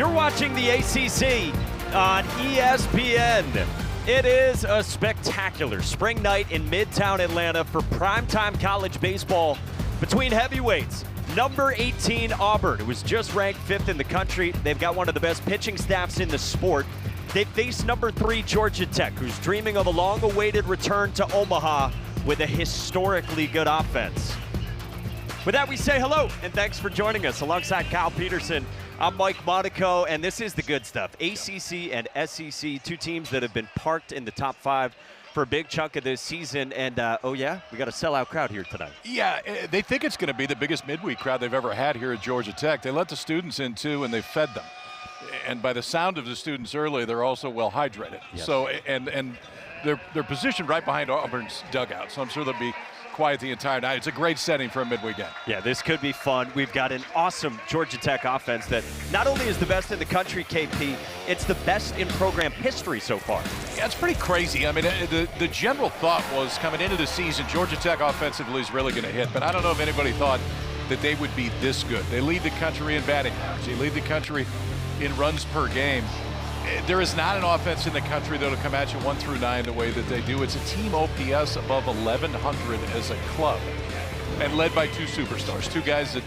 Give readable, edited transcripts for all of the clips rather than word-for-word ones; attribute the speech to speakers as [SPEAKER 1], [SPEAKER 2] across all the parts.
[SPEAKER 1] You're watching the ACC on ESPN. It is a spectacular spring night in Midtown Atlanta for primetime college baseball between heavyweights. Number 18, Auburn, who was just ranked 5th in the country. They've got one of the best pitching staffs in the sport. They face number 3, Georgia Tech, who's dreaming of a long-awaited return to Omaha with a historically good offense. With that, we say hello, and thanks for joining us. Alongside Kyle Peterson, I'm Mike Monaco, and this is the good stuff. ACC and SEC, two teams that have been parked in the top 5 for a big chunk of this season. And, oh yeah, we got a sellout crowd here tonight.
[SPEAKER 2] Yeah, they think it's going to be the biggest midweek crowd they've ever had here at Georgia Tech. They let the students in, too, and they fed them. And by the sound of the students early, they're also well hydrated.
[SPEAKER 1] Yes.
[SPEAKER 2] So, and they're positioned right behind Auburn's dugout, so I'm sure they'll be quiet the entire night. It's a great setting for a midweek game.
[SPEAKER 1] Yeah, this could be fun. We've got an awesome Georgia Tech offense that not only is the best in the country, KP, it's the best in program history so far.
[SPEAKER 2] Yeah, it's pretty crazy. I mean, the general thought was coming into the season, Georgia Tech offensively is really going to hit, but I don't know if anybody thought that they would be this good. They lead the country in batting average. They lead the country in runs per game. There is not an offense in the country that will come at you 1 through 9 the way that they do. It's a team OPS above 1,100 as a club, and led by 2 superstars, 2 guys that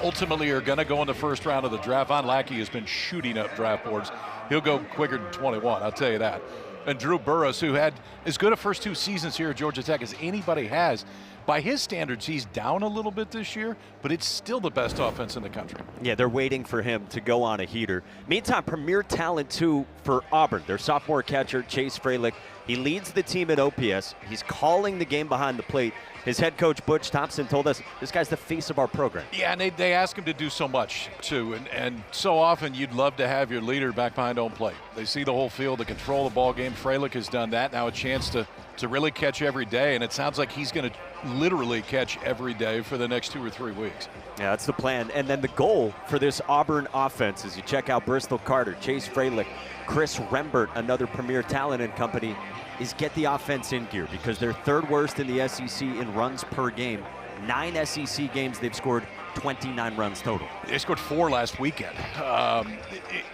[SPEAKER 2] ultimately are going to go in the first round of the draft. Von Lackey has been shooting up draft boards. He'll go quicker than 21, I'll tell you that. And Drew Burrus, who had as good a first 2 seasons here at Georgia Tech as anybody has. By his standards, he's down a little bit this year, but it's still the best offense in the country.
[SPEAKER 1] Yeah, they're waiting for him to go on a heater. Meantime, premier talent, too, for Auburn. Their sophomore catcher, Chase Freilich, he leads the team at OPS. He's calling the game behind the plate. His head coach, Butch Thompson, told us this guy's the face of our program.
[SPEAKER 2] Yeah, and they ask him to do so much, too. And so often you'd love to have your leader back behind home plate. They see the whole field, to control the ball game. Freilich has done that. Now a chance to really catch every day, and it sounds like he's going to literally catch every day for the next 2 or 3 weeks.
[SPEAKER 1] Yeah, that's the plan. And then the goal for this Auburn offense, as you check out Bristol Carter, Chase Freilich, Chris Rembert, another premier talent and company, is get the offense in gear, because they're 3rd worst in the SEC in runs per game. 9 SEC games, they've scored 29 runs total.
[SPEAKER 2] They scored 4 last weekend.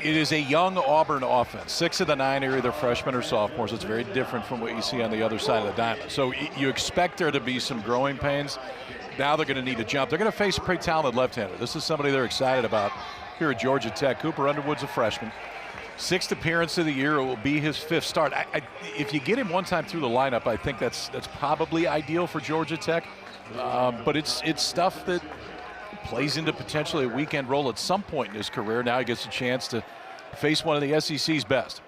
[SPEAKER 2] It is a young Auburn offense. 6 of the 9 are either freshmen or sophomores. It's very different from what you see on the other side of the diamond. So you expect there to be some growing pains. Now they're going to need a jump. They're going to face a pretty talented left-hander. This is somebody they're excited about here at Georgia Tech. Cooper Underwood's a freshman. 6th appearance of the year. It will be his 5th start. If you get him one time through the lineup, I think that's probably ideal for Georgia Tech. But it's stuff that plays into potentially a weekend role at some point in his career. Now he gets a chance to face one of the SEC's best.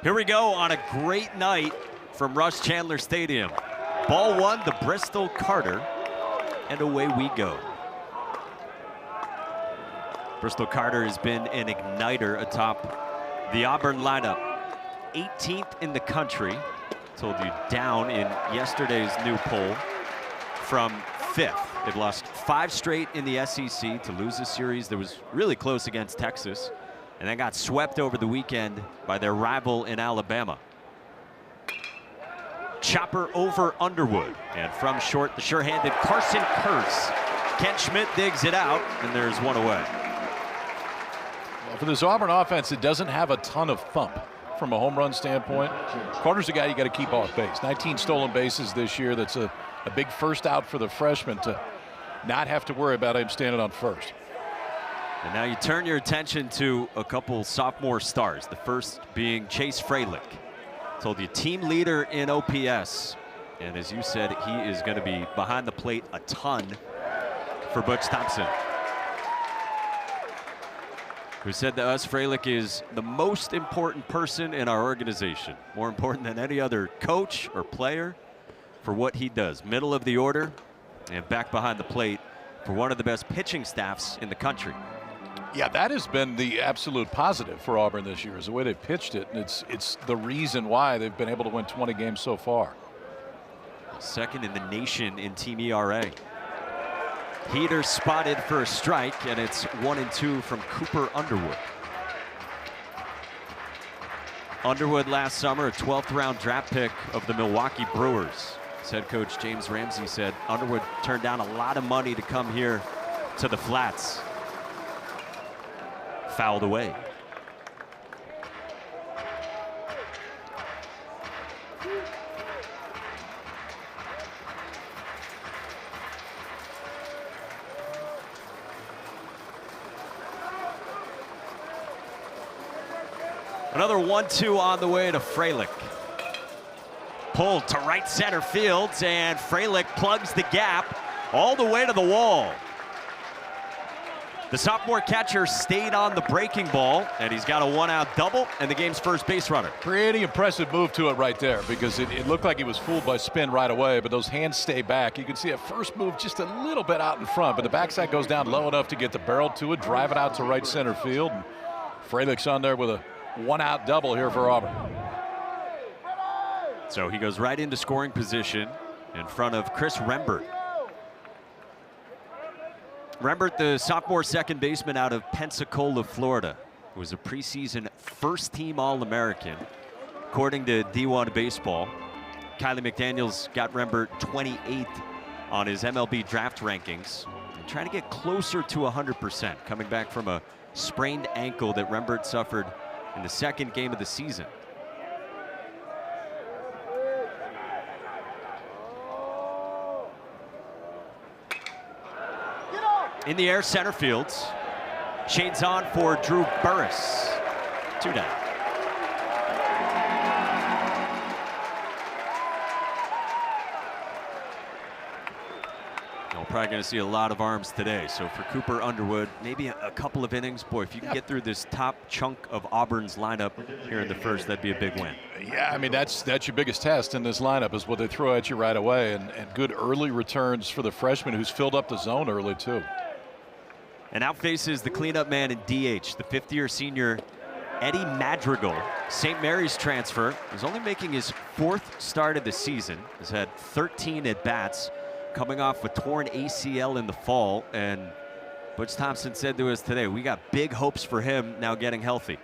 [SPEAKER 1] Here we go on a great night from Rush Chandler Stadium. Ball 1, the Bristol Carter, and away we go. Bristol Carter has been an igniter atop the Auburn lineup. 18th in the country. Told you, down in yesterday's new poll from 5th. They've lost 5 straight in the SEC to lose a series that was really close against Texas, and then got swept over the weekend by their rival in Alabama. Chopper over Underwood, and from short, the sure-handed Carson Kurtz. Kent Schmidt digs it out, and there's one away.
[SPEAKER 2] Well, for this Auburn offense, it doesn't have a ton of thump from a home run standpoint. Carter's a guy you got to keep off base. 19 stolen bases this year. That's a big first out for the freshman to not have to worry about him standing on first.
[SPEAKER 1] And now you turn your attention to a couple sophomore stars. The first being Chase Freilich. Told you, team leader in OPS. And as you said, he is going to be behind the plate a ton for Butch Thompson, who said to us Freilich is the most important person in our organization. More important than any other coach or player for what he does. Middle of the order and back behind the plate for one of the best pitching staffs in the country.
[SPEAKER 2] Yeah, that has been the absolute positive for Auburn this year, is the way they've pitched it. And it's the reason why they've been able to win 20 games so far.
[SPEAKER 1] 2nd in the nation in team ERA. Heater spotted for a strike, and it's 1-2 from Cooper Underwood. Underwood last summer, a 12th round draft pick of the Milwaukee Brewers. As head coach James Ramsey said, Underwood turned down a lot of money to come here to the Flats. fouled away. Another 1-2 on the way to Freilich. Pulled to right center field, and Freilich plugs the gap all the way to the wall. The sophomore catcher stayed on the breaking ball, and he's got a one-out double and the game's first base runner.
[SPEAKER 2] Pretty impressive move to it right there, because it looked like he was fooled by spin right away, but those hands stay back. You can see a first move just a little bit out in front, but the backside goes down low enough to get the barrel to it, drive it out to right center field. And Freilich's on there with a one-out double here for Auburn.
[SPEAKER 1] So he goes right into scoring position in front of Chris Rembert. Rembert, the sophomore second baseman out of Pensacola, Florida, who was a preseason first-team All-American, according to D1 Baseball. Kylie McDaniels got Rembert 28th on his MLB draft rankings, and trying to get closer to 100%, coming back from a sprained ankle that Rembert suffered in the second game of the season. In the air, center field. Shades on for Drew Burris. 2 down. We're probably going to see a lot of arms today. So for Cooper Underwood, maybe a couple of innings. Boy, if you can get through this top chunk of Auburn's lineup here in the first, that'd be a big win.
[SPEAKER 2] Yeah, I mean, that's your biggest test in this lineup, is what they throw at you right away. And good early returns for the freshman, who's filled up the zone early, too.
[SPEAKER 1] And out faces the cleanup man in DH, the fifth-year senior Eddie Madrigal. St. Mary's transfer is only making his 4th start of the season. Has had 13 at-bats, coming off a torn ACL in the fall. And Butch Thompson said to us today, we got big hopes for him now getting healthy.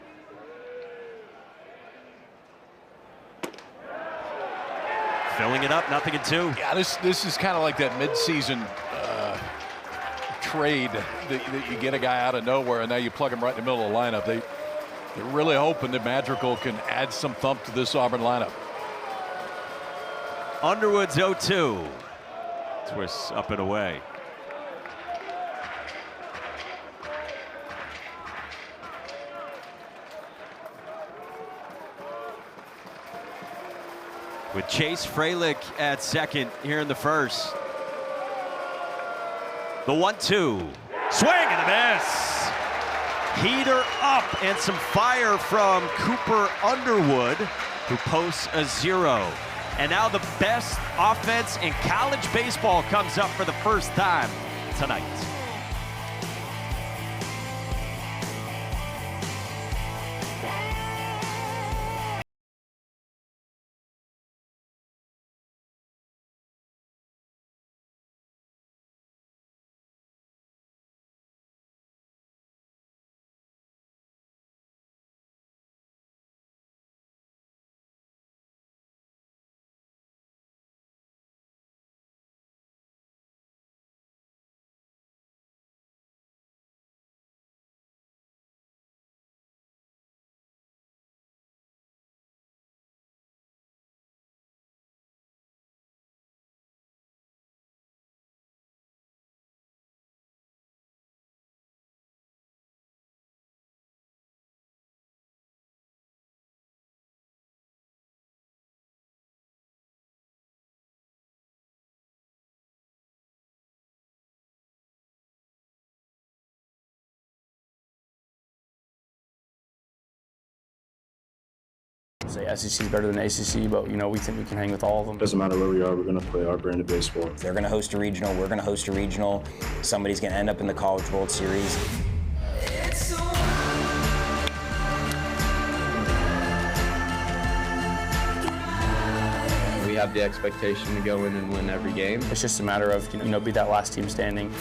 [SPEAKER 1] Filling it up, 0-2.
[SPEAKER 2] Yeah, this is kind of like that midseason trade that you get a guy out of nowhere and now you plug him right in the middle of the lineup. They're really hoping that Madrigal can add some thump to this Auburn lineup.
[SPEAKER 1] Underwood's 0-2. Twists up and away. With Chase Freilich at second here in the first. The 1-2. Swing and a miss. Heater up and some fire from Cooper Underwood, who posts a 0. And now the best offense in college baseball comes up for the first time tonight.
[SPEAKER 3] Say SEC is better than ACC, but we think we can hang with all of them.
[SPEAKER 4] Doesn't matter where we are, we're going to play our brand of baseball.
[SPEAKER 5] They're going to host a regional, we're going to host a regional. Somebody's going to end up in the College World Series.
[SPEAKER 6] We have the expectation to go in and win every game.
[SPEAKER 3] It's just a matter of, be that last team standing.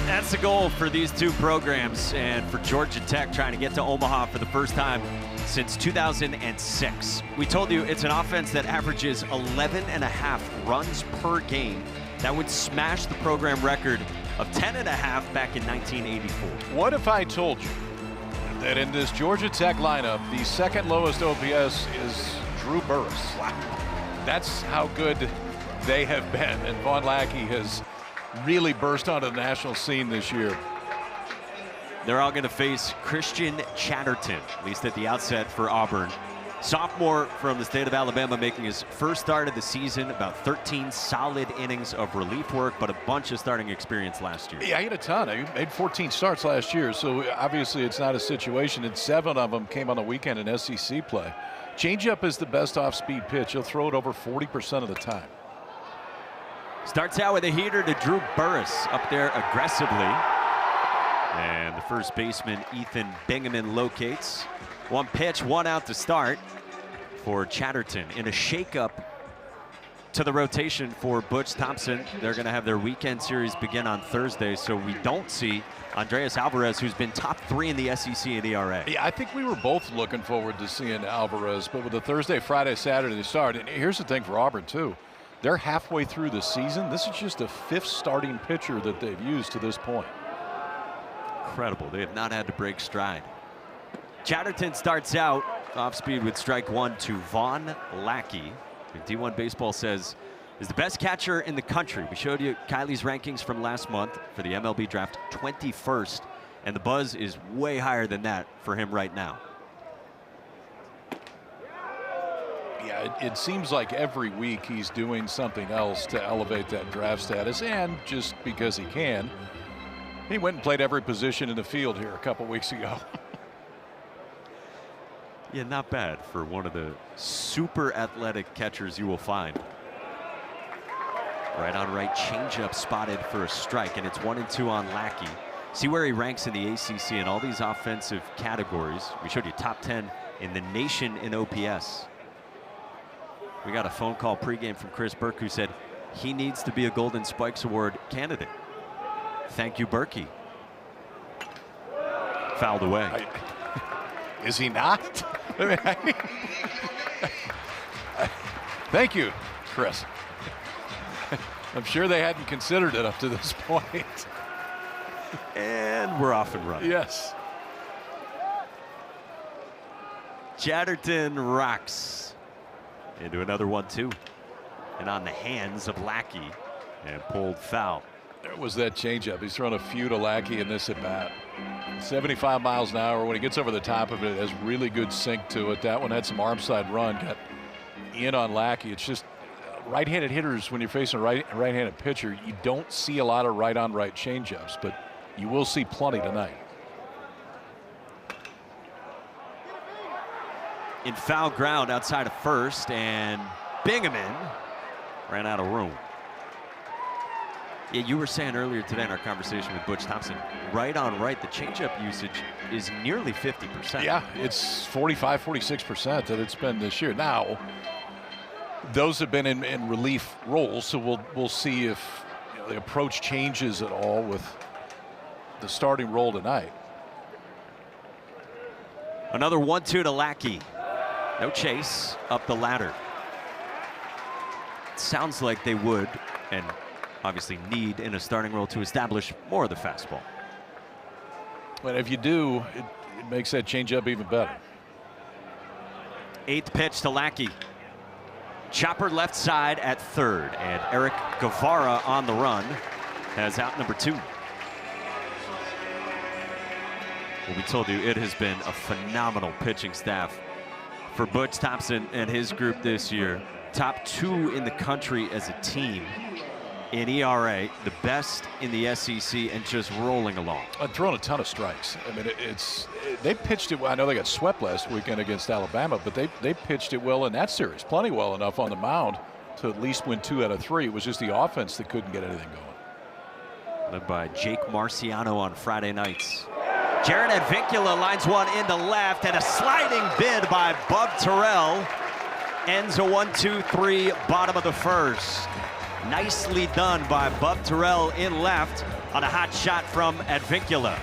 [SPEAKER 1] That's the goal for these two programs, and for Georgia Tech trying to get to Omaha for the first time since 2006. We told you it's an offense that averages 11.5 runs per game. That would smash the program record of 10.5 back in 1984.
[SPEAKER 2] What if I told you that in this Georgia Tech lineup, the second lowest OPS is Drew Burress? Wow. That's how good they have been. And Von Lackey has really burst onto the national scene this year.
[SPEAKER 1] They're all going to face Christian Chatterton, at least at the outset for Auburn. Sophomore from the state of Alabama, making his first start of the season, about 13 solid innings of relief work, but a bunch of starting experience last year.
[SPEAKER 2] Yeah, he had a ton. He made 14 starts last year, so obviously it's not a situation, and 7 of them came on the weekend in SEC play. Changeup is the best off-speed pitch. He'll throw it over 40% of the time.
[SPEAKER 1] Starts out with a heater to Drew Burress up there aggressively. And the first baseman, Ethan Bingaman, locates. 1 pitch, 1 out to start for Chatterton. In a shakeup to the rotation for Butch Thompson, they're going to have their weekend series begin on Thursday, so we don't see Andreas Alvarez, who's been top 3 in the SEC in ERA.
[SPEAKER 2] Yeah, I think we were both looking forward to seeing Alvarez, but with the Thursday, Friday, Saturday start, and here's the thing for Auburn, too. They're halfway through the season. This is just the 5th starting pitcher that they've used to this point.
[SPEAKER 1] Incredible. They have not had to break stride. Chatterton starts out off speed with strike 1 to Von Lackey. D1 Baseball says is the best catcher in the country. We showed you Kylie's rankings from last month for the MLB draft, 21st, and the buzz is way higher than that for him right now.
[SPEAKER 2] Yeah, it seems like every week he's doing something else to elevate that draft status, and just because he can. He went and played every position in the field here a couple weeks ago.
[SPEAKER 1] Yeah, not bad for one of the super athletic catchers you will find. Right on right, changeup spotted for a strike, and it's 1-2 on Lackey. See where he ranks in the ACC in all these offensive categories. We showed you top 10 in the nation in OPS. We got a phone call pregame from Chris Burke, who said he needs to be a Golden Spikes Award candidate. Thank you, Berkey. Fouled away.
[SPEAKER 2] Is he not? Thank you, Chris. I'm sure they hadn't considered it up to this point.
[SPEAKER 1] And we're off and running.
[SPEAKER 2] Yes.
[SPEAKER 1] Chatterton rocks into another 1-2. And on the hands of Lackey and pulled foul.
[SPEAKER 2] There was that changeup. He's thrown a few to Lackey in this at bat. 75 miles an hour. When he gets over the top of it, it has really good sink to it. That one had some arm side run, got in on Lackey. It's just right-handed hitters, when you're facing a right-handed pitcher, you don't see a lot of right-on-right changeups, but you will see plenty tonight.
[SPEAKER 1] In foul ground outside of first, and Bingaman ran out of room. Yeah, you were saying earlier today in our conversation with Butch Thompson, right on right, the changeup usage is nearly 50%.
[SPEAKER 2] Yeah, it's 45, 46% that it's been this year. Now, those have been in relief roles, so we'll see if the approach changes at all with the starting role tonight.
[SPEAKER 1] Another 1-2 to Lackey. No chase up the ladder. It sounds like they would, and obviously need in a starting role to establish more of the fastball.
[SPEAKER 2] But if you do, it makes that changeup even better.
[SPEAKER 1] 8th pitch to Lackey. Chopper left side at third, and Eric Guevara on the run has out number 2. Well, we told you it has been a phenomenal pitching staff for Butch Thompson and his group this year. Top 2 in the country as a team in ERA, the best in the SEC, and just rolling along.
[SPEAKER 2] Throwing a ton of strikes. I mean, they pitched it well. I know they got swept last weekend against Alabama, but they pitched it well in that series, plenty well enough on the mound to at least win 2 out of 3. It was just the offense that couldn't get anything going.
[SPEAKER 1] Led by Jake Marciano on Friday nights. Jared Advincula lines one into left, and a sliding bid by Bub Terrell ends a 1-2-3 bottom of the first. Nicely done by Bub Terrell in left on a hot shot from Advincula.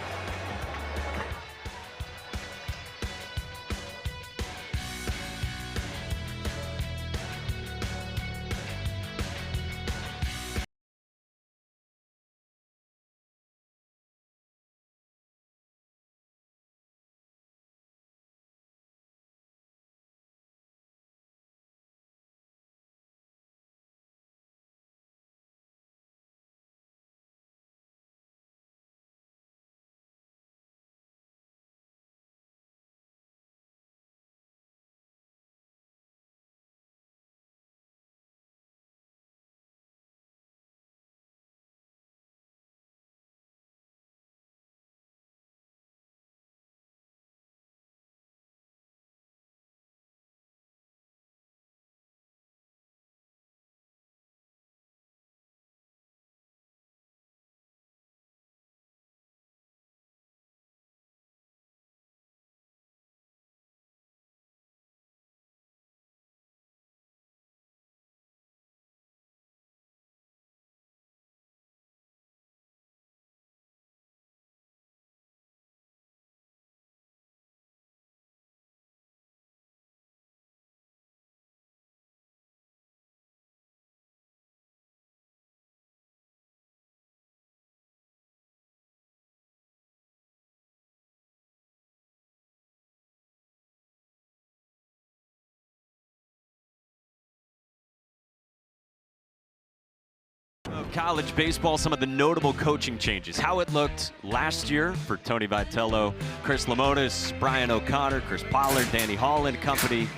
[SPEAKER 1] college baseball, some of the notable coaching changes. How it looked last year for Tony Vitello, Chris Lemonis, Brian O'Connor, Chris Pollard, Danny Hall and company.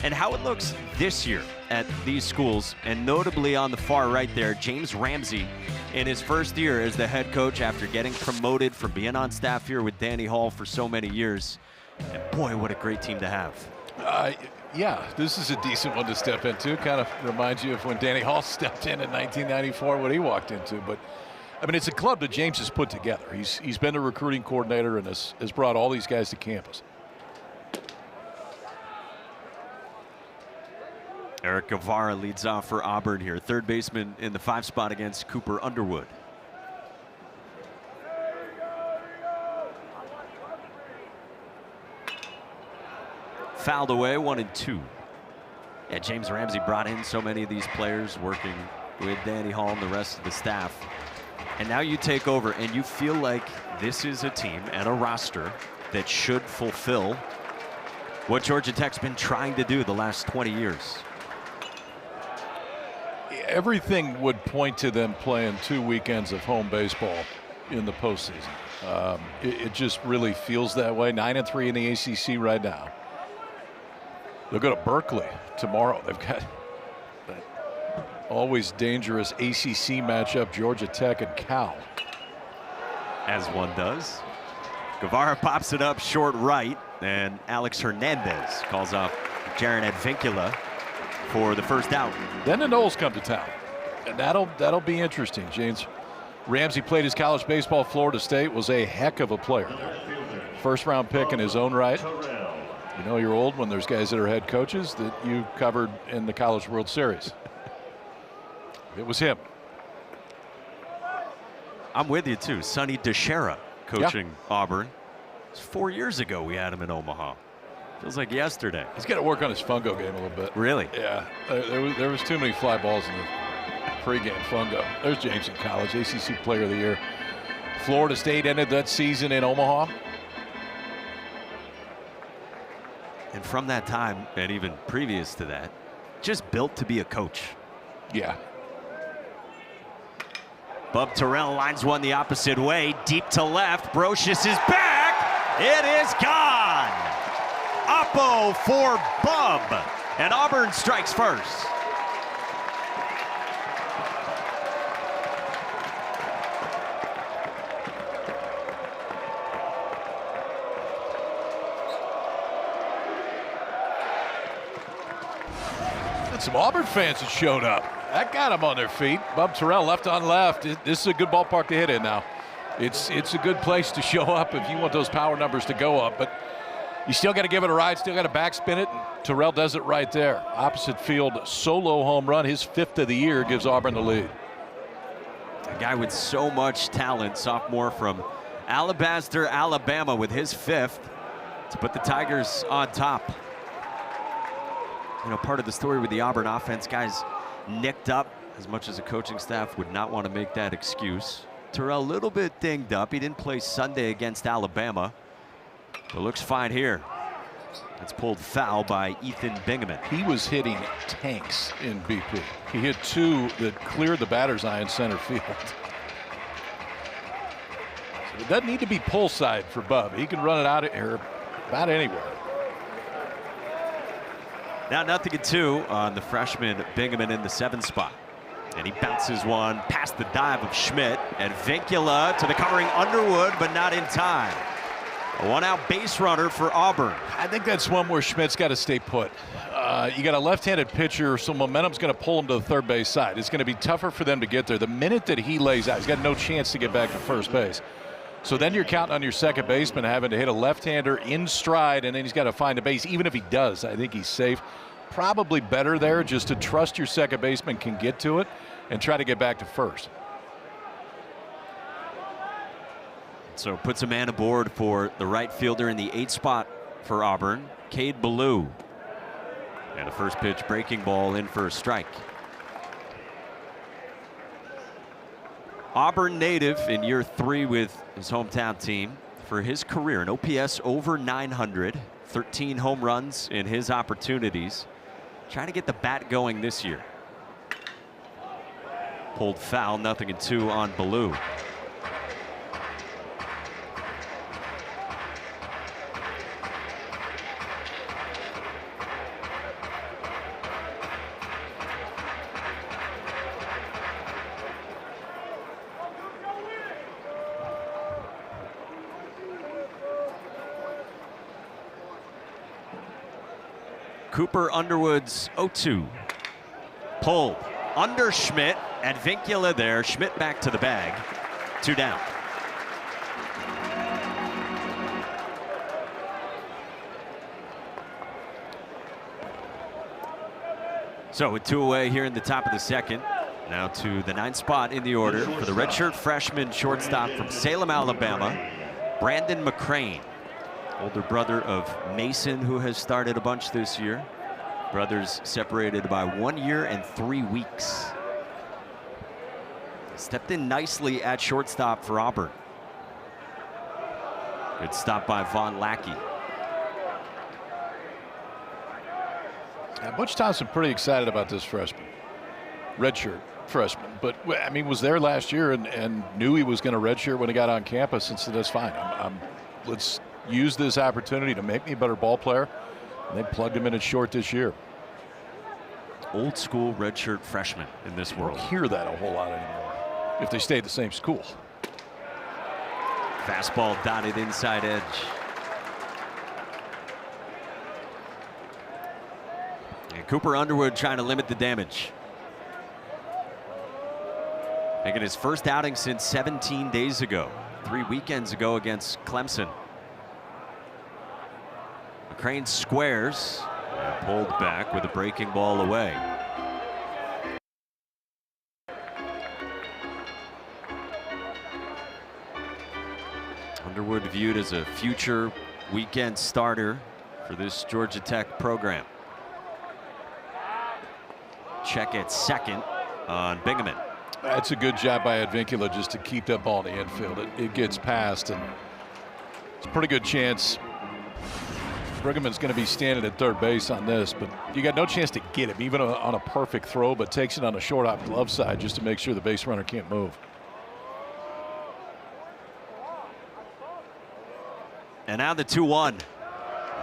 [SPEAKER 1] And how it looks this year at these schools, and notably on the far right there, James Ramsey in his first year as the head coach after getting promoted from being on staff here with Danny Hall for so many years. And boy, what a great team to have.
[SPEAKER 2] Yeah, this is a decent one to step into. Kind of reminds you of when Danny Hall stepped in 1994, what he walked into. But I mean, it's a club that James has put together. He's been a recruiting coordinator and has brought all these guys to campus.
[SPEAKER 1] Eric Guevara leads off for Auburn here. Third baseman in the 5 spot against Cooper Underwood. Fouled away, 1-2. Yeah, James Ramsey brought in so many of these players working with Danny Hall and the rest of the staff. And now you take over and you feel like this is a team and a roster that should fulfill what Georgia Tech's been trying to do the last 20 years.
[SPEAKER 2] Everything would point to them playing 2 weekends of home baseball in the postseason. It just really feels that way. 9-3 in the ACC right now. They'll go to Berkeley tomorrow. They've got that always dangerous ACC matchup, Georgia Tech and Cal.
[SPEAKER 1] As one does. Guevara pops it up short right, and Alex Hernandez calls off Jaron Advincula for the first out.
[SPEAKER 2] Then the Knowles come to town, and that'll be interesting. James Ramsey played his college baseball at Florida State, was a heck of a player. First round pick in his own right. You know you're old when there's guys that are head coaches that you covered in the College World Series. It was him.
[SPEAKER 1] I'm with you too. Sonny DeShera coaching Auburn. It's 4 years ago we had him in Omaha. Feels like yesterday.
[SPEAKER 2] He's got to work on his fungo game a little bit.
[SPEAKER 1] Really?
[SPEAKER 2] Yeah. There was too many fly balls in the pregame fungo. There's James in college, ACC Player of the Year. Florida State ended that season in Omaha.
[SPEAKER 1] And from that time, and even previous to that, just built to be a coach.
[SPEAKER 2] Yeah.
[SPEAKER 1] Bub Terrell lines one the opposite way, deep to left. Brocious is back. It is gone. Oppo for Bub. And Auburn strikes first.
[SPEAKER 2] Some Auburn fans that showed up. That got them on their feet. Bub Terrell left on left. This is a good ballpark to hit in now. It's a good place to show up if you want those power numbers to go up. But you still got to give it a ride, still got to backspin it. And Terrell does it right there. Opposite field solo home run, his 5th of the year, gives Auburn the lead.
[SPEAKER 1] A guy with so much talent, sophomore from Alabaster, Alabama, with his 5th to put the Tigers on top. You know, part of the story with the Auburn offense, guys nicked up as much as the coaching staff would not want to make that excuse. Terrell a little bit dinged up. He didn't play Sunday against Alabama, but looks fine here. That's pulled foul by Ethan Bingaman.
[SPEAKER 2] He was hitting tanks in BP. He hit 2 that cleared the batter's eye in center field. So it doesn't need to be pull side for Bub. He can run it out of here about anywhere.
[SPEAKER 1] Now 0-2 on the freshman Bingaman in the 7th spot. And he bounces one past the dive of Schmidt, and Vincula to the covering Underwood, but not in time. A 1-out base runner for Auburn.
[SPEAKER 2] I think that's one where Schmidt's got to stay put. You got a left-handed pitcher, so momentum's going to pull him to the third base side. It's going to be tougher for them to get there. The minute that he lays out, he's got no chance to get back to first base. So then you're counting on your second baseman having to hit a left-hander in stride, and then he's got to find a base. Even if he does, I think he's safe. Probably better there just to trust your second baseman can get to it and try to get back to first.
[SPEAKER 1] So puts a man aboard for the right fielder in the 8th spot for Auburn, Cade Ballou. And a first pitch breaking ball in for a strike. Auburn native in year 3 with his hometown team. For his career, an OPS over 900, 13 home runs in his opportunities. Trying to get the bat going this year. pulled foul, 0-2 on Ballou. Cooper Underwood's 0-2. Pulled under Schmidt, and Vincula there. Schmidt back to the bag. 2 down. So with 2 away here in the top of the second. Now to the 9th spot in the order for the redshirt freshman shortstop from Salem, Alabama, Brandon McCrane. Older brother of Mason, who has started a bunch this year. Brothers separated by 1 year and 3 weeks. Stepped in nicely at shortstop for Auburn. Good stop by Von Lackey.
[SPEAKER 2] Butch Thompson pretty excited about this freshman. Redshirt freshman. But, I mean, was there last year and knew he was going to redshirt when he got on campus, and so that's fine. Let's use this opportunity to make me a better ball player. And they plugged him in at short this year.
[SPEAKER 1] Old school redshirt freshman in this world.
[SPEAKER 2] Don't hear that a whole lot anymore if they stay at the same school.
[SPEAKER 1] Fastball dotted inside edge. And Cooper Underwood trying to limit the damage. Making his first outing since 17 days ago. 3 weekends ago against Clemson. McCrane squares and pulled back with a breaking ball away. Underwood viewed as a future weekend starter for this Georgia Tech program. Check at second on Bingaman.
[SPEAKER 2] That's a good job by Advincula just to keep that ball in the infield. It gets past, and it's a pretty good chance Brigham's going to be standing at third base on this, but you got no chance to get him, even on a perfect throw, but takes it on the short off glove side just to make sure the base runner can't move.
[SPEAKER 1] And now the 2-1.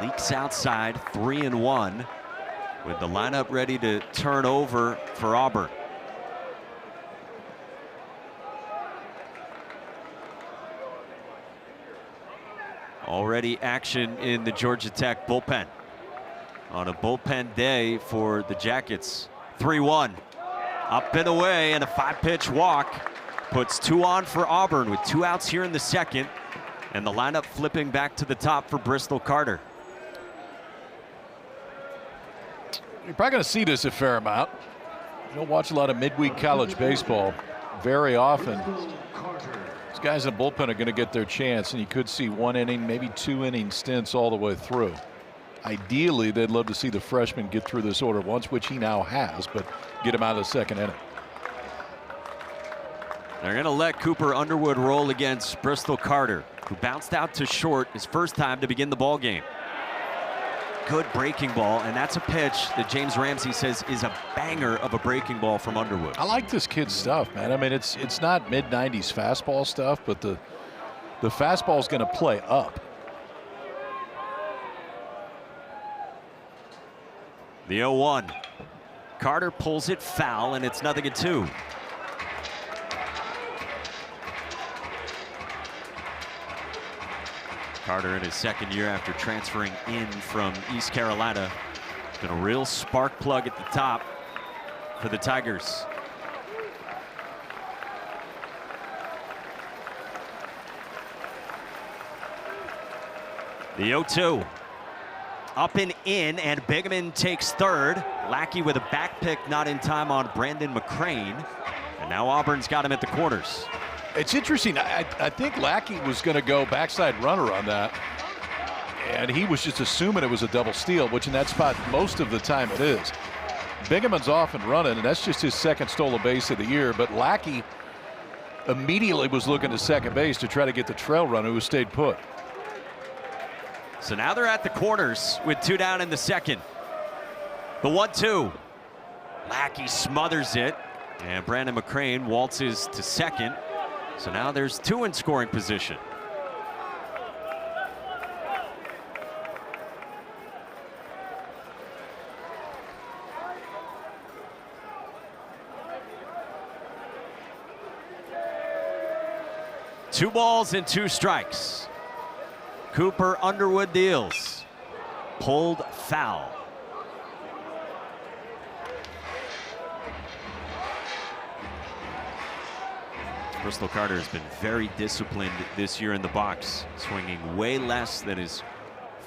[SPEAKER 1] Leaks outside, 3-1, with the lineup ready to turn over for Auburn. Already action in the Georgia Tech bullpen. On a bullpen day for the Jackets. 3-1. Up and away, and a 5-pitch walk puts 2 on for Auburn with 2 outs here in the second. And the lineup flipping back to the top for Bristol Carter.
[SPEAKER 2] You're probably going to see this a fair amount. You don't watch a lot of midweek college baseball very often. These guys in the bullpen are going to get their chance, and you could see 1 inning, maybe 2 inning stints all the way through. Ideally, they'd love to see the freshman get through this order once, which he now has, but get him out of the second inning.
[SPEAKER 1] They're going to let Cooper Underwood roll against Bristol Carter, who bounced out to short his first time to begin the ball game. Good breaking ball, and that's a pitch that James Ramsey says is a banger of a breaking ball from Underwood.
[SPEAKER 2] I like this kid's stuff, man. I mean, it's not mid-90s fastball stuff, but the fastball's going to play up.
[SPEAKER 1] The 0-1. Carter pulls it foul, and it's 0-2. Carter in his second year after transferring in from East Carolina. Been a real spark plug at the top for the Tigers. The 0-2. Up and in, and Bingaman takes third. Lackey with a back pick not in time on Brandon McCrane. And now Auburn's got him at the corners.
[SPEAKER 2] It's interesting. I think Lackey was going to go backside runner on that, and he was just assuming it was a double steal, which in that spot most of the time it is. Bingaman's off and running, and that's just his second stolen base of the year, but Lackey immediately was looking to second base to try to get the trail runner who stayed put.
[SPEAKER 1] So now they're at the corners with 2 down in the second. The 1-2. Lackey smothers it. And Brandon McCrane waltzes to second. So now there's 2 in scoring position. Two balls and 2 strikes. Cooper Underwood deals. Pulled foul. Bristol Carter has been very disciplined this year in the box, swinging way less than his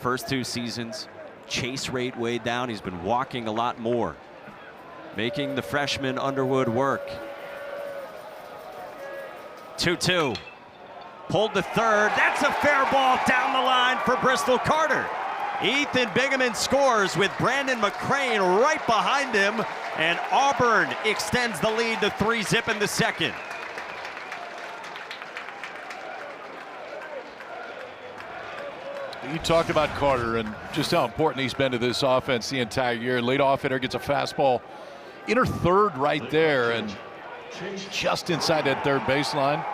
[SPEAKER 1] first 2 seasons. Chase rate way down. He's been walking a lot more, making the freshman Underwood work. 2-2. Pulled to third. That's a fair ball down the line for Bristol Carter. Ethan Bingaman scores with Brandon McCrane right behind him, and Auburn extends the lead to 3-zip in the second.
[SPEAKER 2] You talked about Carter and just how important he's been to this offense the entire year. Leadoff hitter gets a fastball. Inner third right there, and just inside that third baseline.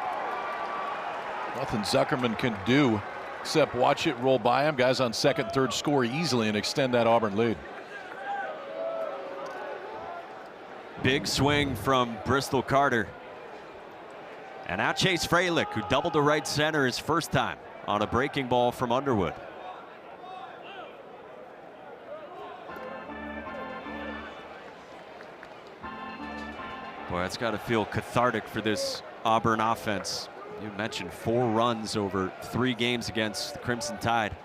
[SPEAKER 2] Nothing Zuckerman can do except watch it roll by him. Guys on second, third score easily and extend that Auburn lead.
[SPEAKER 1] Big swing from Bristol Carter. And now Chase Freilich, who doubled to right center his first time on a breaking ball from Underwood. Boy, that's got to feel cathartic for this Auburn offense. You mentioned 4 runs over 3 games against the Crimson Tide.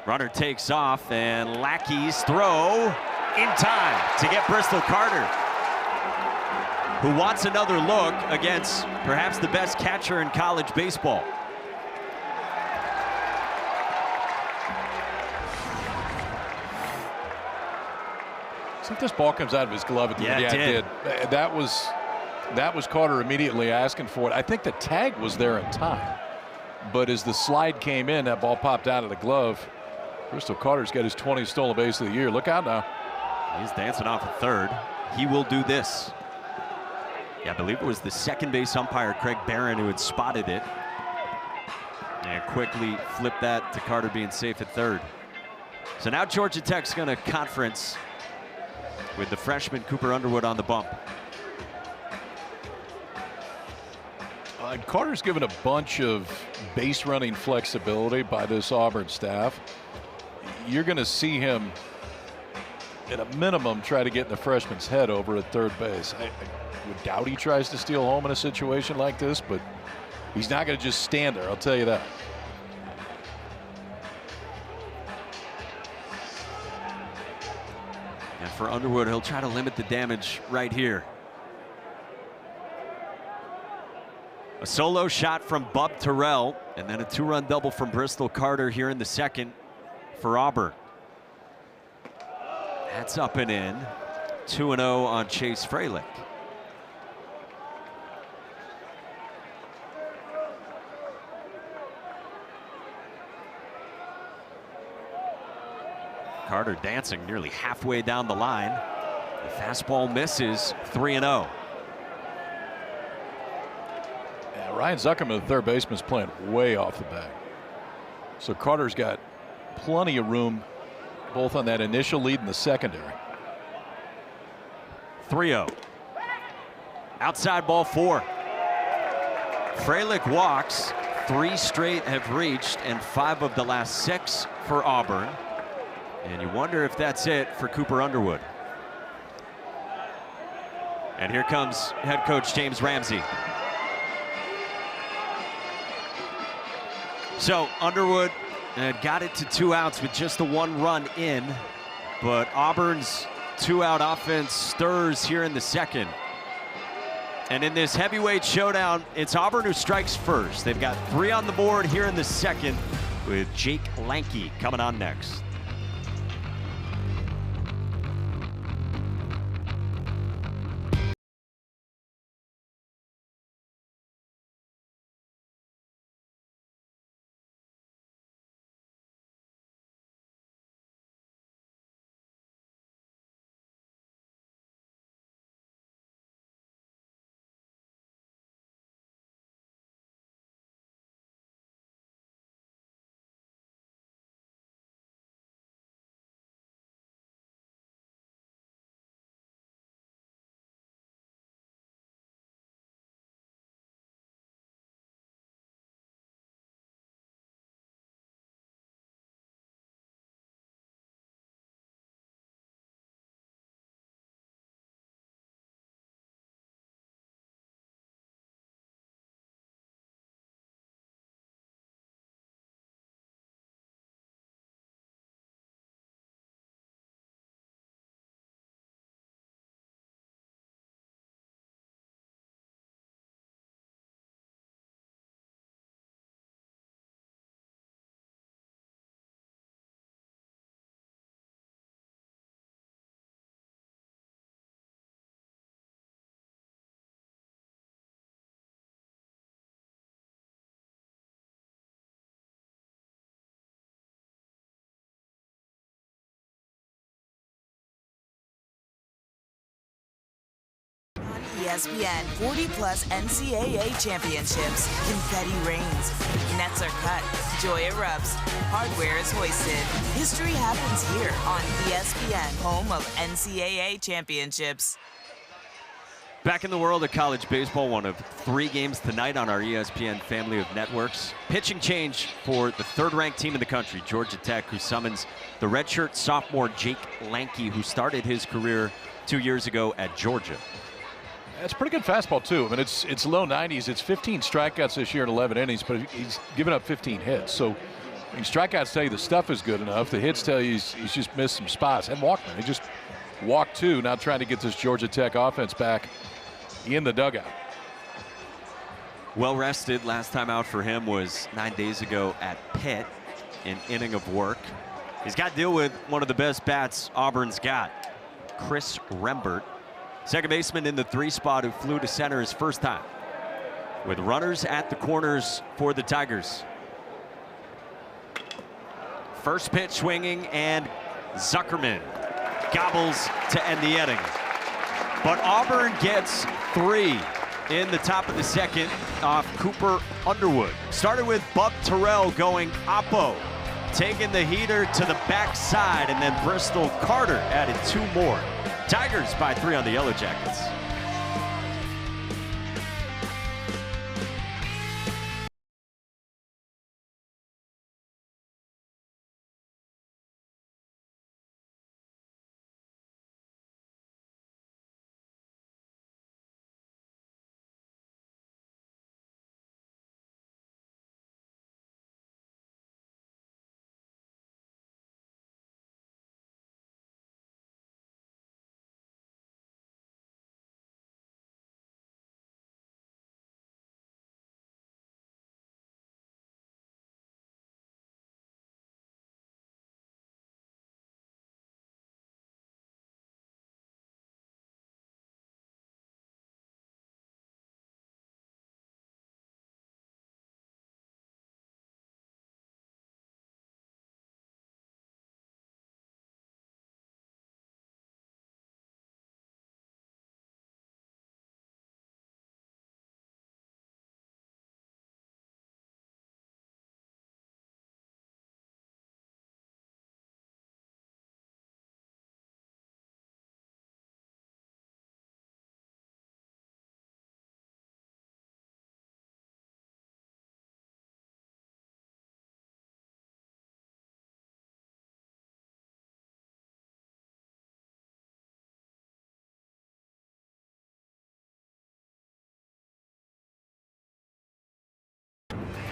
[SPEAKER 1] Runner takes off, and Lackey's throw in time to get Bristol Carter, who wants another look against perhaps the best catcher in college baseball.
[SPEAKER 2] I think this ball comes out of his glove at the end.
[SPEAKER 1] Yeah, it
[SPEAKER 2] did. That was Carter immediately asking for it. I think the tag was there in time, but as the slide came in, that ball popped out of the glove. Bristol Carter's got his 20th stolen base of the year. Look out now.
[SPEAKER 1] He's dancing off at third. He will do this. Yeah, I believe it was the second base umpire, Craig Barron, who had spotted it and quickly flipped that to Carter being safe at third. So now Georgia Tech's going to conference with the freshman Cooper Underwood on the bump.
[SPEAKER 2] Carter's given a bunch of base running flexibility by this Auburn staff. You're going to see him at a minimum try to get in the freshman's head over at third base. I would doubt he tries to steal home in a situation like this, but he's not going to just stand there, I'll tell you that.
[SPEAKER 1] And for Underwood, he'll try to limit the damage right here. A solo shot from Bub Terrell, and then a 2-run double from Bristol Carter here in the second for Auburn. That's up and in. 2-0 on Chase Freilich. Carter dancing nearly halfway down the line. The fastball misses. 3-0.
[SPEAKER 2] Yeah, Ryan Zuckerman, the third baseman, is playing way off the bag. So Carter's got plenty of room both on that initial lead and the secondary.
[SPEAKER 1] 3-0. Outside ball 4. Freilich walks. 3 straight have reached, and 5 of the last 6 for Auburn. And you wonder if that's it for Cooper Underwood. And here comes head coach James Ramsey. So Underwood got it to 2 outs with just the 1 run in, but Auburn's 2-out offense stirs here in the second. And in this heavyweight showdown, it's Auburn who strikes first. They've got 3 on the board here in the second, with Jake Lanke coming on next.
[SPEAKER 7] ESPN 40-plus NCAA championships. Confetti rains. Nets are cut. Joy erupts. Hardware is hoisted. History happens here on ESPN, home of NCAA championships.
[SPEAKER 1] Back in the world of college baseball, one of 3 games tonight on our ESPN family of networks. Pitching change for the 3rd-ranked team in the country, Georgia Tech, who summons the redshirt sophomore Jake Lanke, who started his career 2 years ago at Georgia.
[SPEAKER 2] That's pretty good fastball, too. I mean, it's low 90s. It's 15 strikeouts this year in 11 innings, but he's given up 15 hits. So, I mean, strikeouts tell you the stuff is good enough. The hits tell you he's just missed some spots. And Walkman, he just walked 2, now trying to get this Georgia Tech offense back in the dugout.
[SPEAKER 1] Well rested. Last time out for him was 9 days ago at Pitt, an inning of work. He's got to deal with one of the best bats Auburn's got, Chris Rembert, second baseman in the 3 spot, who flew to center his first time. With runners at the corners for the Tigers. First pitch swinging, and Zuckerman gobbles to end the inning. But Auburn gets 3 in the top of the second off Cooper Underwood. Started with Bub Terrell going oppo, taking the heater to the backside, and then Bristol Carter added 2 more. Tigers by 3 on the Yellow Jackets.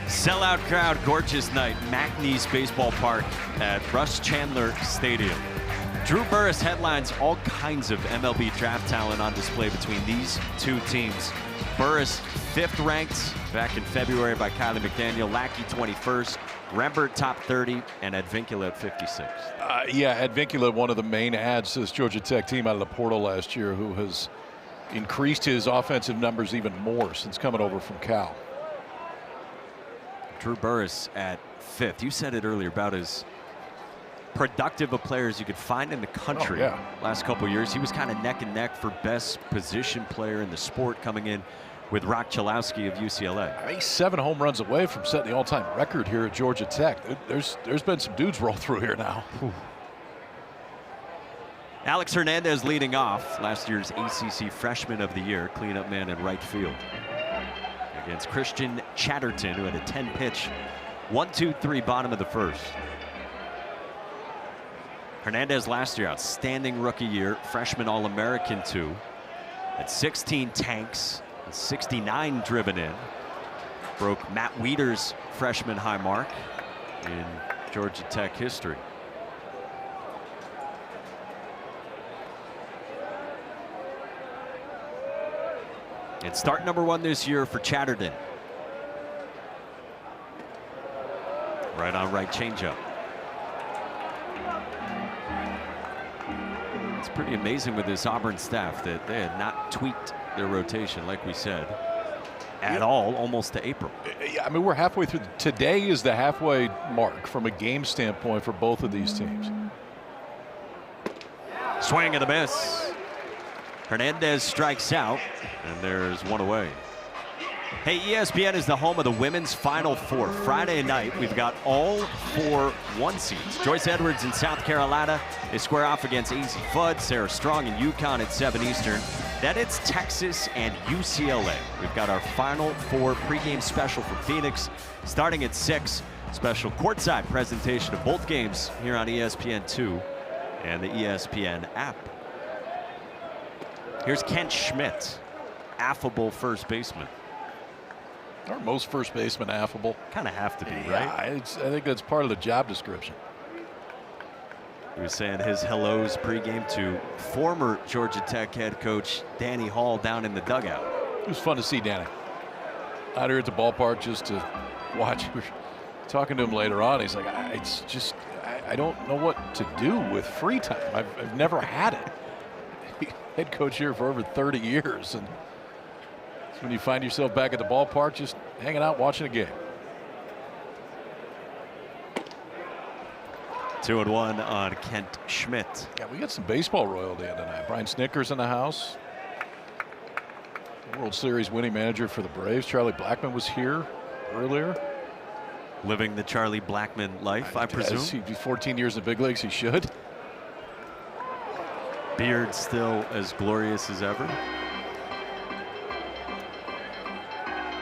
[SPEAKER 1] Sellout crowd, gorgeous night, McNeese Baseball Park at Russ Chandler Stadium. Drew Burress headlines all kinds of MLB draft talent on display between these 2 teams. Burress 5th ranked back in February by Kylie McDaniel, Lackey 21st, Rembert top 30, and Advincula at 56.
[SPEAKER 2] Yeah, Advincula, one of the main adds to this Georgia Tech team out of the portal last year, who has increased his offensive numbers even more since coming over from Cal.
[SPEAKER 1] Drew Burress at 5th. You said it earlier, about as productive a player as you could find in the country. Last couple years. He was kind of neck and neck for best position player in the sport, coming in with Rock Chalowski of UCLA.
[SPEAKER 2] He's 7 home runs away from setting the all-time record here at Georgia Tech. There's been some dudes roll through here now.
[SPEAKER 1] Whew. Alex Hernandez leading off, last year's ACC Freshman of the Year, cleanup man in right field, against Christian Chatterton, who had a 10-pitch 1-2-3 bottom of the first. Hernandez last year, outstanding rookie year, freshman All-American too, at 16 tanks and 69 driven in. Broke Matt Wieder's freshman high mark in Georgia Tech history. And start number 1 this year for Chatterton. Right on right changeup. It's pretty amazing with this Auburn staff that they had not tweaked their rotation, like we said, at all, almost to April.
[SPEAKER 2] Yeah, I mean, we're halfway through. Today is the halfway mark from a game standpoint for both of these teams.
[SPEAKER 1] Swing and a miss. Hernandez strikes out, and there's one away. Hey, ESPN is the home of the women's Final Four. Friday night, we've got all 4 1 seeds. Joyce Edwards in South Carolina. They square off against AZ Fudd. Sarah Strong in UConn at 7 Eastern. Then it's Texas and UCLA. We've got our Final Four pregame special for Phoenix starting at 6. Special courtside presentation of both games here on ESPN2 and the ESPN app. Here's Kent Schmidt, affable first baseman.
[SPEAKER 2] Aren't most first basemen affable?
[SPEAKER 1] Kind of have to be,
[SPEAKER 2] Yeah,
[SPEAKER 1] right?
[SPEAKER 2] I think that's part of the job description.
[SPEAKER 1] He was saying his hellos pregame to former Georgia Tech head coach Danny Hall down in the dugout.
[SPEAKER 2] It was fun to see Danny out here at the ballpark just to watch. We were talking to him later on. He's like, it's just, I don't know what to do with free time. I've never had it. Head coach here for over 30 years. And when you find yourself back at the ballpark just hanging out watching a game.
[SPEAKER 1] 2-1 on Kent Schmidt.
[SPEAKER 2] Yeah, we got some baseball royalty in tonight. Brian Snickers in the house. World Series winning manager for the Braves. Charlie Blackmon was here earlier.
[SPEAKER 1] Living the Charlie Blackmon life, I presume.
[SPEAKER 2] He'd be 14 years in the big leagues. He should.
[SPEAKER 1] Beard still as glorious as ever.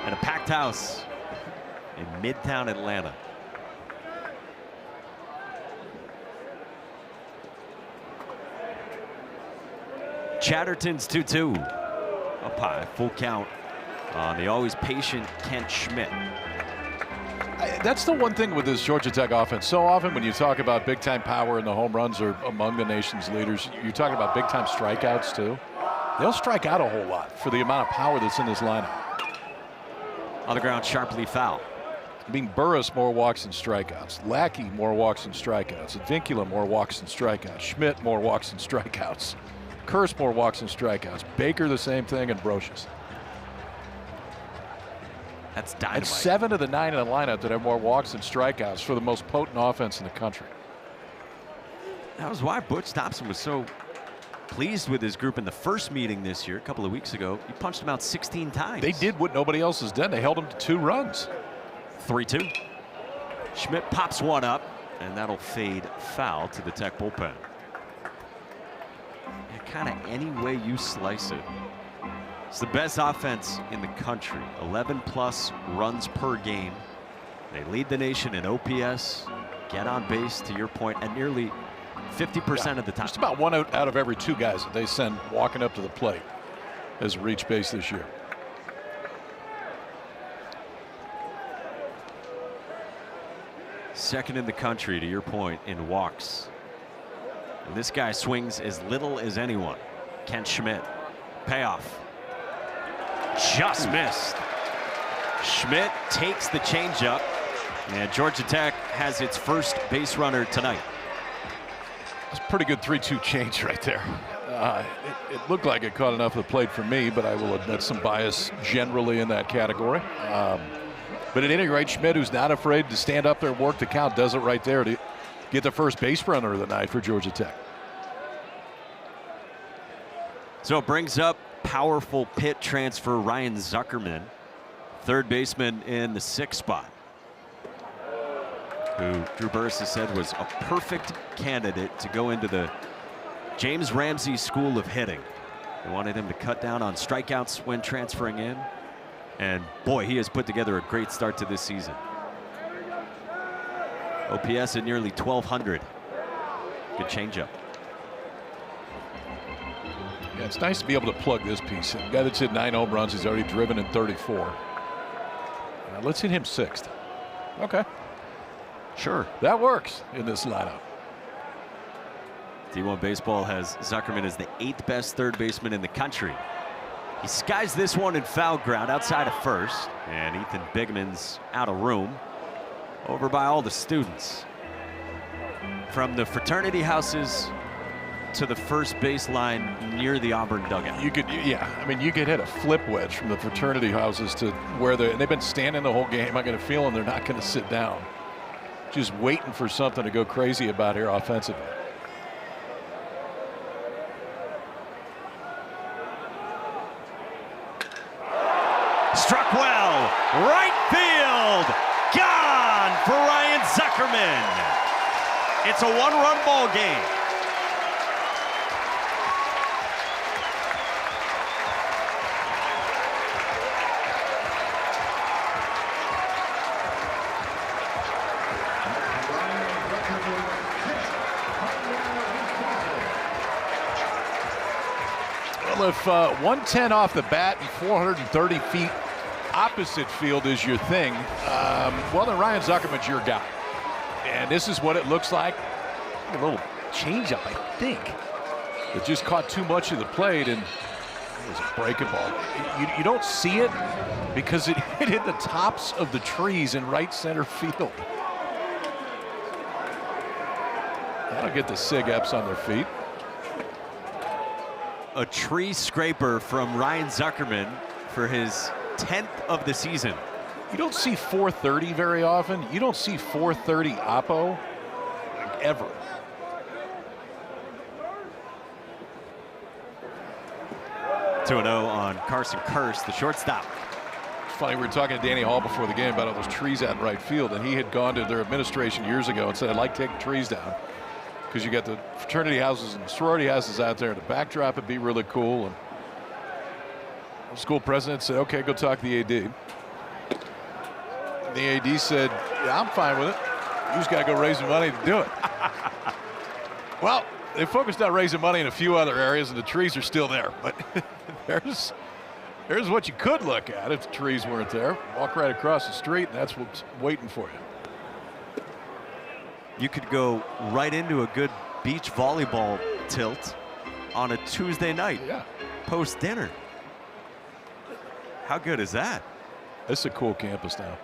[SPEAKER 1] And a packed house in Midtown Atlanta. Chatterton's 2-2. Up high, full count on the always patient Kent Schmidt.
[SPEAKER 2] That's the one thing with this Georgia Tech offense. So often when you talk about big-time power and the home runs are among the nation's leaders, you're talking about big-time strikeouts too. They'll strike out a whole lot for the amount of power that's in this lineup.
[SPEAKER 1] On the ground, sharply foul.
[SPEAKER 2] I mean, Burris more walks than strikeouts. Lackey more walks than strikeouts. Advincula more walks than strikeouts. Schmidt more walks than strikeouts. Curse more walks than strikeouts. Baker the same thing, and Brocious.
[SPEAKER 1] That's dynamite.
[SPEAKER 2] And 7 of the 9 in the lineup that have more walks than strikeouts for the most potent offense in the country.
[SPEAKER 1] That was why Butch Thompson was so pleased with his group in the first meeting this year, a couple of weeks ago. He punched him out 16 times.
[SPEAKER 2] They did what nobody else has done. They held him to 2 runs.
[SPEAKER 1] 3-2. Schmidt pops one up, and that'll fade foul to the Tech bullpen. Kind of any way you slice it. It's the best offense in the country. 11+ runs per game. They lead the nation in OPS, get on base, to your point, and nearly 50% of the time.
[SPEAKER 2] Just about 1 out of every 2 guys that they send walking up to the plate has reached base this year.
[SPEAKER 1] Second in the country, to your point, in walks. And this guy swings as little as anyone. Kent Schmidt. Payoff. Just missed. Schmidt takes the changeup, and Georgia Tech has its first base runner tonight.
[SPEAKER 2] That's a pretty good 3-2 change right there. It looked like it caught enough of the plate for me, but I will admit some bias generally in that category. But at any rate, Schmidt, who's not afraid to stand up there and work the count, does it right there to get the first base runner of the night for Georgia Tech.
[SPEAKER 1] So it brings up powerful pit transfer Ryan Zuckerman, third baseman in the 6th spot, who Drew Burris has said was a perfect candidate to go into the James Ramsey School of Hitting. They wanted him to cut down on strikeouts when transferring in. And boy, he has put together a great start to this season. OPS at nearly 1,200. Good changeup.
[SPEAKER 2] Yeah, it's nice to be able to plug this piece in. A guy that's hit 9 home runs, he's already driven in 34. Now let's hit him 6th. Okay.
[SPEAKER 1] Sure.
[SPEAKER 2] That works in this lineup.
[SPEAKER 1] D1 Baseball has Zuckerman as the 8th best third baseman in the country. He skies this one in foul ground outside of first, and Ethan Bigman's out of room over by all the students. From the fraternity houses to the first base line near the Auburn dugout.
[SPEAKER 2] You could, yeah, I mean, you could hit a flip wedge from the fraternity houses to where they've been standing the whole game. I got a feeling they're not going to sit down. Just waiting for something to go crazy about here offensively.
[SPEAKER 1] Struck well. Right field. Gone for Ryan Zuckerman. It's a one-run ball game.
[SPEAKER 2] Well, if 110 off the bat and 430 feet opposite field is your thing, well, then Ryan Zuckerman's your guy. And this is what it looks like. A little changeup, I think. It just caught too much of the plate, and it was a breaking ball. You don't see it because it hit the tops of the trees in right center field. That'll get the Sig Eps on their feet.
[SPEAKER 1] A tree scraper from Ryan Zuckerman for his 10th of the season.
[SPEAKER 2] You don't see 430 very often. You don't see 430 Oppo like, ever.
[SPEAKER 1] Two 2-0 on Carson Kirst, the shortstop.
[SPEAKER 2] It's funny, we were talking to Danny Hall before the game about all those trees out in right field, and he had gone to their administration years ago and said, I'd like to take the trees down because you got the fraternity houses and sorority houses out there, and the backdrop would be really cool. And the school president said, okay, go talk to the AD. The AD said, yeah, I'm fine with it. You just got to go raise the money to do it. Well, they focused on raising money in a few other areas, and the trees are still there. But there's what you could look at if the trees weren't there. Walk right across the street, and that's what's waiting for you.
[SPEAKER 1] You could go right into a good beach volleyball tilt on a Tuesday night, post dinner. How good is that?
[SPEAKER 2] It's a cool campus now.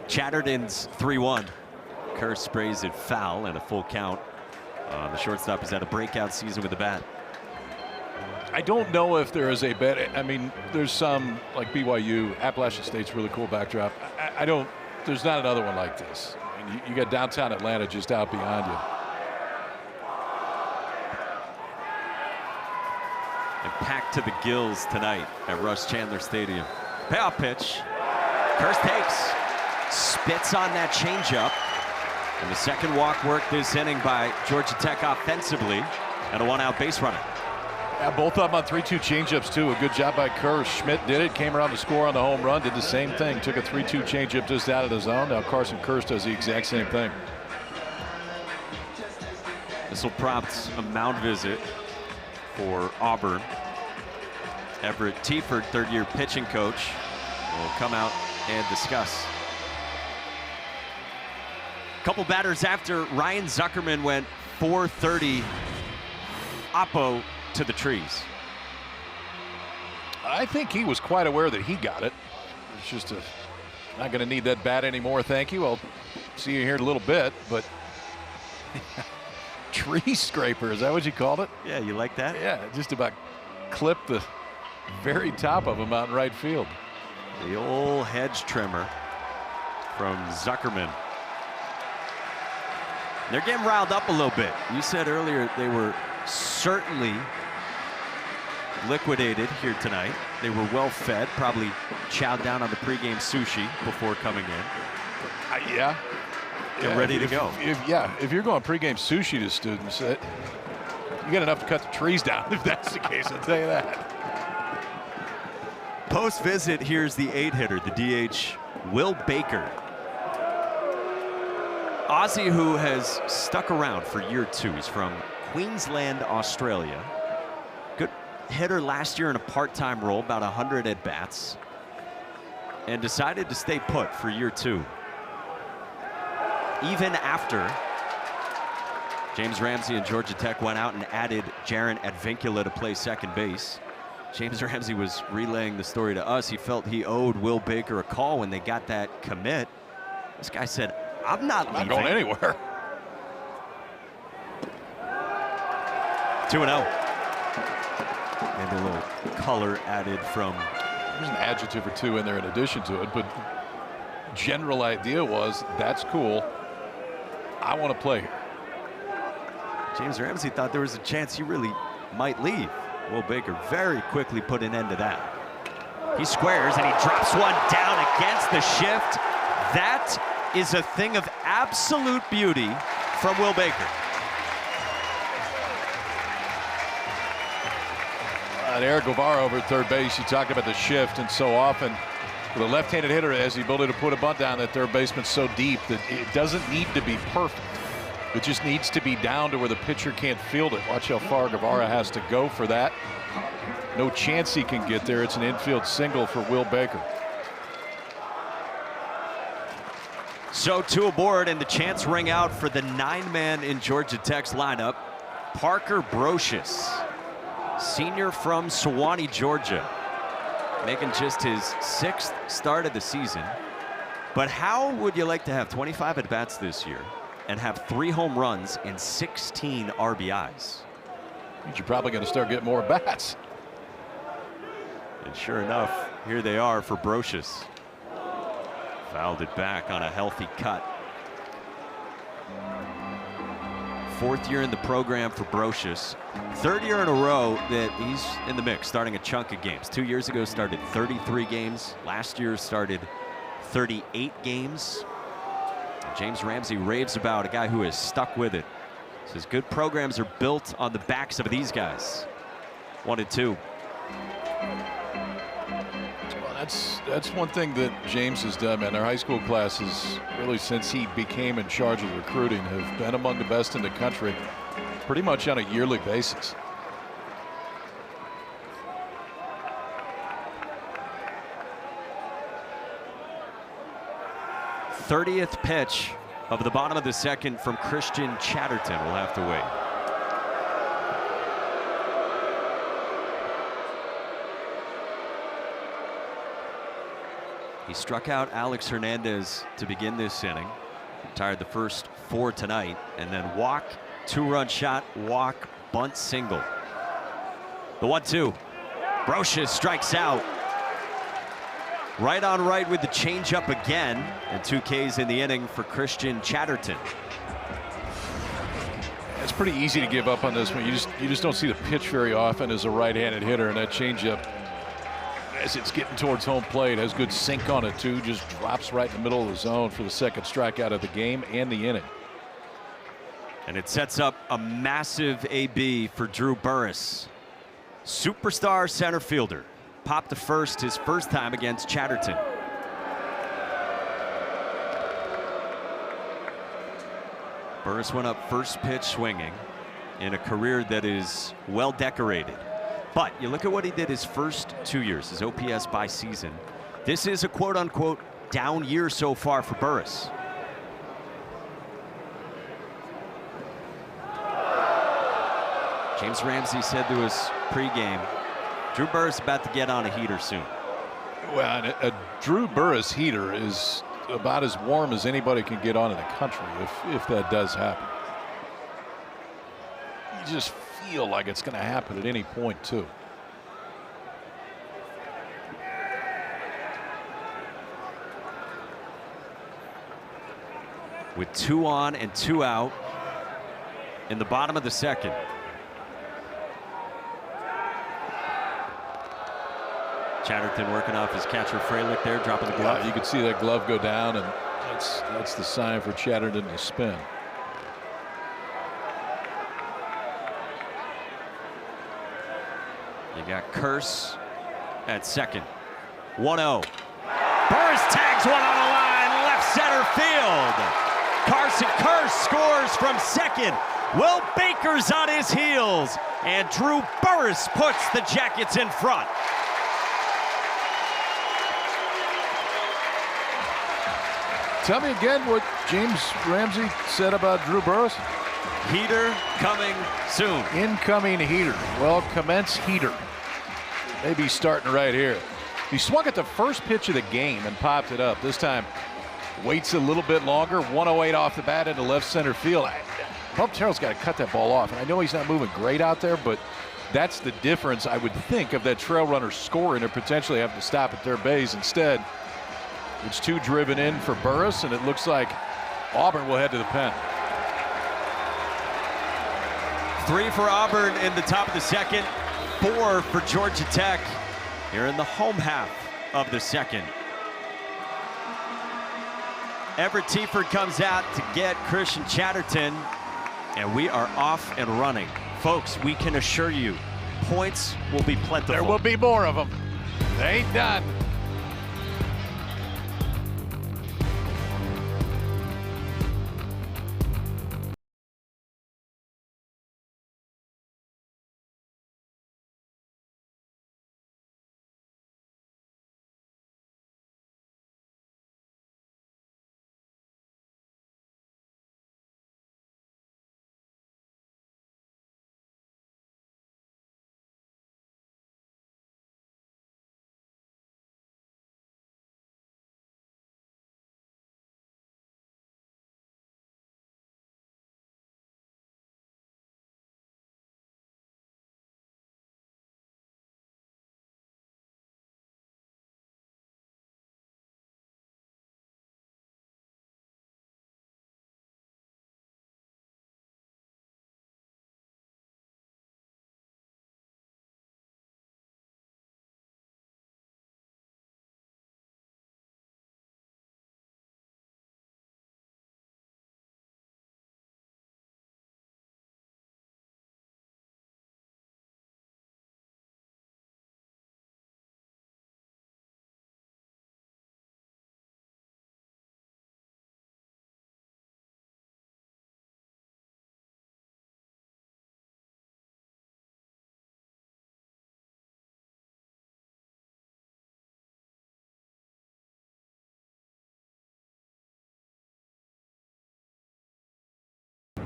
[SPEAKER 1] Chatterton's 3-1. Kerr sprays it foul and a full count. The shortstop has had a breakout season with the bat.
[SPEAKER 2] I don't know if there is a bet. I mean, there's some like BYU, Appalachian State's really cool backdrop. I don't. There's not another one like this. I mean, you got downtown Atlanta just out beyond you.
[SPEAKER 1] And packed to the gills tonight at Russ Chandler Stadium. Payoff pitch. Kirst takes. Spits on that changeup. And the second walk worked this inning by Georgia Tech offensively. And a one-out base runner.
[SPEAKER 2] Yeah, both of them on 3-2 changeups, too. A good job by Kerr. Schmidt did it, came around to score on the home run, did the same thing. Took a 3-2 changeup just out of the zone. Now Carson Kirst does the exact same thing.
[SPEAKER 1] This will prompt a mound visit for Auburn. Everett Tiefert, third-year pitching coach, will come out and discuss. Couple batters after, Ryan Zuckerman went 430 Oppo to the trees.
[SPEAKER 2] I think he was quite aware that he got it. It's just not going to need that bat anymore, thank you. I'll see you here in a little bit, but tree scraper, is that what you called it?
[SPEAKER 1] Yeah, you like that?
[SPEAKER 2] Yeah, just about clipped the very top of him out in right field.
[SPEAKER 1] The old hedge trimmer from Zuckerman. They're getting riled up a little bit. You said earlier they were certainly liquidated here tonight. They were well fed, probably chowed down on the pregame sushi before coming in.
[SPEAKER 2] Yeah.
[SPEAKER 1] Get ready to go.
[SPEAKER 2] If you're going pregame sushi to students, you got enough to cut the trees down. If that's the case, I'll tell you that.
[SPEAKER 1] Post visit, here's the 8-hitter, the DH, Will Baker. Aussie who has stuck around for year 2. He's from Queensland, Australia. Good hitter last year in a part-time role, about 100 at-bats, and decided to stay put for year 2. Even after James Ramsey and Georgia Tech went out and added Jaron Advincula to play second base. James Ramsey was relaying the story to us. He felt he owed Will Baker a call when they got that commit. This guy said, I'm not leaving.
[SPEAKER 2] Not going anywhere.
[SPEAKER 1] 2-0. And a little color added from.
[SPEAKER 2] There's an adjective or two in there in addition to it, but general idea was, that's cool. I want to play here.
[SPEAKER 1] James Ramsey thought there was a chance he really might leave. Will Baker very quickly put an end to that. He squares and he drops one down against the shift. That is a thing of absolute beauty from Will Baker.
[SPEAKER 2] Eric Guevara over at third base. You talked about the shift, and so often with a left-handed hitter has the ability to put a bunt down. That third baseman's so deep that it doesn't need to be perfect. It just needs to be down to where the pitcher can't field it. Watch how far Guevara has to go for that. No chance he can get there. It's an infield single for Will Baker.
[SPEAKER 1] So 2 aboard, and the chants ring out for the 9-man in Georgia Tech's lineup. Parker Brocious, senior from Sewanee, Georgia, making just his 6th start of the season. But how would you like to have 25 at-bats this year and have 3 home runs and 16 RBIs?
[SPEAKER 2] You're probably going to start getting more bats.
[SPEAKER 1] And sure enough, here they are for Brocious. Fouled it back on a healthy cut. 4th year in the program for Brocious. 3rd year in a row that he's in the mix, starting a chunk of games. 2 years ago started 33 games. Last year started 38 games. James Ramsey raves about a guy who has stuck with it. Says good programs are built on the backs of these guys. 1-2.
[SPEAKER 2] Well, that's one thing that James has done, man. Their high school classes, really since he became in charge of recruiting, have been among the best in the country pretty much on a yearly basis.
[SPEAKER 1] '30th pitch of the bottom of the 2nd from Christian Chatterton. We'll have to wait. He struck out Alex Hernandez to begin this inning. Retired the first 4 tonight, and then walk, 2-run shot, walk, bunt, single. The 1-2. Brocious strikes out. Right on right with the changeup again, and 2 Ks in the inning for Christian Chatterton.
[SPEAKER 2] It's pretty easy to give up on this one. You just don't see the pitch very often as a right-handed hitter, and that changeup, as it's getting towards home plate, has good sink on it too. Just drops right in the middle of the zone for the 2nd strikeout of the game and the inning.
[SPEAKER 1] And it sets up a massive AB for Drew Burris. Superstar center fielder. Popped to first his first time against Chatterton. Burris went up first pitch swinging in a career that is well decorated. But you look at what he did his first 2 years, his OPS by season. This is a quote-unquote down year so far for Burris. James Ramsey said to us pregame, Drew Burris about to get on a heater soon.
[SPEAKER 2] Well, a Drew Burris heater is about as warm as anybody can get on in the country if that does happen. You just feel like it's going to happen at any point too.
[SPEAKER 1] With 2 on and 2 out in the bottom of the 2nd. Chatterton working off his catcher Frelick there, dropping the glove.
[SPEAKER 2] You could see that glove go down, and that's the sign for Chatterton to spin.
[SPEAKER 1] You got Curse at 2nd. 1-0. Burris tags one on the line, left center field. Carson Curse scores from 2nd. Will Baker's on his heels, and Drew Burris puts the Jackets in front.
[SPEAKER 2] Tell me again what James Ramsey said about Drew Burris.
[SPEAKER 1] Heater coming soon.
[SPEAKER 2] Incoming heater. Well, commence heater. Maybe starting right here. He swung at the first pitch of the game and popped it up. This time waits a little bit longer. 108 off the bat into left center field. Bob Terrell's got to cut that ball off. And I know he's not moving great out there, but that's the difference, I would think, of that trail runner scoring or potentially having to stop at third base. Instead, it's 2 driven in for Burris, and it looks like Auburn will head to the pen.
[SPEAKER 1] 3 for Auburn in the top of the 2nd. 4 for Georgia Tech here in the home half of the second. Everett Tieford comes out to get Christian Chatterton, and we are off and running. Folks, we can assure you, points will be plentiful.
[SPEAKER 2] There will be more of them. They ain't done.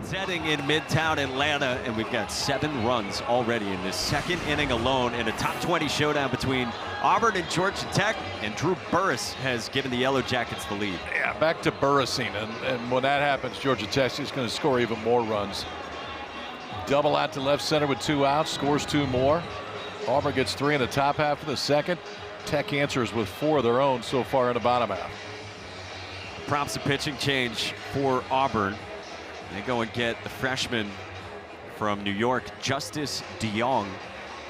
[SPEAKER 1] Setting in Midtown Atlanta, and we've got 7 runs already in this second inning alone in a top 20 showdown between Auburn and Georgia Tech, and Drew Burris has given the Yellow Jackets the lead.
[SPEAKER 2] Yeah, back to Burrising, and when that happens, Georgia Tech is going to score even more runs. Double out to left center with 2 outs, scores 2 more. Auburn gets 3 in the top half of the second. Tech answers with 4 of their own so far in the bottom half.
[SPEAKER 1] Prompts a pitching change for Auburn. They go and get the freshman from New York, Justice DeYoung,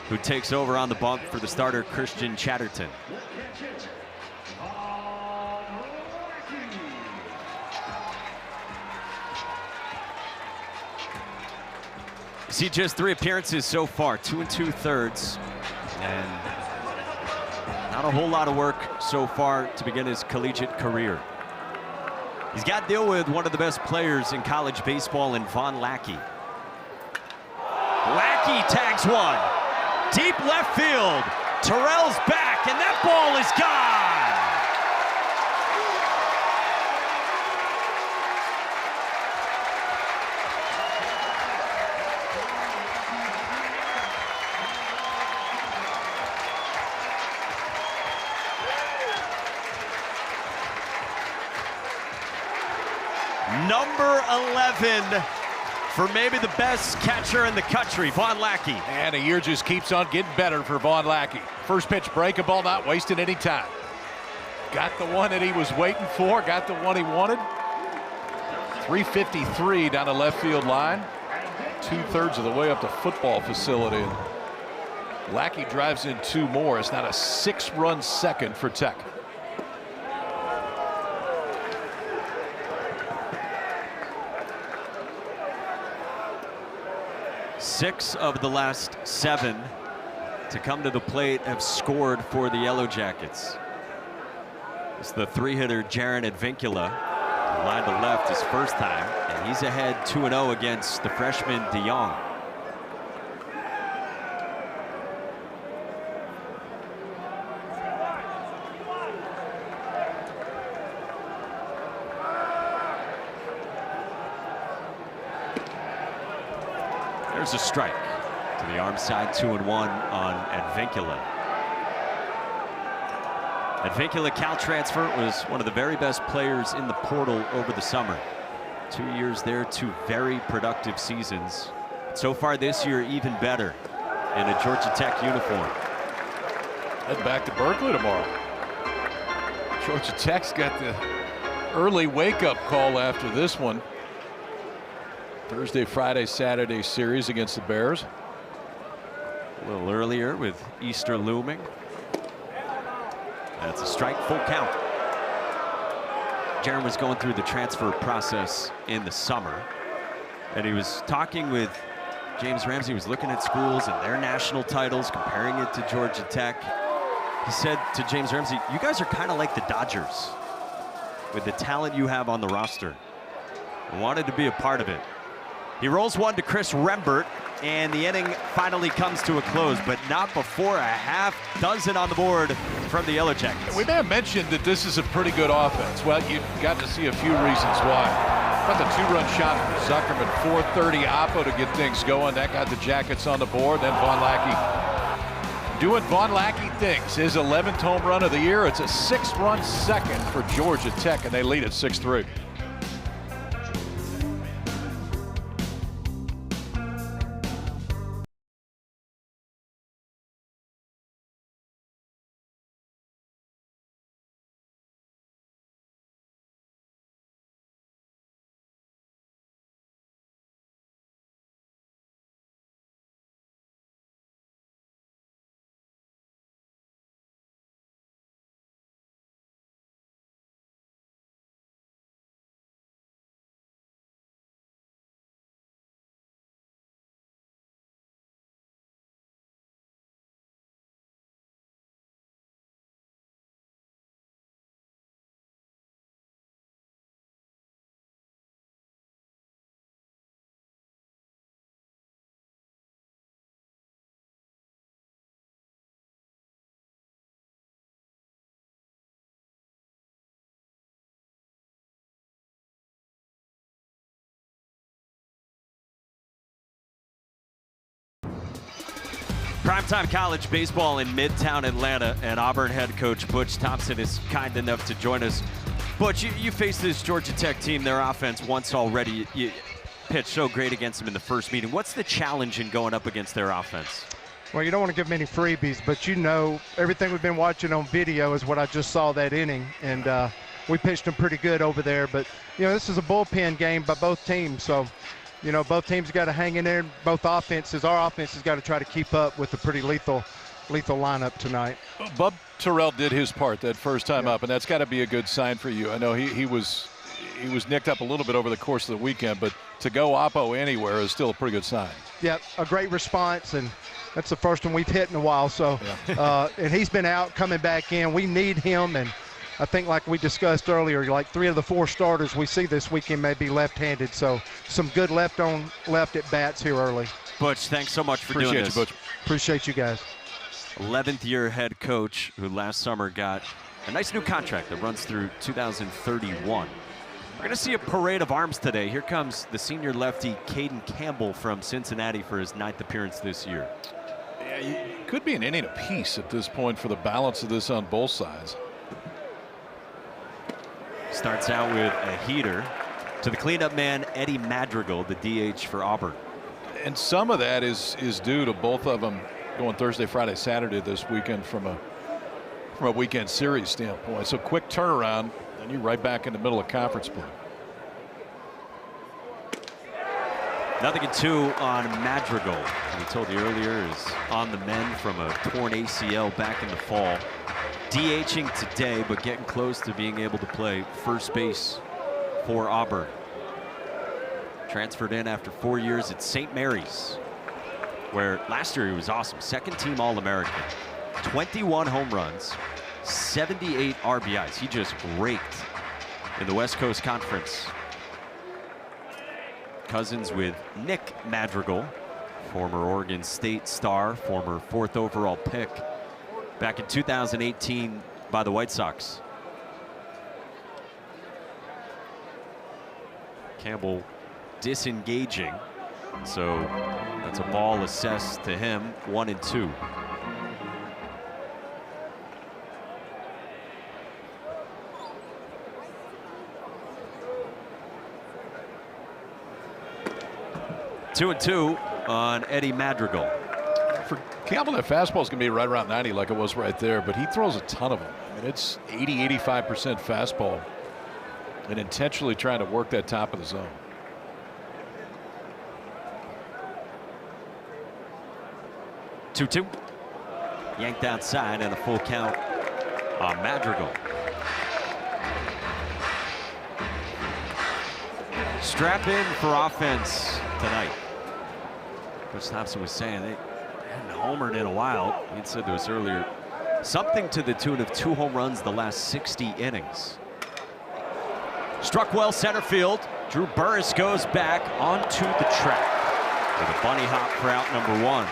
[SPEAKER 1] who takes over on the bump for the starter, Christian Chatterton. See just 3 appearances so far, 2 2/3, and not a whole lot of work so far to begin his collegiate career. He's got to deal with one of the best players in college baseball in Von Lackey. Lackey tags one. Deep left field. Terrell's back, and that ball is gone. Number 11 for maybe the best catcher in the country, Von Lackey.
[SPEAKER 2] And the year just keeps on getting better for Von Lackey. First pitch breakable, not wasting any time. Got the one that he was waiting for, got the one he wanted. 353 down the left field line. 2/3 of the way up the football facility. Lackey drives in 2 more. It's not a 6-run second for Tech.
[SPEAKER 1] Six of the last 7 to come to the plate have scored for the Yellow Jackets. It's the 3-hitter Jaron Advincula, line to left his first time, and he's ahead 2-0 against the freshman DeYoung. There's a strike to the arm side, 2-1 on Advincula. Advincula, Cal transfer, was one of the very best players in the portal over the summer. 2 years there, 2 very productive seasons. So far this year, even better in a Georgia Tech uniform.
[SPEAKER 2] Head back to Berkeley tomorrow. Georgia Tech's got the early wake-up call after this one. Thursday, Friday, Saturday series against the Bears.
[SPEAKER 1] A little earlier with Easter looming. That's a strike, full count. Jaron was going through the transfer process in the summer, and he was talking with James Ramsey. He was looking at schools and their national titles, comparing it to Georgia Tech. He said to James Ramsey, you guys are kind of like the Dodgers with the talent you have on the roster. I wanted to be a part of it. He rolls one to Chris Rembert, and the inning finally comes to a close, but not before a half dozen on the board from the Yellow Jackets.
[SPEAKER 2] We may have mentioned that this is a pretty good offense. Well, you got to see a few reasons why. Got the two-run shot from Zuckerman, 4:30 Oppo to get things going. That got the Jackets on the board. Then Von Lackey doing Von Lackey things. His 11th home run of the year. It's a 6-run second for Georgia Tech, and they lead at 6-3.
[SPEAKER 1] Primetime college baseball in Midtown Atlanta, and Auburn head coach Butch Thompson is kind enough to join us. Butch, you faced this Georgia Tech team, their offense once already. You pitched so great against them in the first meeting. What's the challenge in going up against their offense?
[SPEAKER 8] Well, you don't want to give them any freebies, but you know everything we've been watching on video is what I just saw that inning, and we pitched them pretty good over there. But, you know, this is a bullpen game by both teams, so you know, both teams got to hang in there. Both offenses, our offense has got to try to keep up with the pretty lethal lineup tonight.
[SPEAKER 2] Bub Terrell did his part that first time up, and that's got to be a good sign for you. I know he was nicked up a little bit over the course of the weekend, but to go Oppo anywhere is still a pretty good sign.
[SPEAKER 8] Yep, a great response, and that's the first one we've hit in a while. So, and he's been out, coming back in. We need him, and I think like we discussed earlier, like 3 of the 4 starters we see this weekend may be left-handed, so some good left at bats here early.
[SPEAKER 1] Butch, thanks so much for doing this.
[SPEAKER 2] Appreciate you, Butch.
[SPEAKER 8] Appreciate you guys.
[SPEAKER 1] 11th year head coach who last summer got a nice new contract that runs through 2031. We're going to see a parade of arms today. Here comes the senior lefty Caden Campbell from Cincinnati for his 9th appearance this year.
[SPEAKER 2] Yeah, it could be an inning apiece at this point for the balance of this on both sides.
[SPEAKER 1] Starts out with a heater to the cleanup man, Eddie Madrigal, the DH for Auburn.
[SPEAKER 2] And some of that is due to both of them going Thursday, Friday, Saturday this weekend from a weekend series standpoint. So quick turnaround, and you're right back in the middle of conference play.
[SPEAKER 1] 0-2 on Madrigal. We told you earlier is on the mend from a torn ACL back in the fall. DHing today, but getting close to being able to play first base for Auburn. Transferred in after 4 years at St. Mary's, where last year he was awesome. 2nd team All-American. 21 home runs, 78 RBIs. He just raked in the West Coast Conference. Cousins with Nick Madrigal, former Oregon State star, former 4th overall pick back in 2018 by the White Sox. Campbell disengaging, so that's a ball assessed to him, 1-2. Two and two on Eddie Madrigal.
[SPEAKER 2] For Campbell, that fastball's going to be right around 90 like it was right there, but he throws a ton of them. I mean, it's 80-85% fastball, and intentionally trying to work that top of the zone.
[SPEAKER 1] 2-2. Yanked outside and a full count on Madrigal. Strap in for offense tonight. Coach Thompson was saying they hadn't homered in a while. He said to us earlier, something to the tune of 2 home runs the last 60 innings. Struck well center field. Drew Burris goes back onto the track with a bunny hop for out number 1.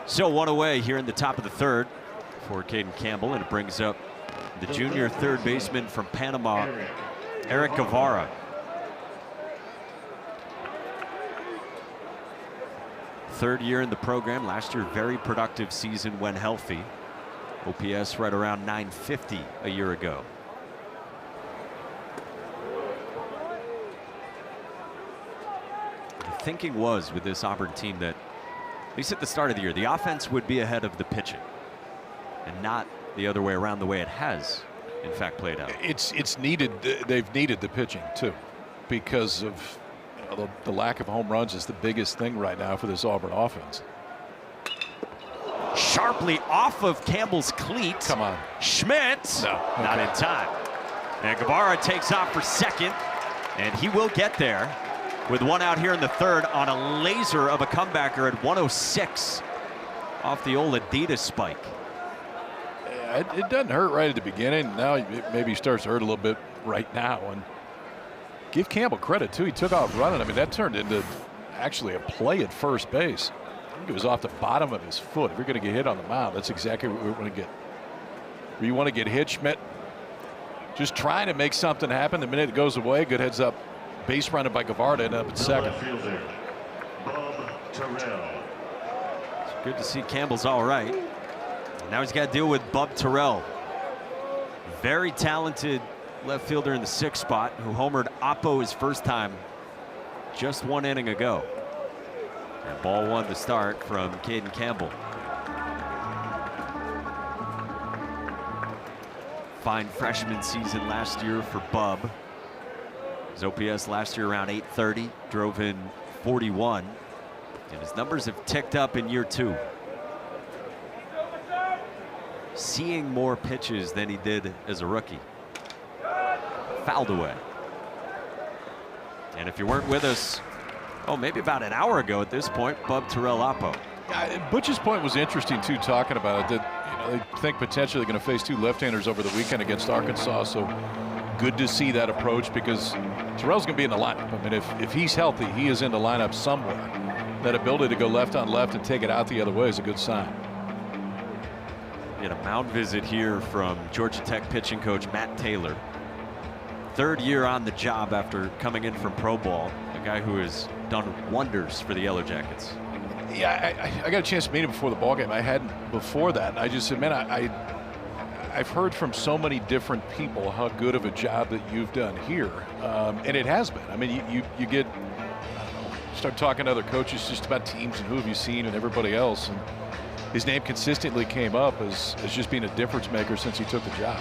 [SPEAKER 1] So 1 away here in the top of the 3rd for Caden Campbell, and it brings up the junior third baseman from Panama, Eric Guevara. Third year in the program. Last year, very productive season when healthy. OPS right around 950 a year ago. The thinking was with this Auburn team that, at least at the start of the year, the offense would be ahead of the pitching and not the other way around the way it has, in fact, played out.
[SPEAKER 2] It's needed. They've needed the pitching, too, because of the lack of home runs is the biggest thing right now for this Auburn offense.
[SPEAKER 1] Sharply off of Campbell's cleat.
[SPEAKER 2] Come on.
[SPEAKER 1] Schmidt.
[SPEAKER 2] No, okay.
[SPEAKER 1] Not in time. And Guevara takes off for second, and he will get there with 1 out here in the 3rd on a laser of a comebacker at 106 off the old Adidas spike.
[SPEAKER 2] It doesn't hurt right at the beginning. Now it maybe starts to hurt a little bit right now. And give Campbell credit, too. He took off running. I mean, that turned into actually a play at first base. I think it was off the bottom of his foot. If you're going to get hit on the mound, that's exactly what we want to get. Where you want to get hit, Schmidt. Just trying to make something happen. The minute it goes away, good heads up. Base running by Guevara to end up at second.
[SPEAKER 1] It's good to see Campbell's all right. Now he's got to deal with Bub Terrell. Very talented left fielder in the 6th spot who homered Oppo his first time just 1 inning ago. And ball 1 to start from Caden Campbell. Fine freshman season last year for Bub. His OPS last year around 830, drove in 41, and his numbers have ticked up in year 2. Seeing more pitches than he did as a rookie. Fouled away. And if you weren't with us, maybe about an hour ago at this point, Bub Terrell Oppo.
[SPEAKER 2] Butch's point was interesting too, talking about it, that they think potentially going to face 2 left-handers over the weekend against Arkansas. So good to see that approach, because Terrell's going to be in the lineup. I mean, if he's healthy, he is in the lineup somewhere. That ability to go left on left and take it out the other way is a good sign.
[SPEAKER 1] We had a mound visit here from Georgia Tech pitching coach Matt Taylor. 3rd year on the job after coming in from pro ball. A guy who has done wonders for the Yellow Jackets.
[SPEAKER 2] Yeah, I got a chance to meet him before the ball game. I hadn't before that, and I just said, man, I've heard from so many different people how good of a job that you've done here, and it has been. I mean, you get, start talking to other coaches just about teams and who have you seen and everybody else, and his name consistently came up as just being a difference maker since he took the job.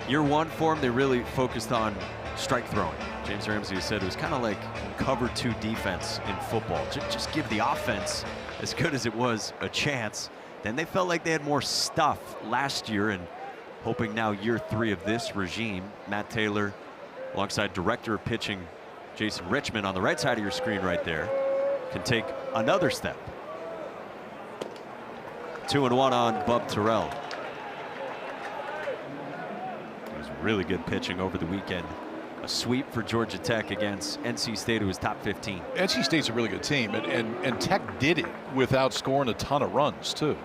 [SPEAKER 1] Year 1 for him, they really focused on strike throwing. James Ramsey said it was kind of like cover 2 defense in football. Just give the offense, as good as it was, a chance. Then they felt like they had more stuff last year, and hoping now year 3 of this regime, Matt Taylor alongside director of pitching Jason Richmond on the right side of your screen right there can take another step. 2-1 on Bub Terrell. It was really good pitching over the weekend. A sweep for Georgia Tech against NC State, who was top 15.
[SPEAKER 2] NC State's a really good team, and Tech did it without scoring a ton of runs too.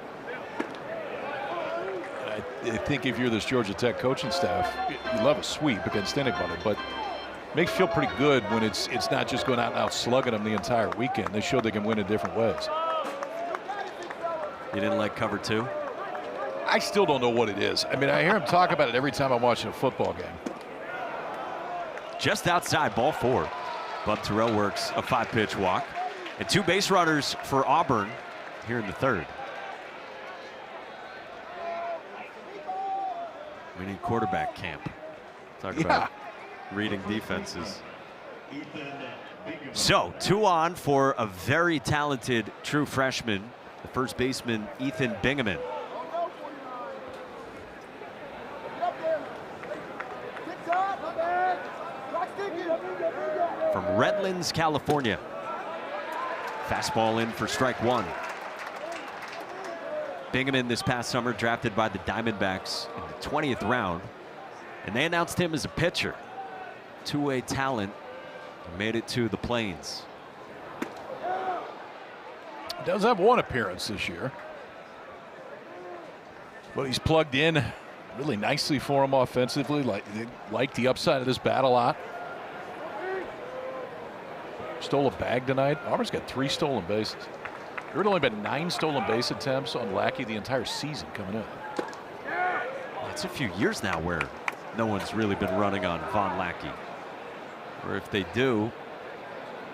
[SPEAKER 2] I think if you're this Georgia Tech coaching staff, you love a sweep against anybody, but it makes you feel pretty good when it's not just going out and out slugging them the entire weekend. They showed they can win in different ways.
[SPEAKER 1] You didn't like cover 2?
[SPEAKER 2] I still don't know what it is. I mean, I hear him talk about it every time I'm watching a football game.
[SPEAKER 1] Just outside, ball 4. Bub Terrell works a 5-pitch walk. And 2 base runners for Auburn here in the 3rd. We need quarterback camp. Talk about reading defenses. So 2 on for a very talented true freshman, the first baseman Ethan Bingaman. From Redlands, California. Fastball in for strike 1. Bingaman this past summer drafted by the Diamondbacks in the 20th round, and they announced him as a pitcher. Two-way talent, made it to the Plains.
[SPEAKER 2] Does have 1 appearance this year, but he's plugged in really nicely for him offensively. Like the upside of this bat a lot. Stole a bag tonight. Auburn's got 3 stolen bases. There had only been 9 stolen base attempts on Lackey the entire season coming in.
[SPEAKER 1] It's a few years now where no one's really been running on Von Lackey. Or if they do,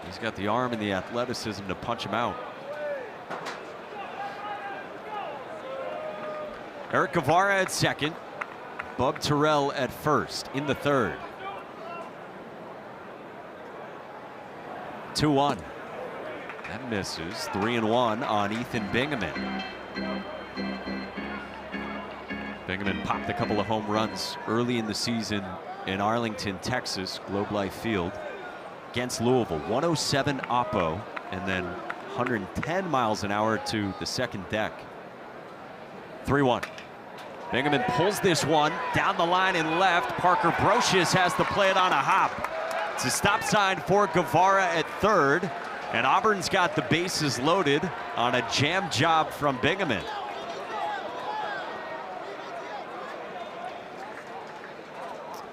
[SPEAKER 1] he's got the arm and the athleticism to punch him out. Eric Guevara at second. Bub Terrell at first in the 3rd. 2-1. That misses. 3-1 on Ethan Bingaman. Bingaman popped a couple of home runs early in the season in Arlington, Texas, Globe Life Field against Louisville. 107 oppo and then 110 miles an hour to the second deck. 3-1. Bingaman pulls this one down the line and left. Parker Brocious has to play it on a hop. It's a stop sign for Guevara at 3rd, and Auburn's got the bases loaded on a jam job from Bingaman.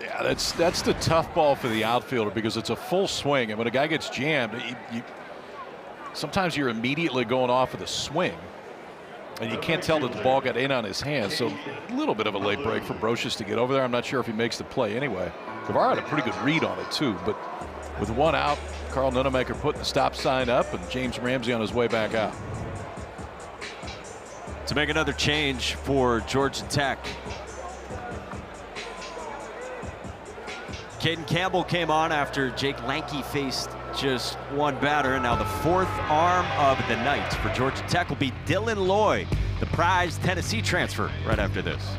[SPEAKER 2] Yeah, that's the tough ball for the outfielder because it's a full swing, and when a guy gets jammed, sometimes you're immediately going off of the swing, and you can't tell that the ball got in on his hand. So a little bit of a late break for Brocious to get over there. I'm not sure if he makes the play anyway. Guevara had a pretty good read on it too, but with 1 out, Carl Nunemaker putting the stop sign up and James Ramsey on his way back out.
[SPEAKER 1] To make another change for Georgia Tech, Caden Campbell came on after Jake Lanke faced just 1 batter, and now the 4th arm of the night for Georgia Tech will be Dylan Loy, the prize Tennessee transfer, right after this.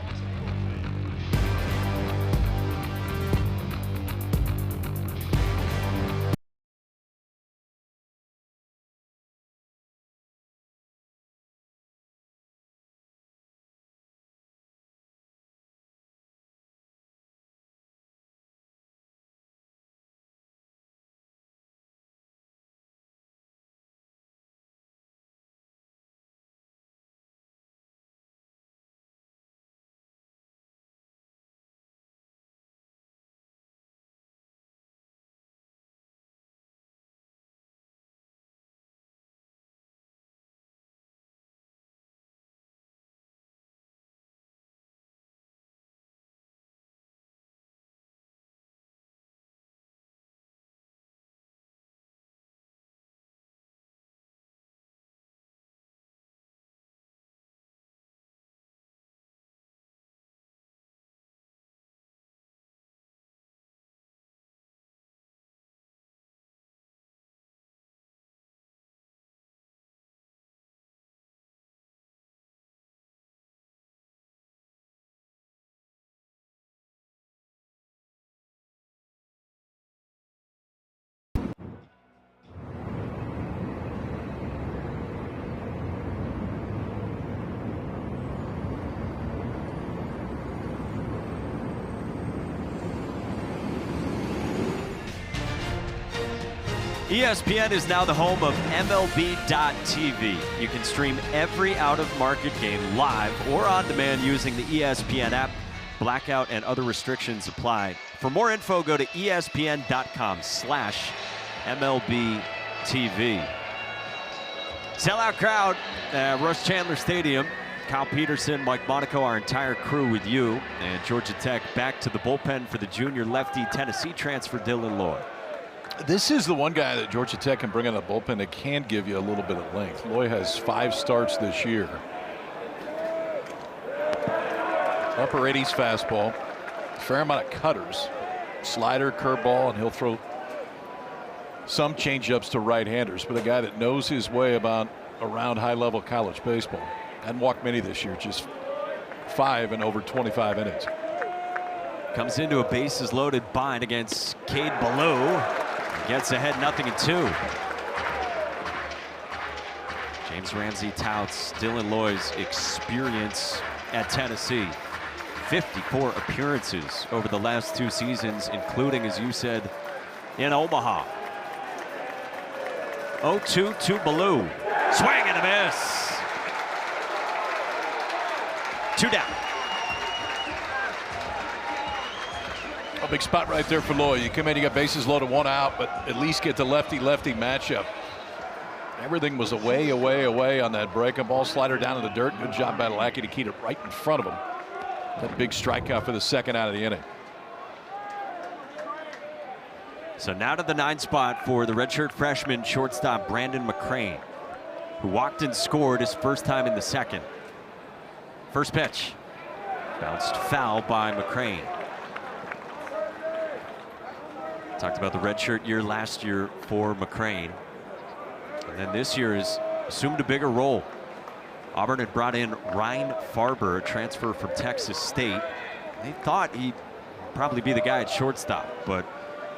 [SPEAKER 1] ESPN is now the home of MLB.TV. You can stream every out-of-market game live or on demand using the ESPN app. Blackout and other restrictions apply. For more info, go to ESPN.com/MLB.TV. Sellout crowd at Rush Chandler Stadium. Kyle Peterson, Mike Monaco, our entire crew with you. And Georgia Tech back to the bullpen for the junior lefty Tennessee transfer Dylan Loy.
[SPEAKER 2] This is the one guy that Georgia Tech can bring in the bullpen that can give you a little bit of length. Loy has 5 starts this year. Upper 80s fastball. Fair amount of cutters. Slider, curveball, and he'll throw some changeups to right-handers. But a guy that knows his way around high-level college baseball. Hadn't walked many this year, just 5 in over 25 innings.
[SPEAKER 1] Comes into a bases loaded bind against Cade Ballou. Gets ahead 0-2. James Ramsey touts Dylan Loy's experience at Tennessee. 54 appearances over the last 2 seasons, including, as you said, in Omaha. 0-2 to Ballou. Swing and a miss. 2 down.
[SPEAKER 2] A big spot right there for Loy. You come in, you got bases loaded, 1 out, but at least get the lefty-lefty matchup. Everything was away on that breaking ball. Slider down in the dirt. Good job by Lackey to keep it right in front of him. That big strikeout for the 2nd out of the inning.
[SPEAKER 1] So now to the 9th spot for the redshirt freshman shortstop Brandon McCrane, who walked and scored his first time in the 2nd. First pitch. Bounced foul by McCrane. Talked about the redshirt year last year for McCrane. And then this year has assumed a bigger role. Auburn had brought in Ryan Farber, a transfer from Texas State. They thought he'd probably be the guy at shortstop, but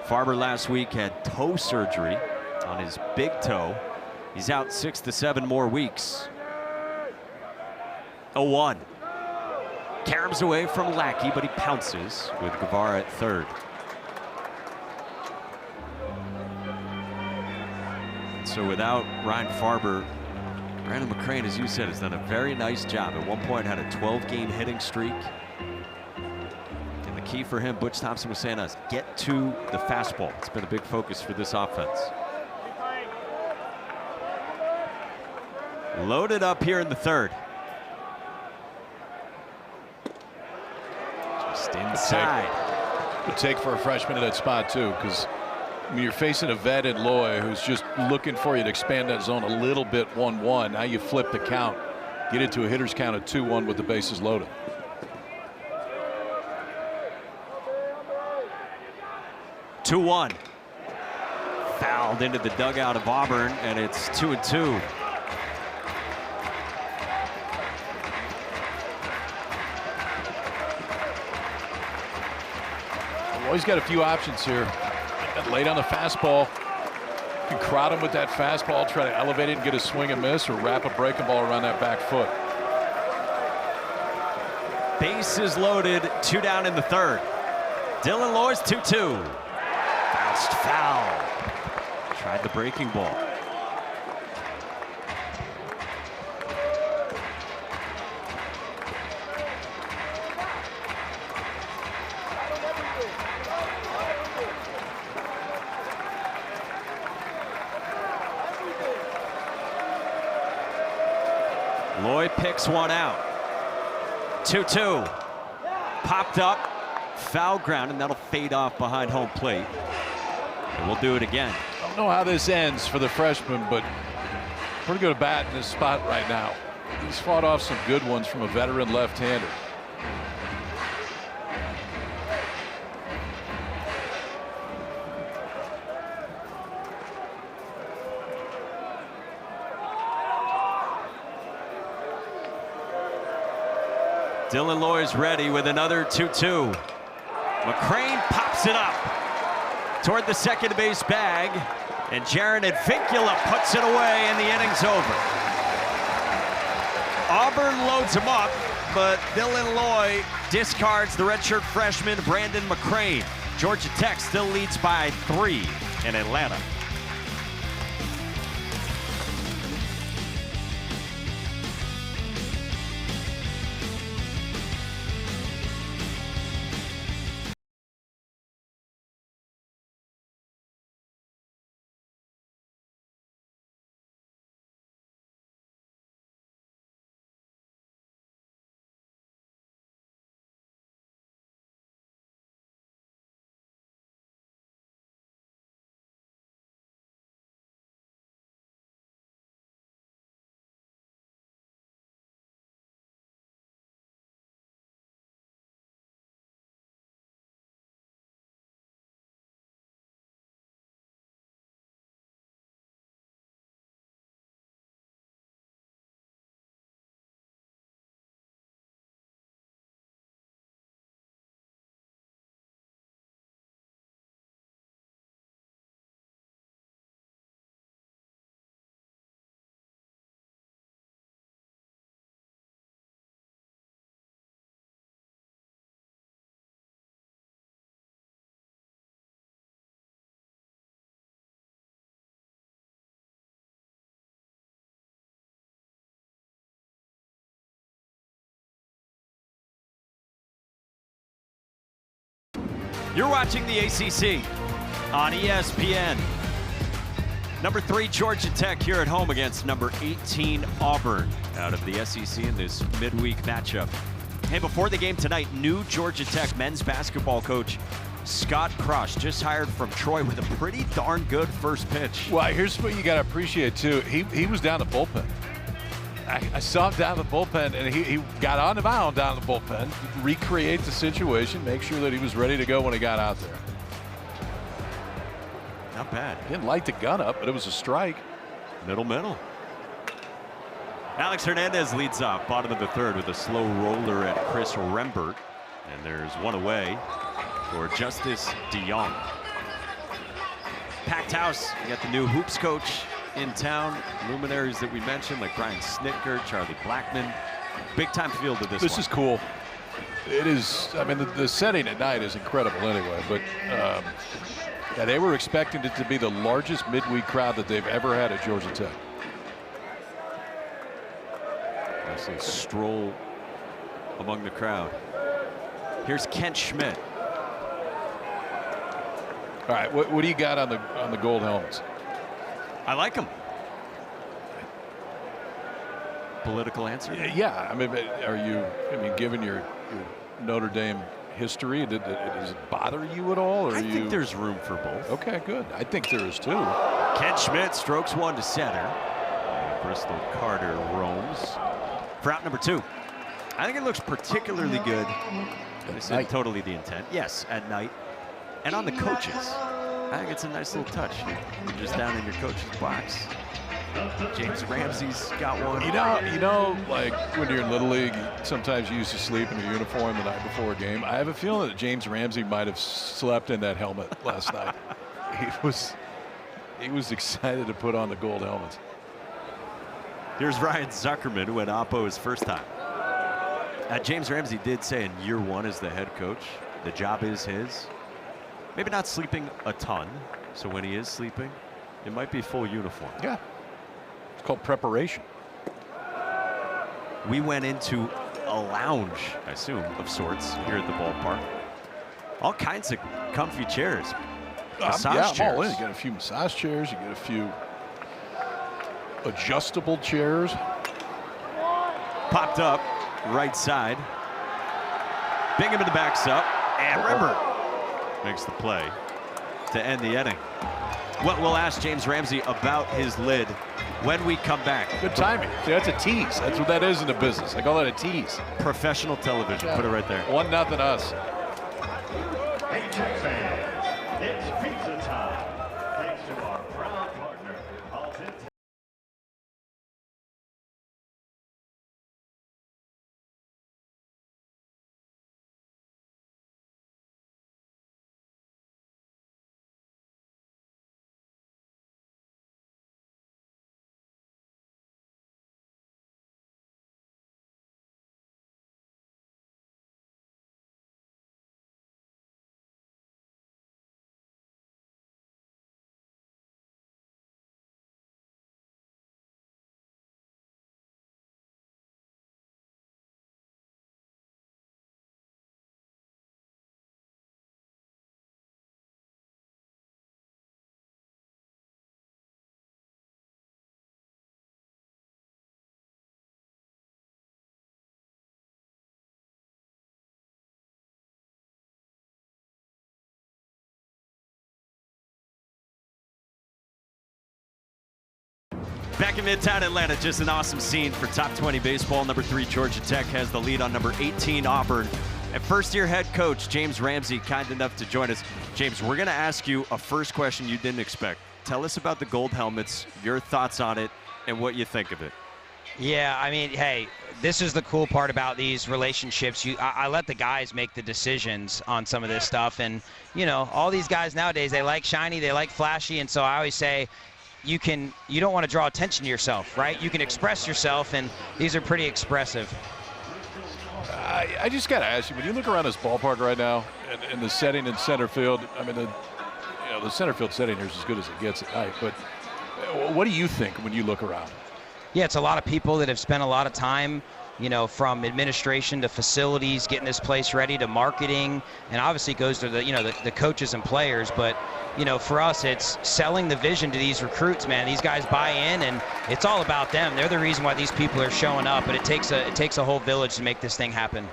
[SPEAKER 1] Farber last week had toe surgery on his big toe. He's out 6 to 7 more weeks. 0-1. Caroms away from Lackey, but he pounces with Guevara at 3rd. So without Ryan Farber, Brandon McCrane, as you said, has done a very nice job. At one point had a 12-game hitting streak. And the key for him, Butch Thompson was saying, is get to the fastball. It's been a big focus for this offense. Loaded up here in the 3rd. Just inside.
[SPEAKER 2] Good take for a freshman in that spot, too, because you're facing a vet in Loy who's just looking for you to expand that zone a little bit. 1-1. Now you flip the count, get it to a hitter's count of 2-1 with the bases loaded.
[SPEAKER 1] Two 2-1. Fouled into the dugout of Auburn, and it's 2-2.
[SPEAKER 2] Loy's got a few options here. Late on the fastball. You can crowd him with that fastball, try to elevate it and get a swing and miss, or wrap a breaking ball around that back foot.
[SPEAKER 1] Bases loaded, 2 down in the 3rd. Dylan Loy's 2-2. Bounced foul. Tried the breaking ball. Loy picks one out. 2-2. Popped up, foul ground, and that'll fade off behind home plate. And we'll do it again.
[SPEAKER 2] I don't know how this ends for the freshman, but pretty good at bat in this spot right now. He's fought off some good ones from a veteran left-hander.
[SPEAKER 1] Dylan Loy's ready with another 2-2. McCrane pops it up toward the second base bag, and Jaron Advincula puts it away, and the inning's over. Auburn loads him up, but Dylan Loy discards the redshirt freshman Brandon McCrane. Georgia Tech still leads by 3 in Atlanta. You're watching the ACC on ESPN. Number 3, Georgia Tech here at home against number 18, Auburn, out of the SEC in this midweek matchup. Hey, before the game tonight, new Georgia Tech men's basketball coach Scott Crush just hired from Troy with a pretty darn good first pitch.
[SPEAKER 2] Well, here's what you got to appreciate, too. He was down the bullpen. I saw him down the bullpen, and he got on the mound down the bullpen, recreate the situation, make sure that he was ready to go when he got out there.
[SPEAKER 1] Not bad.
[SPEAKER 2] Didn't light the gun up, but it was a strike.
[SPEAKER 1] Middle. Alex Hernandez leads off, bottom of the third, with a slow roller at Chris Rembert. And there's one away for Justice DeYoung. Packed house. You got the new hoops coach in town. Luminaries that we mentioned, like Brian Snitker, Charlie Blackman. Big time field to this
[SPEAKER 2] This
[SPEAKER 1] one.
[SPEAKER 2] is cool. It is. I mean, the setting at night is incredible anyway. But yeah, they were expecting it to be the largest midweek crowd that they've ever had at Georgia Tech.
[SPEAKER 1] Nice little stroll among the crowd. Here's Kent Schmidt.
[SPEAKER 2] All right, what do you got on the gold helmets?
[SPEAKER 1] I like him. Political answer?
[SPEAKER 2] Yeah, I mean, are you? I mean, given your Notre Dame history, does it bother you at all? Or
[SPEAKER 1] I think there's room for both.
[SPEAKER 2] Okay, good. I think there is too.
[SPEAKER 1] Kent Schmidt strokes one to center. And Bristol Carter roams for out number 2. I think it looks particularly good. This is totally the intent. Yes, at night. And on the coaches. I think it's a nice little touch. You're just down in your coach's box. James Ramsey's got one.
[SPEAKER 2] You know, like when you're in Little League, sometimes you used to sleep in a uniform the night before a game. I have a feeling that James Ramsey might have slept in that helmet last night. He was excited to put on the gold helmets.
[SPEAKER 1] Here's Ryan Zuckerman, who went oppo his first time. James Ramsey did say in year 1 as the head coach, the job is his. Maybe not sleeping a ton, so when he is sleeping, it might be full uniform.
[SPEAKER 2] Yeah, it's called preparation.
[SPEAKER 1] We went into a lounge, I assume, of sorts here at the ballpark. All kinds of comfy chairs. Massage chairs.
[SPEAKER 2] I'm all in. You got a few massage chairs. You get a few adjustable chairs.
[SPEAKER 1] Popped up right side. Bingham in the backs up. And Rembert makes the play to end the inning. We'll ask James Ramsey about his lid when we come back.
[SPEAKER 2] Good timing. See, that's a tease. That's what that is in the business. I call that a tease.
[SPEAKER 1] Professional television.
[SPEAKER 2] Yeah.
[SPEAKER 1] Put it right there.
[SPEAKER 2] 1-0 us.
[SPEAKER 9] Hey, Tech fan, it's pizza time. Thanks to our proud partner, Alton.
[SPEAKER 1] Back in Midtown Atlanta, just an awesome scene for top 20 baseball. Number 3, Georgia Tech has the lead on number 18, Auburn. And first-year head coach James Ramsey, kind enough to join us. James, we're going to ask you a first question you didn't expect. Tell us about the gold helmets, your thoughts on it, and what you think of it.
[SPEAKER 10] Yeah, I mean, hey, this is the cool part about these relationships. I let the guys make the decisions on some of this stuff. And, you know, all these guys nowadays, they like shiny, they like flashy. And so I always say, you don't want to draw attention to yourself, right? You can express yourself, and these are pretty expressive.
[SPEAKER 2] I just got to ask you, when you look around this ballpark right now and the setting in center field, I mean, the center field setting here is as good as it gets at night. But what do you think when you look around?
[SPEAKER 10] Yeah, it's a lot of people that have spent a lot of time you know, from administration to facilities, getting this place ready, to marketing, and obviously it goes to the, you know, the coaches and players. But, you know, for us, it's selling the vision to these recruits, man. These guys buy in, and it's all about them. They're the reason why these people are showing up, but it takes a whole village to make this thing happen.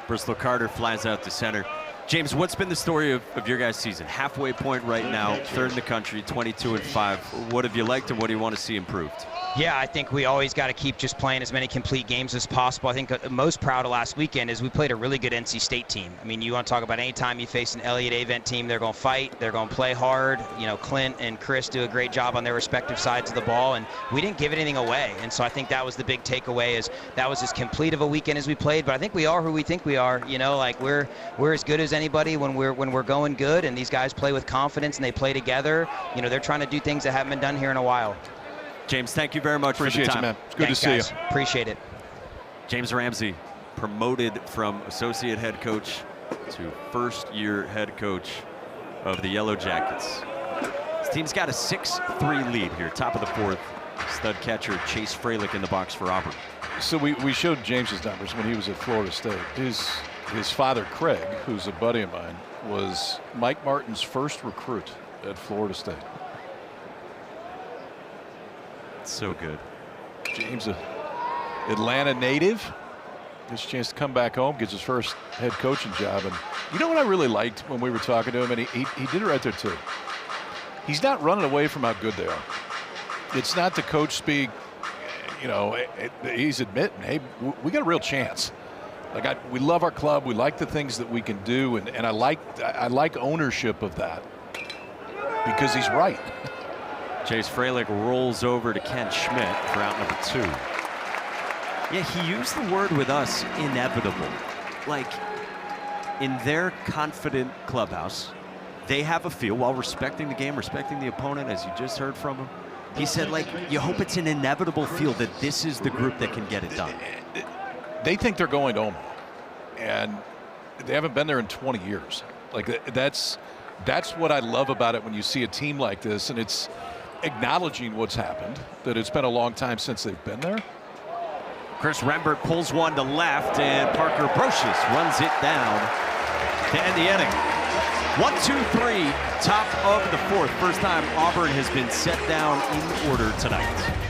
[SPEAKER 1] Bristol Carter flies out to center. James, what's been the story of your guys' season? Halfway point right now, third in the country, 22-5. What have you liked and what do you want to see improved?
[SPEAKER 10] Yeah, I think we always got to keep just playing as many complete games as possible. I think most proud of last weekend is we played a really good NC State team. I mean, you want to talk about any time you face an Elliott A-Vent team, they're going to fight, they're going to play hard. You know, Clint and Chris do a great job on their respective sides of the ball, and we didn't give anything away. And so I think that was the big takeaway, is that was as complete of a weekend as we played. But I think we are who we think we are. You know, like we're as good as anybody when we're going good, and these guys play with confidence and they play together. You know, they're trying to do things that haven't been done here in a while.
[SPEAKER 1] James, thank you very much for the time.
[SPEAKER 2] You, man. It's good to see you.
[SPEAKER 10] Appreciate it.
[SPEAKER 1] James Ramsey, promoted from associate head coach to first-year head coach of the Yellow Jackets. His team's got a 6-3 lead here, top of the fourth. Stud catcher Chase Freilich in the box for Auburn.
[SPEAKER 2] So we showed James's numbers when he was at Florida State. His father, Craig, who's a buddy of mine, was Mike Martin's first recruit at Florida State.
[SPEAKER 1] So good.
[SPEAKER 2] James, an Atlanta native, gets a chance to come back home, gets his first head coaching job. And you know what I really liked when we were talking to him, and he did it right there too. He's not running away from how good they are. It's not the coach speak, you know, he's admitting, hey, we got a real chance. Like we love our club, we like the things that we can do, and I like ownership of that because he's right.
[SPEAKER 1] Chase Freilich rolls over to Ken Schmidt for out number 2. Yeah, he used the word with us, inevitable. Like, in their confident clubhouse, they have a feel, while respecting the game, respecting the opponent, as you just heard from him. He said, like, you hope it's an inevitable feel that this is the group that can get it done.
[SPEAKER 2] They think they're going to Omaha, and they haven't been there in 20 years. Like, that's what I love about it when you see a team like this, and it's acknowledging what's happened, that it's been a long time since they've been there.
[SPEAKER 1] Chris Rembert pulls one to left, and Parker Brocious runs it down to end the inning. 1-2-3, top of the fourth. First time Auburn has been set down in order tonight.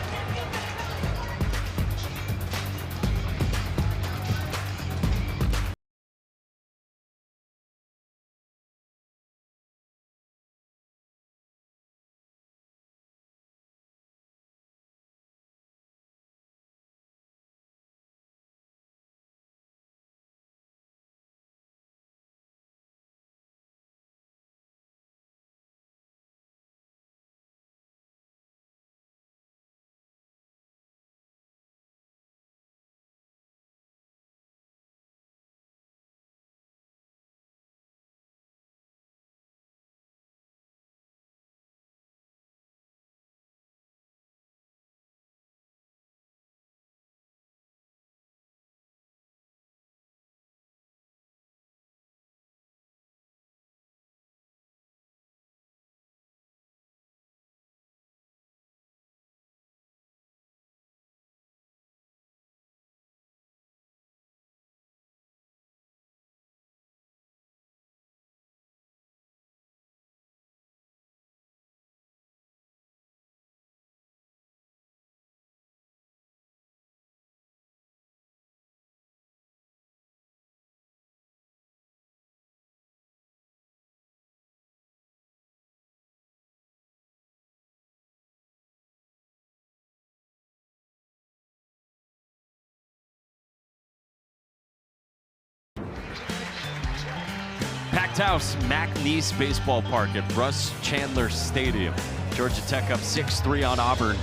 [SPEAKER 1] Packed house, McNeese Baseball Park at Russ Chandler Stadium. Georgia Tech up 6-3 on Auburn.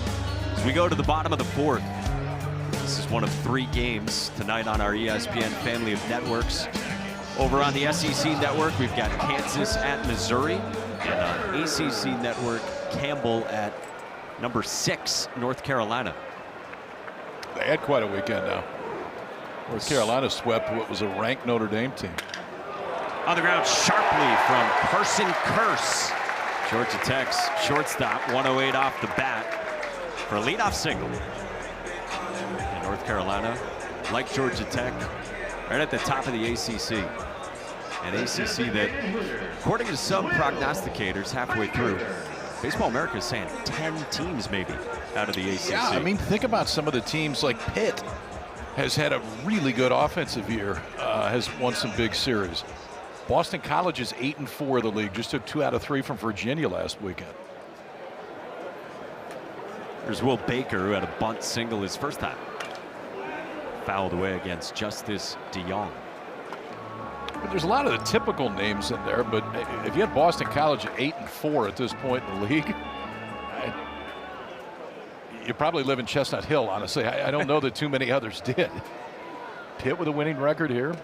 [SPEAKER 1] As we go to the bottom of the fourth, this is one of 3 games tonight on our ESPN family of networks. Over on the SEC network, we've got Kansas at Missouri, and on ACC network, Campbell at number 6, North Carolina.
[SPEAKER 2] They had quite a weekend now. North Carolina swept what was a ranked Notre Dame team.
[SPEAKER 1] On the ground sharply from Carson Curse. Georgia Tech's shortstop, 108 off the bat for a leadoff single. And North Carolina like Georgia Tech, right at the top of the ACC. An ACC that, according to some prognosticators halfway through, Baseball America is saying 10 teams maybe out of the ACC.
[SPEAKER 2] Yeah, I mean, think about some of the teams like Pitt has had a really good offensive year, has won some big series. Boston College is 8-4 of the league, just took 2 out of 3 from Virginia last weekend.
[SPEAKER 1] There's Will Baker, who had a bunt single his first time. Fouled away against Justice DeYoung.
[SPEAKER 2] There's a lot of the typical names in there, but if you had Boston College at 8-4 at this point in the league, you probably live in Chestnut Hill, honestly. I don't know that too many others did. Pitt with a winning record here.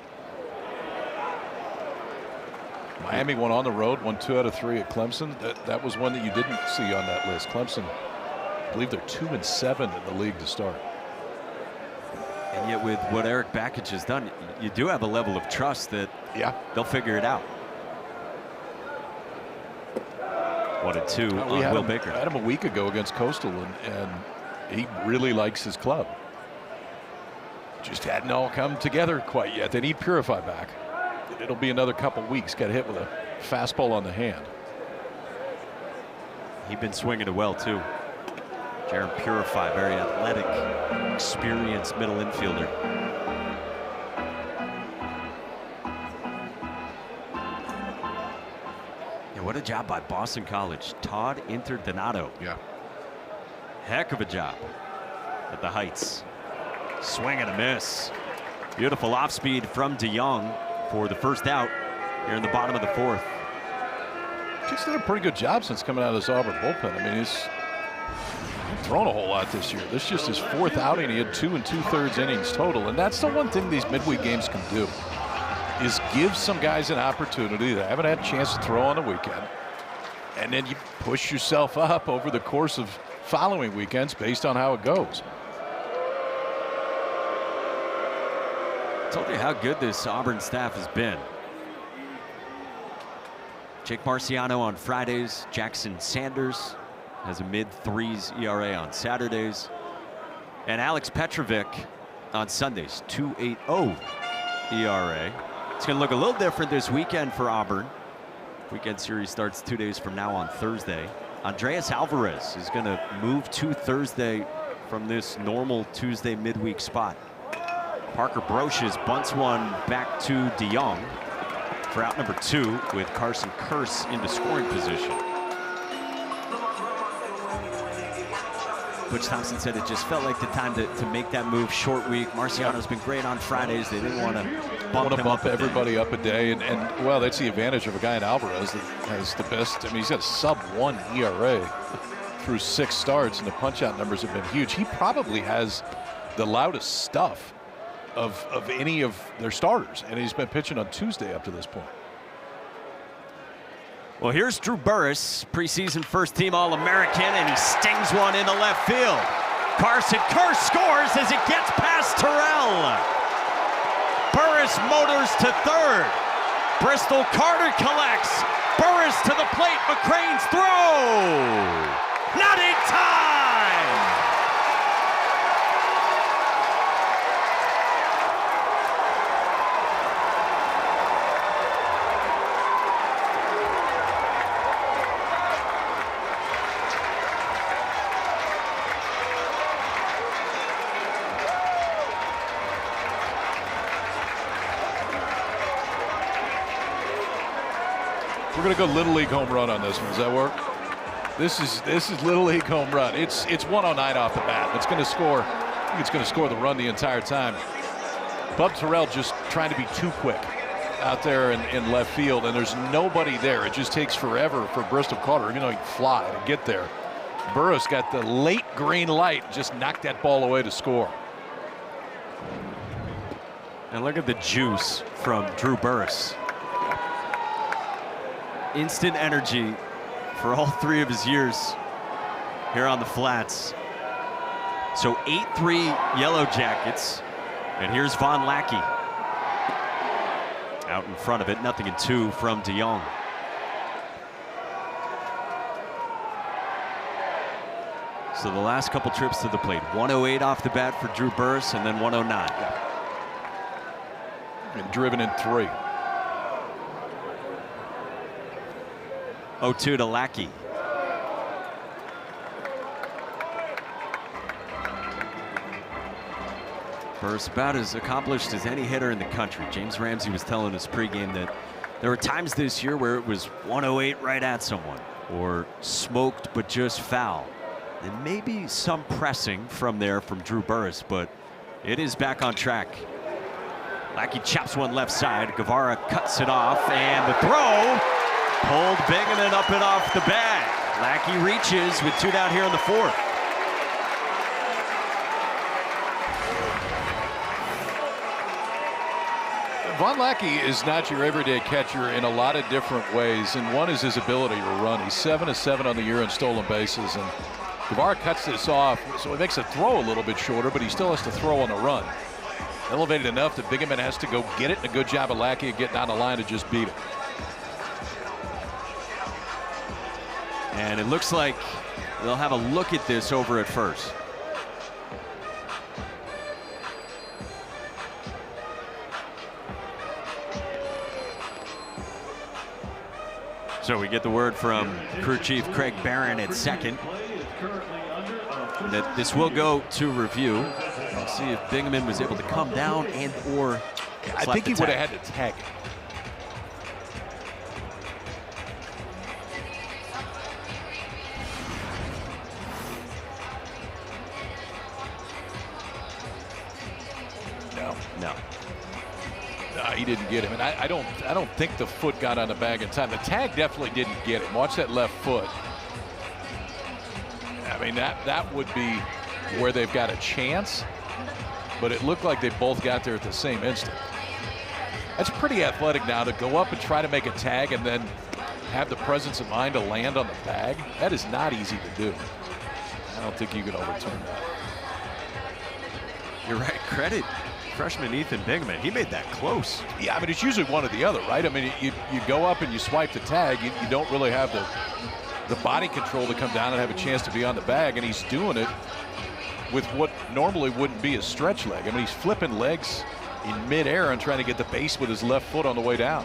[SPEAKER 2] Miami won on the road, won 2 out of 3 at Clemson. That was one that you didn't see on that list. Clemson, I believe they're 2-7 in the league to start.
[SPEAKER 1] And yet with what Eric Bakich has done, you do have a level of trust that they'll figure it out. 1-2 on Will Baker.
[SPEAKER 2] I had him a week ago against Coastal, and he really likes his club. Just hadn't all come together quite yet. They need Purify back. It'll be another couple weeks. Got hit with a fastball on the hand.
[SPEAKER 1] He's been swinging it well, too. Jaron Purify, very athletic, experienced middle infielder. Yeah, what a job by Boston College. Todd Interdonato.
[SPEAKER 2] Yeah.
[SPEAKER 1] Heck of a job at the Heights. Swing and a miss. Beautiful off speed from DeYoung for the first out here in the bottom of the 4th.
[SPEAKER 2] He's done a pretty good job since coming out of this Auburn bullpen. I mean, he's thrown a whole lot this year. This is just his 4th outing. He had 2 2/3 innings total, and that's the one thing these midweek games can do, is give some guys an opportunity that haven't had a chance to throw on the weekend, and then you push yourself up over the course of following weekends based on how it goes.
[SPEAKER 1] Told you how good this Auburn staff has been. Jake Marciano on Fridays. Jackson Sanders has a mid-3s ERA on Saturdays. And Alex Petrovic on Sundays, 2.80 ERA. It's going to look a little different this weekend for Auburn. Weekend series starts 2 days from now on Thursday. Andreas Alvarez is going to move to Thursday from this normal Tuesday midweek spot. Parker Brocious bunts one back to DeYoung for out number 2 with Carson Curse into scoring position. Butch Thompson said it just felt like the time to make that move. Short week. Marciano's been great on Fridays. They didn't want to bump
[SPEAKER 2] everybody up a day, and well, that's the advantage of a guy in Alvarez that has the best. I mean, he's got a sub-1 ERA through 6 starts, and the punch-out numbers have been huge. He probably has the loudest stuff of any of their starters, and he's been pitching on Tuesday up to this point.
[SPEAKER 1] Well, here's Drew Burris, preseason first-team All-American, and he stings one into left field. Carson Curse scores as it gets past Terrell. Burris motors to third. Bristol Carter collects. Burris to the plate. McCrane's throw. Not in time.
[SPEAKER 2] We're going to go Little League home run on this one. Does that work? This is Little League home run. It's 109 off the bat. It's going to score. I think it's going to score the run the entire time. Bub Terrell just trying to be too quick out there in left field, and there's nobody there. It just takes forever for Bristol Carter, even though he can fly, to get there. Burris got the late green light, just knocked that ball away to score.
[SPEAKER 1] And look at the juice from Drew Burris. Instant energy for all 3 of his years here on the flats. So 8-3 Yellow Jackets. And here's Von Lackey. Out in front of it, 0-2 from DeYoung. So the last couple trips to the plate, 108 off the bat for Drew Burris, and then 109.
[SPEAKER 2] and driven in 3.
[SPEAKER 1] 0-2 to Lackey. Burris about as accomplished as any hitter in the country. James Ramsey was telling us pregame that there were times this year where it was 108 right at someone, or smoked but just foul. And maybe some pressing from there from Drew Burris, but it is back on track. Lackey chops one left side. Guevara cuts it off, and the throw pulled Bingaman up and off the bag. Lackey reaches with 2 down here in the 4th.
[SPEAKER 2] Von Lackey is not your everyday catcher in a lot of different ways, and one is his ability to run. He's 7 of 7 on the year in stolen bases, and Guevara cuts this off, so it makes the throw a little bit shorter, but he still has to throw on the run. Elevated enough that Bingaman has to go get it, and a good job of Lackey getting on the line to just beat it.
[SPEAKER 1] And it looks like they'll have a look at this over at first. So we get the word from crew chief Craig Barron at second that this will go to review. We'll see if Bingaman was able to come down and or
[SPEAKER 2] I think he would have had to tag it.
[SPEAKER 1] No.
[SPEAKER 2] He didn't get him, and I don't think the foot got on the bag in time. The tag definitely didn't get him. Watch that left foot. I mean, that would be where they've got a chance, but it looked like they both got there at the same instant. That's pretty athletic now to go up and try to make a tag and then have the presence of mind to land on the bag. That is not easy to do. I don't think you can overturn that.
[SPEAKER 1] You're right. Credit freshman Ethan Bingaman. He made that close.
[SPEAKER 2] Yeah, I mean, it's usually one or the other, right? I mean, you go up and you swipe the tag. You don't really have the body control to come down and have a chance to be on the bag, and he's doing it with what normally wouldn't be a stretch leg. I mean, he's flipping legs in midair and trying to get the base with his left foot on the way down.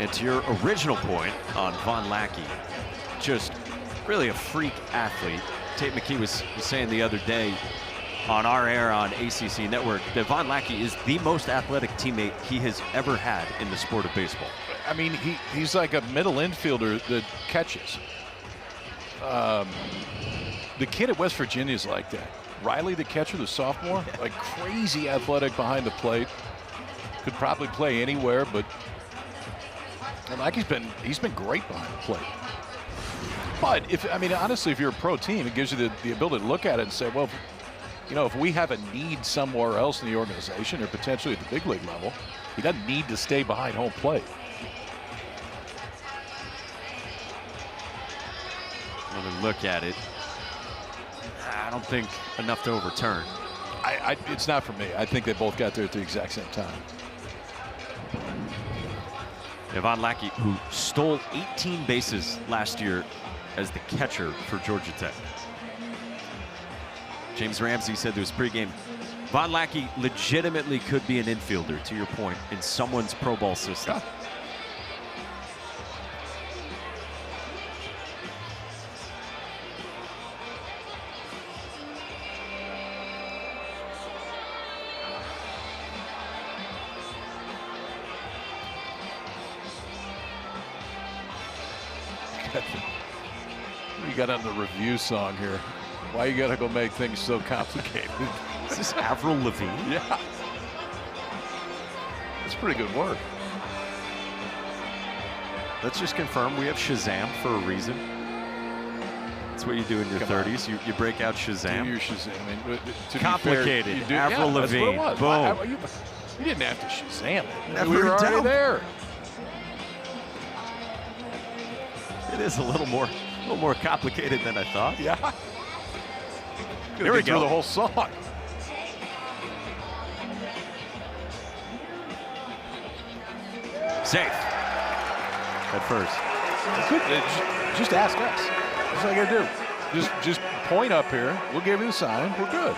[SPEAKER 1] And to your original point on Von Lackey, just really a freak athlete. Tate McKee was saying the other day on our air on ACC Network that Von Lackey is the most athletic teammate he has ever had in the sport of baseball.
[SPEAKER 2] I mean, he's like a middle infielder that catches. The kid at West Virginia is like that. Riley, the catcher, the sophomore, like crazy athletic behind the plate. Could probably play anywhere, but like he's been great behind the plate. But honestly, if you're a pro team, it gives you the ability to look at it and say, well, you know, if we have a need somewhere else in the organization or potentially at the big league level, he doesn't need to stay behind home plate.
[SPEAKER 1] Another look at it. I don't think enough to overturn.
[SPEAKER 2] It's not for me. I think they both got there at the exact same time.
[SPEAKER 1] Von Lackey, who stole 18 bases last year as the catcher for Georgia Tech. James Ramsey said to his pregame, Von Lackey legitimately could be an infielder, to your point, in someone's pro ball system.
[SPEAKER 2] Yeah. You got on the review song here. Why you gotta go make things so complicated?
[SPEAKER 1] Is this Avril Lavigne?
[SPEAKER 2] Yeah. It's pretty good work.
[SPEAKER 1] Let's just confirm we have Shazam for a reason. That's what you do in your 30s. You break out Shazam.
[SPEAKER 2] Do your Shazam. I mean,
[SPEAKER 1] complicated.
[SPEAKER 2] Be fair,
[SPEAKER 1] Avril Lavigne. Boom.
[SPEAKER 2] You didn't have to Shazam it.
[SPEAKER 1] Never
[SPEAKER 2] We were already
[SPEAKER 1] doubt.
[SPEAKER 2] there.
[SPEAKER 1] It is a little more complicated than I thought.
[SPEAKER 2] Yeah.
[SPEAKER 1] Here we go.
[SPEAKER 2] The whole song.
[SPEAKER 1] Safe. At first.
[SPEAKER 2] Just ask us. That's all you gotta do. Just point up here. We'll give you the sign. We're good.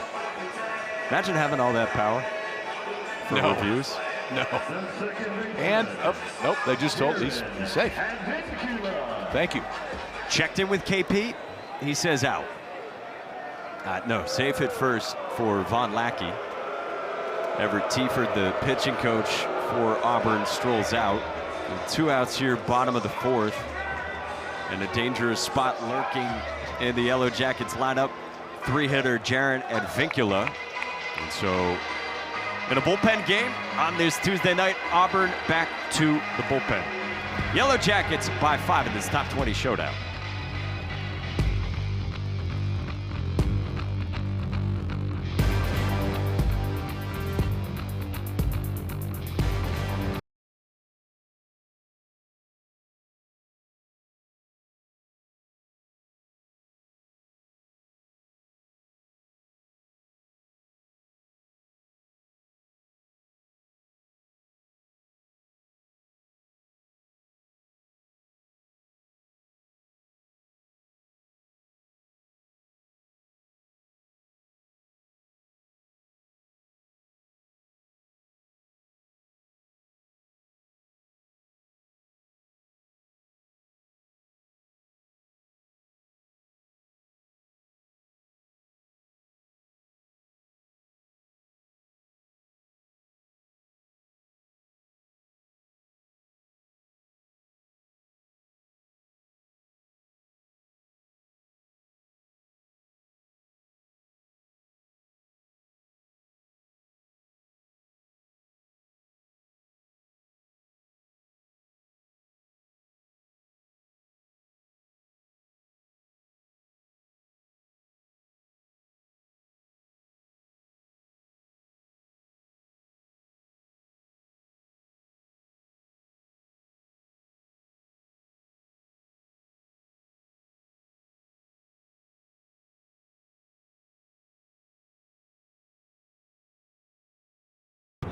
[SPEAKER 1] Imagine having all that power for reviews.
[SPEAKER 2] No. And, nope, they just told he's safe. Thank you.
[SPEAKER 1] Checked in with KP. He says out. No, safe at first for Von Lackey. Everett Tieford, the pitching coach for Auburn, strolls out. And 2 outs here, bottom of the 4th. And a dangerous spot lurking in the Yellow Jackets lineup. 3-hitter Jaron Advincula. And so, in a bullpen game on this Tuesday night, Auburn back to the bullpen. Yellow Jackets by 5 in this top 20 showdown.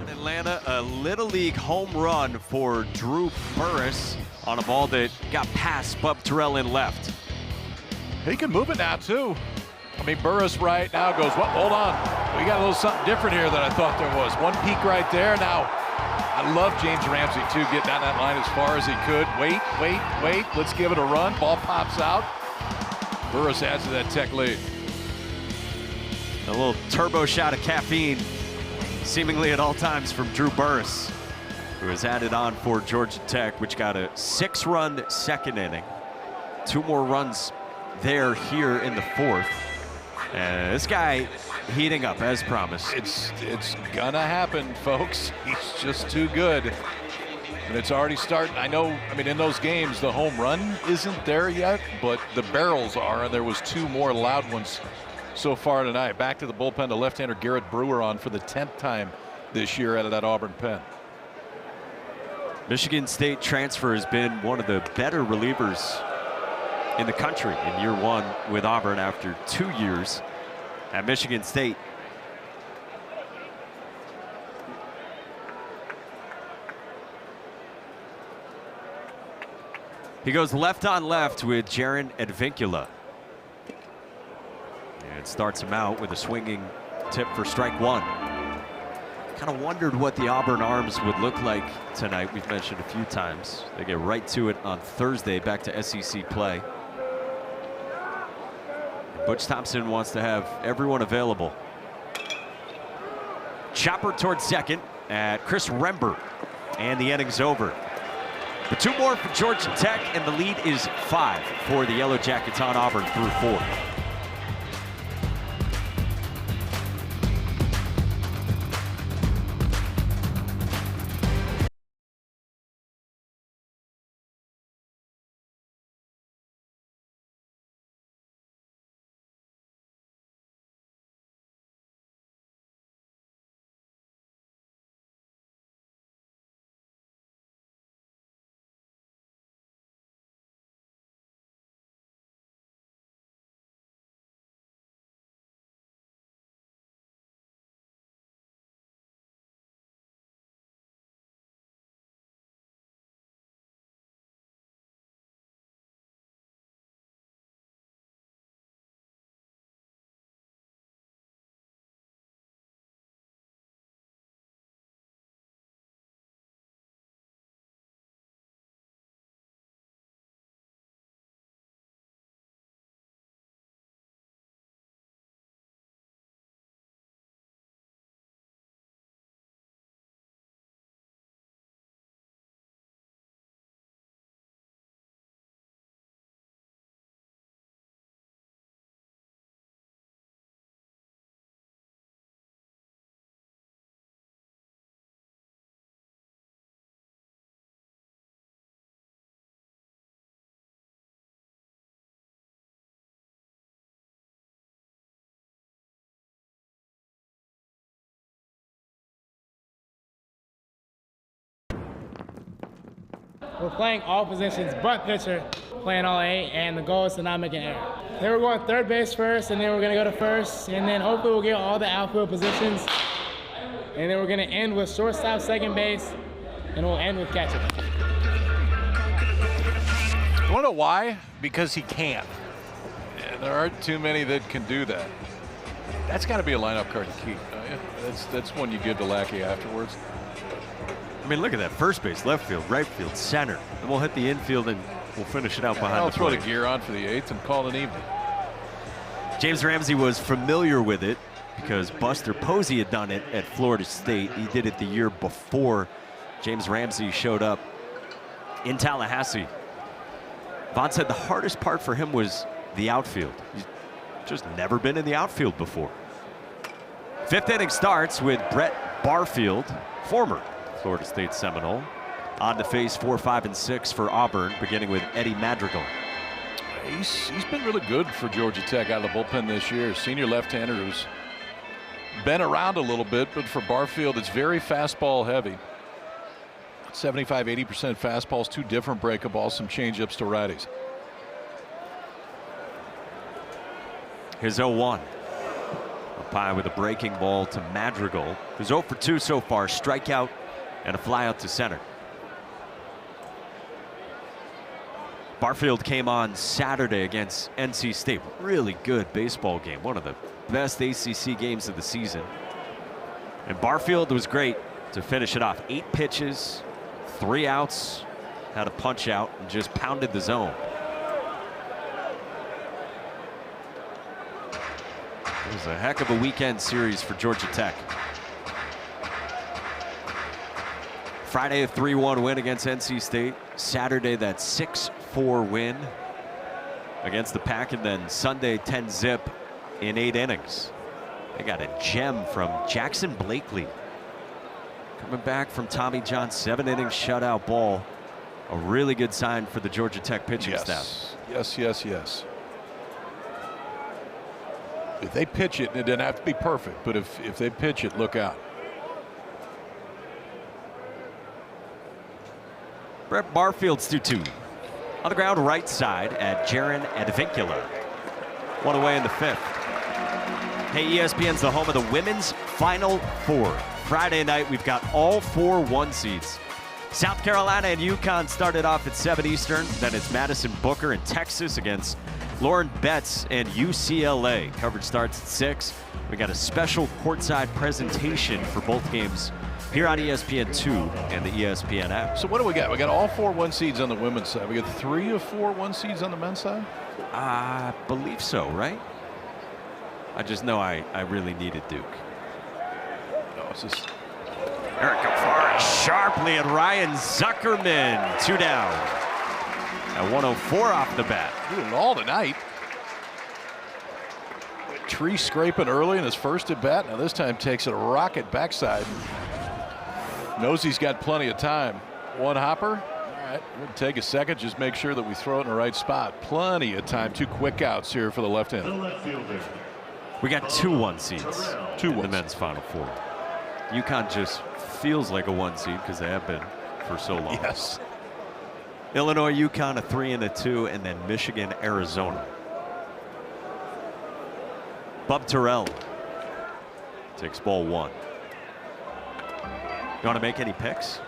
[SPEAKER 1] Atlanta, a Little League home run for Drew Burris on a ball that got past Bub Terrell in left.
[SPEAKER 2] He can move it now, too. I mean, Burris right now goes, well, hold on. We got a little something different here than I thought there was. One peak right there. Now, I love James Ramsey, too, getting down that line as far as he could. Wait. Let's give it a run. Ball pops out. Burris adds to that Tech lead.
[SPEAKER 1] A little turbo shot of caffeine, seemingly at all times, from Drew Burris, who has added on for Georgia Tech, which got a 6-run second inning. 2 more runs there here in the 4th. And this guy heating up as promised.
[SPEAKER 2] It's gonna happen, folks. He's just too good. And it's already starting. I know, I mean, in those games, the home run isn't there yet, but the barrels are, and there was 2 more loud ones so far tonight. Back to the bullpen to left-hander Garrett Brewer on for the 10th time this year out of that Auburn pen.
[SPEAKER 1] Michigan State transfer has been one of the better relievers in the country in year 1 with Auburn after 2 years at Michigan State. He goes left on left with Jaron Advincula. And starts him out with a swinging tip for strike 1. Kind of wondered what the Auburn arms would look like tonight. We've mentioned a few times. They get right to it on Thursday, back to SEC play. Butch Thompson wants to have everyone available. Chopper towards second at Chris Rember, and the inning's over. But 2 more for Georgia Tech, and the lead is 5 for the Yellow Jackets on Auburn through 4.
[SPEAKER 11] we're playing all positions but pitcher, playing all 8, and the goal is to not make an error. Then we're going third base first, and then we're going to go to first, and then hopefully we'll get all the outfield positions, and then we're going to end with shortstop, second base, and we'll end with catcher.
[SPEAKER 2] You want to know why? Because he can. And there aren't too many that can do that. That's got to be a lineup card to keep, don't you? That's one you give to Lackey afterwards.
[SPEAKER 1] I mean, look at that. First base, left field, right field, center. And we'll hit the infield and we'll finish it out behind
[SPEAKER 2] I'll
[SPEAKER 1] the
[SPEAKER 2] throw
[SPEAKER 1] plate.
[SPEAKER 2] the gear on for the 8th and call it an evening.
[SPEAKER 1] James Ramsey was familiar with it because Buster Posey had done it at Florida State. He did it the year before James Ramsey showed up in Tallahassee. Vaughn said the hardest part for him was the outfield. He's just never been in the outfield before. 5th inning starts with Brett Barfield, former Florida State Seminole, on to face 4, 5, and 6 for Auburn, beginning with Eddie Madrigal.
[SPEAKER 2] He's been really good for Georgia Tech out of the bullpen this year. Senior left-hander who's been around a little bit, but for Barfield, it's very fastball heavy. 75–80% fastballs, 2 different breakables, some changeups to righties.
[SPEAKER 1] His 0-1. Up high with a breaking ball to Madrigal, who's 0 for 2 so far. Strikeout and a fly out to center. Barfield came on Saturday against NC State. Really good baseball game. One of the best ACC games of the season. And Barfield was great to finish it off. 8 pitches, 3 outs, had a punch out, and just pounded the zone. It was a heck of a weekend series for Georgia Tech. Friday, a 3-1 win against NC State. Saturday, that 6-4 win against the Pack, and then Sunday, 10-zip in 8 innings. They got a gem from Jackson Blakely. Coming back from Tommy John, 7 innings shutout ball. A really good sign for the Georgia Tech pitching staff.
[SPEAKER 2] Yes. If they pitch it, it doesn't have to be perfect, but if they pitch it, look out.
[SPEAKER 1] Brett Barfield's 2-2. On the ground right side at Jaron Advincula. 1 away in the 5th. Hey, ESPN's the home of the women's Final Four. Friday night, we've got all 4 1 seeds. South Carolina and UConn started off at 7 Eastern. Then it's Madison Booker in Texas against Lauren Betts and UCLA. Coverage starts at 6. We got a special courtside presentation for both games here on ESPN2 and the ESPN app.
[SPEAKER 2] So what do we got? We got all 4 1 seeds on the women's side. We got 3 of 4 1 seeds on the men's side?
[SPEAKER 1] I believe so, right? I just know I really needed Duke.
[SPEAKER 2] No, it's just...
[SPEAKER 1] Erica Farr sharply at Ryan Zuckerman. 2 down. At 104 off the bat.
[SPEAKER 2] Doing it all tonight. Tree scraping early in his first at bat. Now this time takes it a rocket backside. Knows he's got plenty of time. 1 hopper. All right, we'll take a second. Just make sure that we throw it in the right spot. Plenty of time. 2 quick outs here for the left-hander.
[SPEAKER 1] We got 2 1 seeds.
[SPEAKER 2] 2
[SPEAKER 1] in the men's Final Four. UConn just feels like a 1 seed because they have been for so long.
[SPEAKER 2] Yes.
[SPEAKER 1] Illinois, UConn, a 3 and a 2, and then Michigan, Arizona. Bub Terrell takes ball 1. You want to make any picks?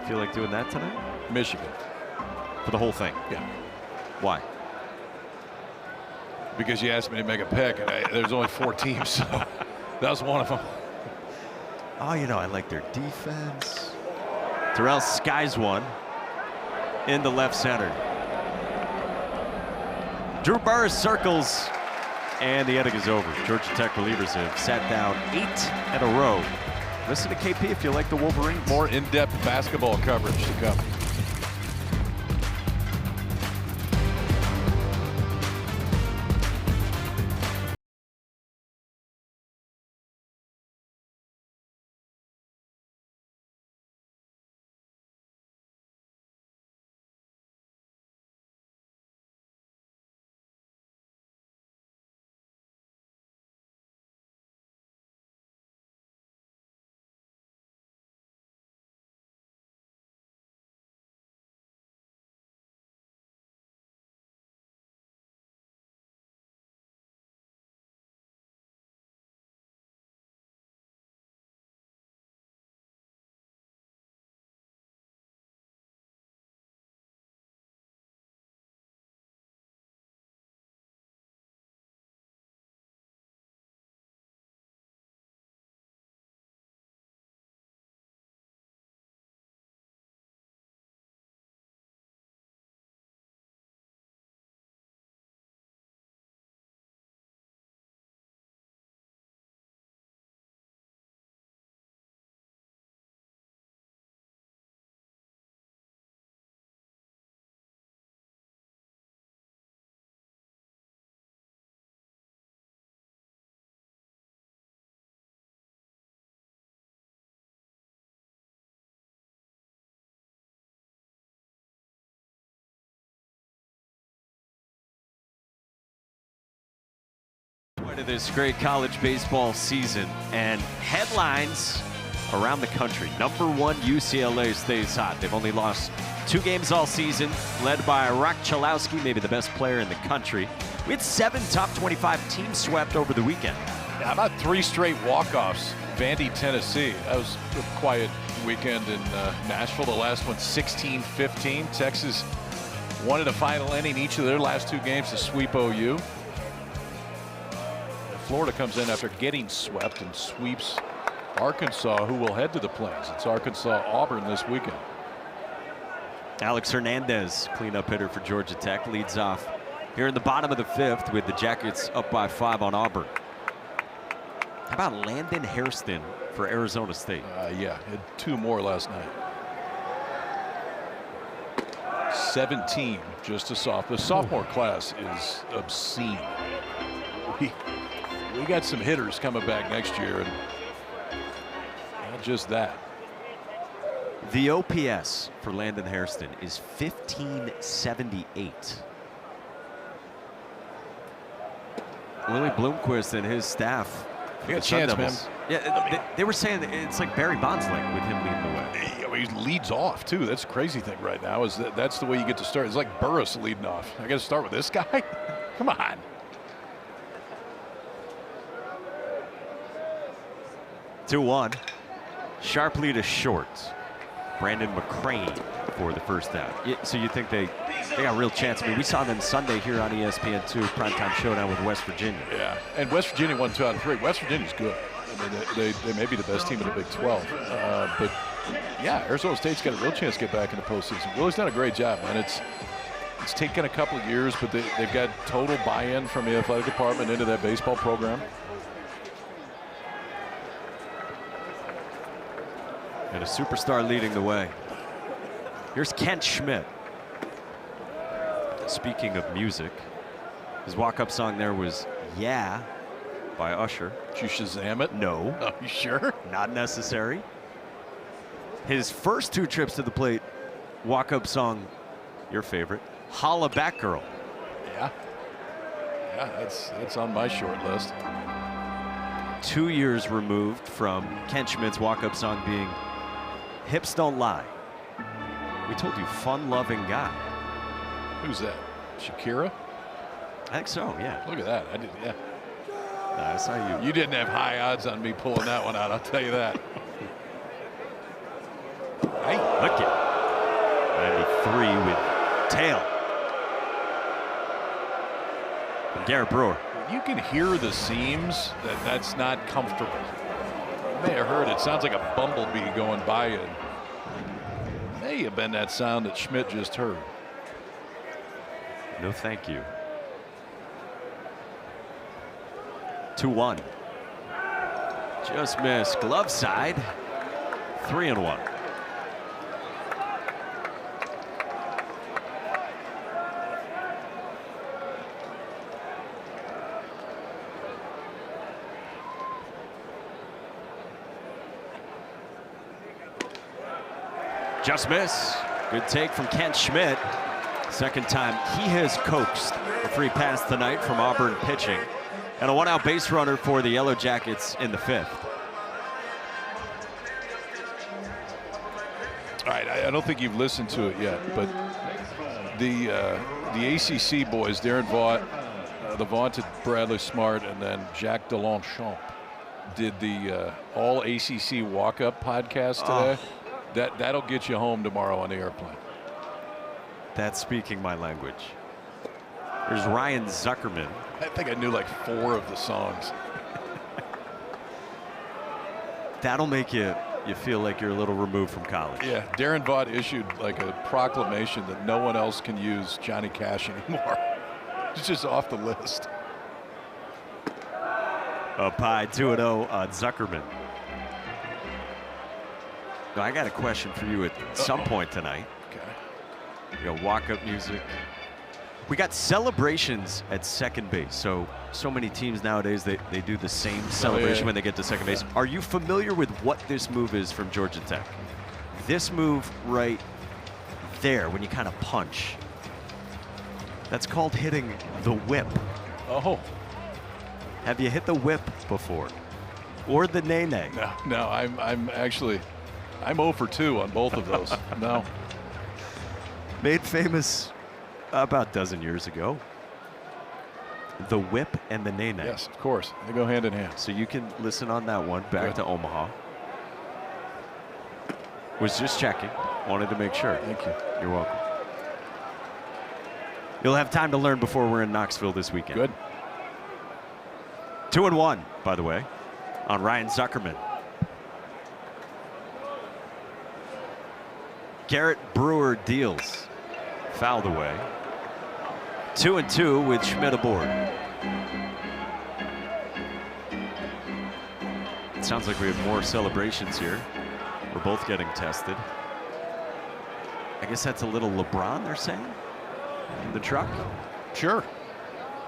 [SPEAKER 1] Feel like doing that tonight?
[SPEAKER 2] Michigan.
[SPEAKER 1] For the whole thing?
[SPEAKER 2] Yeah.
[SPEAKER 1] Why?
[SPEAKER 2] Because you asked me to make a pick, and there's only 4 teams, so that was one of them.
[SPEAKER 1] Oh, you know, I like their defense. Terrell skies one in the left center. Drew Burris circles, and the inning is over. Georgia Tech relievers have sat down 8 in a row. Listen to KP if you like the Wolverines.
[SPEAKER 2] More in-depth basketball coverage to come.
[SPEAKER 1] Into this great college baseball season, and headlines around the country. Number 1 UCLA stays hot. They've only lost 2 games all season, led by Rock Chalowski, maybe the best player in the country. We had 7 top 25 teams swept over the weekend.
[SPEAKER 2] How about 3 straight walk-offs? Vandy, Tennessee. That was a quiet weekend in Nashville. The last one, 16-15. Texas wanted a final inning each of their last 2 games to sweep OU. Florida comes in after getting swept and sweeps Arkansas, who will head to the Plains. It's Arkansas-Auburn this weekend.
[SPEAKER 1] Alex Hernandez, cleanup hitter for Georgia Tech, leads off here in the bottom of the 5th with the Jackets up by 5 on Auburn. How about Landon Hairston for Arizona State?
[SPEAKER 2] Yeah, had 2 more last night. 17, just a sophomore. The sophomore class is obscene. We got some hitters coming back next year, and not just that.
[SPEAKER 1] The OPS for Landon Hairston is 1578. Willie Bloomquist and his staff.
[SPEAKER 2] You got a chance, man.
[SPEAKER 1] Yeah, they were saying that it's like Barry Bonds-like with him leading the way.
[SPEAKER 2] He leads off, too. That's the crazy thing right now is that's the way you get to start. It's like Burris leading off. I got to start with this guy? Come on.
[SPEAKER 1] 2-1. Sharply to short. Brandon McCrane for the first out. So you think they got a real chance? I mean, we saw them Sunday here on ESPN2, primetime showdown with West Virginia.
[SPEAKER 2] Yeah, and West Virginia won 2 out of 3. West Virginia's good. I mean, they may be the best team in the Big 12. But, yeah, Arizona State's got a real chance to get back in the postseason. Willie's done a great job, man. It's taken a couple of years, but they've got total buy-in from the athletic department into that baseball program.
[SPEAKER 1] And a superstar leading the way. Here's Kent Schmidt. Speaking of music, his walk-up song there was Yeah by Usher.
[SPEAKER 2] Did you Shazam it?
[SPEAKER 1] No.
[SPEAKER 2] Oh, you sure?
[SPEAKER 1] Not necessary. His first 2 trips to the plate, walk-up song, your favorite, Holla Back Girl.
[SPEAKER 2] Yeah. Yeah, that's on my short list.
[SPEAKER 1] 2 years removed from Kent Schmidt's walk-up song being Hips Don't Lie. We told you, fun-loving guy.
[SPEAKER 2] Who's that? Shakira?
[SPEAKER 1] I think so, yeah.
[SPEAKER 2] Look at that. I did, yeah.
[SPEAKER 1] No, I saw you.
[SPEAKER 2] You didn't have high odds on me pulling that one out, I'll tell you that.
[SPEAKER 1] Hey, look at 93 with tail. And Garrett Brewer.
[SPEAKER 2] You can hear the seams. That's not comfortable. You may have heard it. Sounds like a bumblebee going by you. May have been that sound that Schmidt just heard.
[SPEAKER 1] No, thank you. 2-1. Just missed. Glove side. 3-1. Just miss. Good take from Kent Schmidt. Second time he has coaxed a free pass tonight from Auburn pitching. And a 1-out base runner for the Yellow Jackets in the 5th.
[SPEAKER 2] All right, I don't think you've listened to it yet, but the ACC boys, Darren Vaught, the vaunted Bradley Smart, and then Jacques Delonchamp did the all ACC walk-up podcast today.
[SPEAKER 1] Oh.
[SPEAKER 2] That'll get you home tomorrow on the airplane.
[SPEAKER 1] That's speaking my language. There's Ryan Zuckerman.
[SPEAKER 2] I think I knew like 4 of the songs.
[SPEAKER 1] That'll make you feel like you're a little removed from college.
[SPEAKER 2] Yeah, Darren Vaught issued like a proclamation that no one else can use Johnny Cash anymore. It's just off the list.
[SPEAKER 1] Up high, 2-0 on Zuckerman. Now, I got a question for you at some point tonight.
[SPEAKER 2] Okay.
[SPEAKER 1] You know, walk-up music. We got celebrations at second base. So many teams nowadays, they do the same celebration when they get to second base. Are you familiar with what this move is from Georgia Tech? This move right there, when you kind of punch, that's called hitting the whip.
[SPEAKER 2] Oh.
[SPEAKER 1] Have you hit the whip before? Or the nay-nay?
[SPEAKER 2] No, I'm 0 for 2 on both of those. No.
[SPEAKER 1] Made famous about a dozen years ago. The whip and the nay-nay.
[SPEAKER 2] Yes, of course. They go hand in hand.
[SPEAKER 1] So you can listen on that one back to Omaha. Was just checking. Wanted to make sure.
[SPEAKER 2] Thank you.
[SPEAKER 1] You're welcome. You'll have time to learn before we're in Knoxville this weekend.
[SPEAKER 2] Good.
[SPEAKER 1] 2-1, by the way, on Ryan Zuckerman. Garrett Brewer deals. Fouled away. 2-2 with Schmidt aboard. It sounds like we have more celebrations here. We're both getting tested. I guess that's a little LeBron, they're saying, in the truck.
[SPEAKER 2] Sure.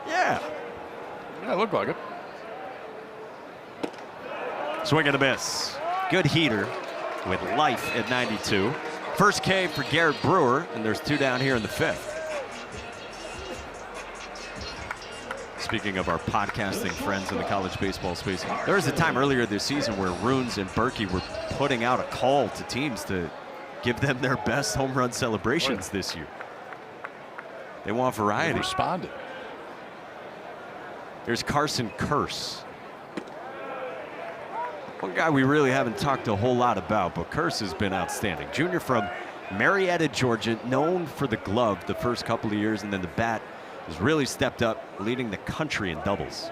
[SPEAKER 1] Yeah.
[SPEAKER 2] Yeah, it looked like it.
[SPEAKER 1] Swing and a miss. Good heater with life at 92. First K for Garrett Brewer, and there's 2 down here in the 5th. Speaking of our podcasting friends in the college baseball space, there was a time earlier this season where Runes and Berkey were putting out a call to teams to give them their best home run celebrations this year. They want variety.
[SPEAKER 2] They responded.
[SPEAKER 1] There's Carson Curse. One guy we really haven't talked a whole lot about, but Curse has been outstanding. Junior from Marietta, Georgia, known for the glove the first couple of years, and then the bat has really stepped up, leading the country in doubles.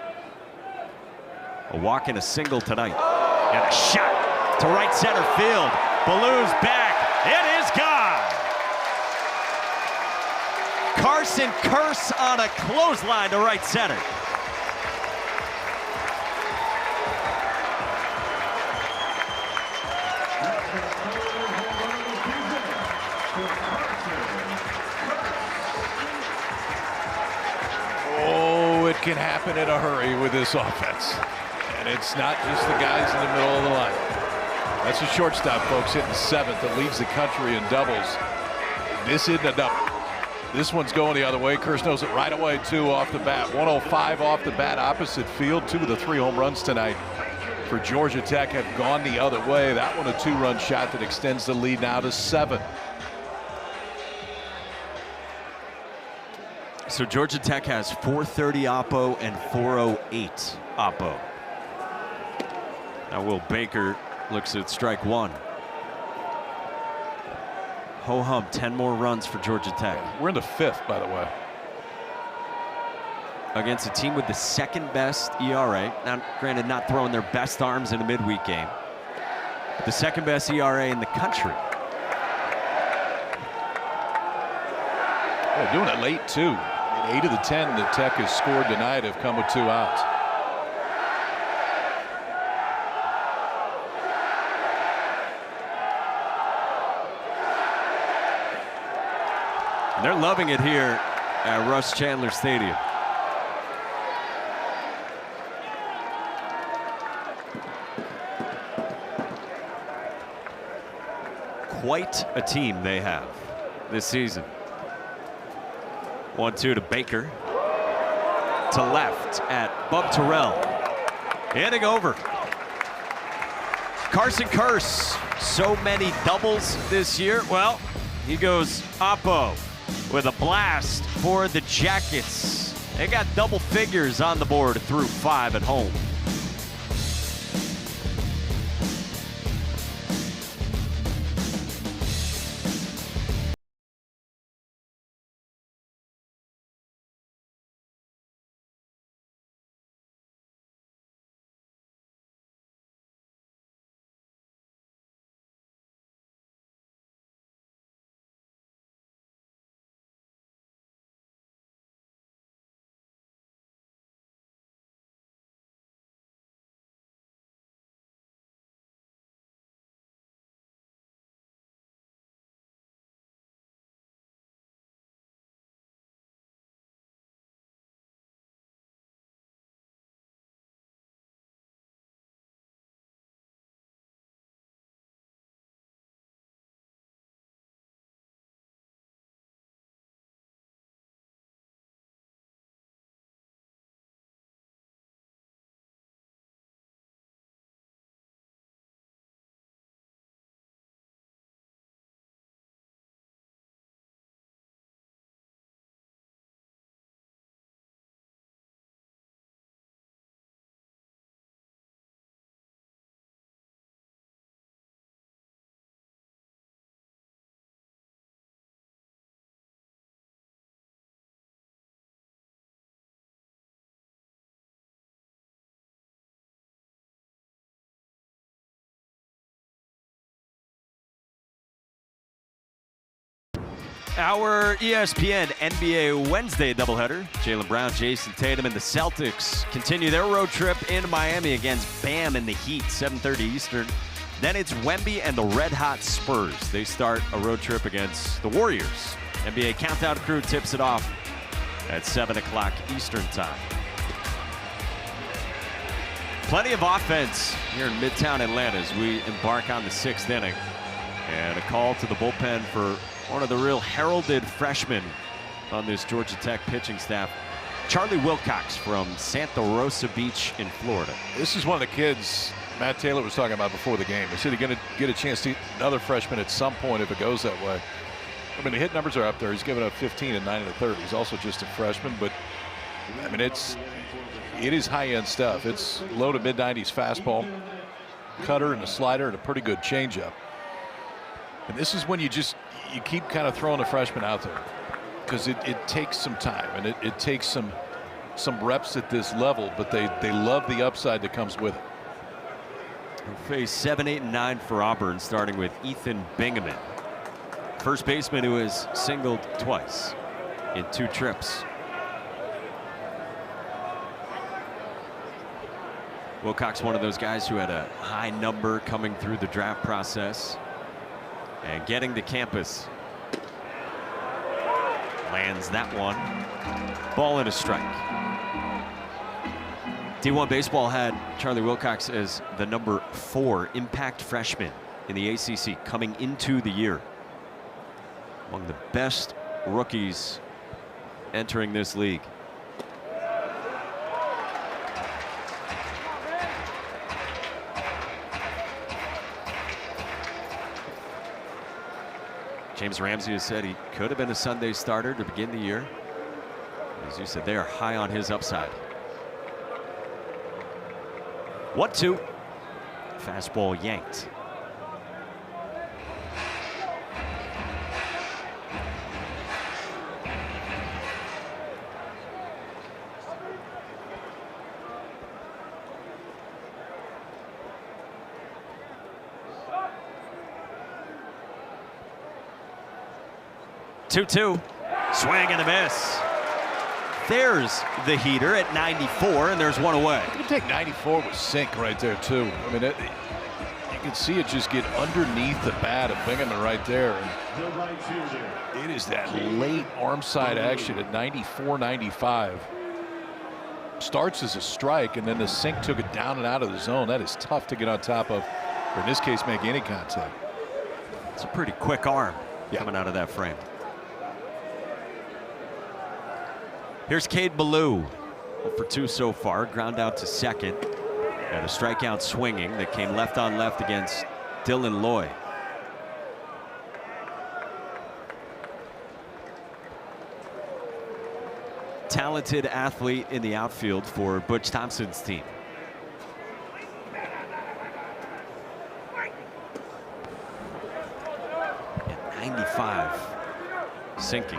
[SPEAKER 1] A walk and a single tonight. And a shot to right center field. Ballew's back. It is gone. Carson Curse on a clothesline to right center.
[SPEAKER 2] Oh, it can happen in a hurry with this offense. And it's not just the guys in the middle of the line. That's a shortstop, folks, hitting 7th that leads the country in doubles. This isn't a double. This one's going the other way. Curse knows it right away, too, off the bat. 105 off the bat, opposite field. 2 of the 3 home runs tonight for Georgia Tech have gone the other way. That one a 2-run shot that extends the lead now to 7.
[SPEAKER 1] So Georgia Tech has 430 Oppo and 408 Oppo. Now Will Baker looks at strike 1. Ho-hum, 10 more runs for Georgia Tech.
[SPEAKER 2] We're in the 5th, by the way.
[SPEAKER 1] Against a team with the 2nd best ERA. Now, granted, not throwing their best arms in a midweek game. But the 2nd best ERA in the country.
[SPEAKER 2] They're doing it late, too. 8 of the 10 that Tech has scored tonight have come with 2 outs.
[SPEAKER 1] They're loving it here at Russ Chandler Stadium. Quite a team they have this season. 1-2 to Baker. To left at Bub Terrell. Hitting over. Carson Curse. So many doubles this year. Well, he goes Oppo with a blast for the Jackets. They got double figures on the board through 5 at home. Our ESPN NBA Wednesday doubleheader. Jaylen Brown, Jason Tatum, and the Celtics continue their road trip in Miami against Bam and the Heat, 7:30 Eastern. Then it's Wemby and the red-hot Spurs. They start a road trip against the Warriors. NBA Countdown crew tips it off at 7 o'clock Eastern time. Plenty of offense here in Midtown Atlanta as we embark on the 6th inning. And a call to the bullpen for one of the real heralded freshmen on this Georgia Tech pitching staff, Charlie Wilcox from Santa Rosa Beach in Florida.
[SPEAKER 2] This is one of the kids Matt Taylor was talking about before the game. He said he's going to get a chance to another freshman at some point if it goes that way. I mean, the hit numbers are up there. He's given up 15 and 9 in the third. He's also just a freshman, but I mean, it is high-end stuff. It's low to mid-90s fastball, cutter, and a slider, and a pretty good changeup. And this is when you keep kind of throwing the freshman out there because it takes some time and it takes some reps at this level, but they love the upside that comes with it.
[SPEAKER 1] We'll face 7, 8, and 9 for Auburn, starting with Ethan Bingaman, first baseman who has singled twice in 2 trips. Wilcox, one of those guys who had a high number coming through the draft process. And getting to campus. Lands that one. Ball and a strike. D1 Baseball had Charlie Wilcox as the number 4 impact freshman in the ACC coming into the year. Among the best rookies entering this league. James Ramsey has said he could have been a Sunday starter to begin the year. As you said, they are high on his upside. 1-2. Fastball yanked. Two. Swing and a miss. There's the heater at 94, and there's one away.
[SPEAKER 2] You can take 94 with sink right there, too. I mean, you can see it just get underneath the bat of Bingaman right there. And it is that late arm side action at 94, 95. Starts as a strike, and then the sink took it down and out of the zone. That is tough to get on top of, or in this case, make any contact.
[SPEAKER 1] It's a pretty quick arm coming out of that frame. Here's Cade Ballou, 0 for 2 so far, ground out to second, and a strikeout swinging that came left on left against Dylan Loy. Talented athlete in the outfield for Butch Thompson's team. At 95, sinking.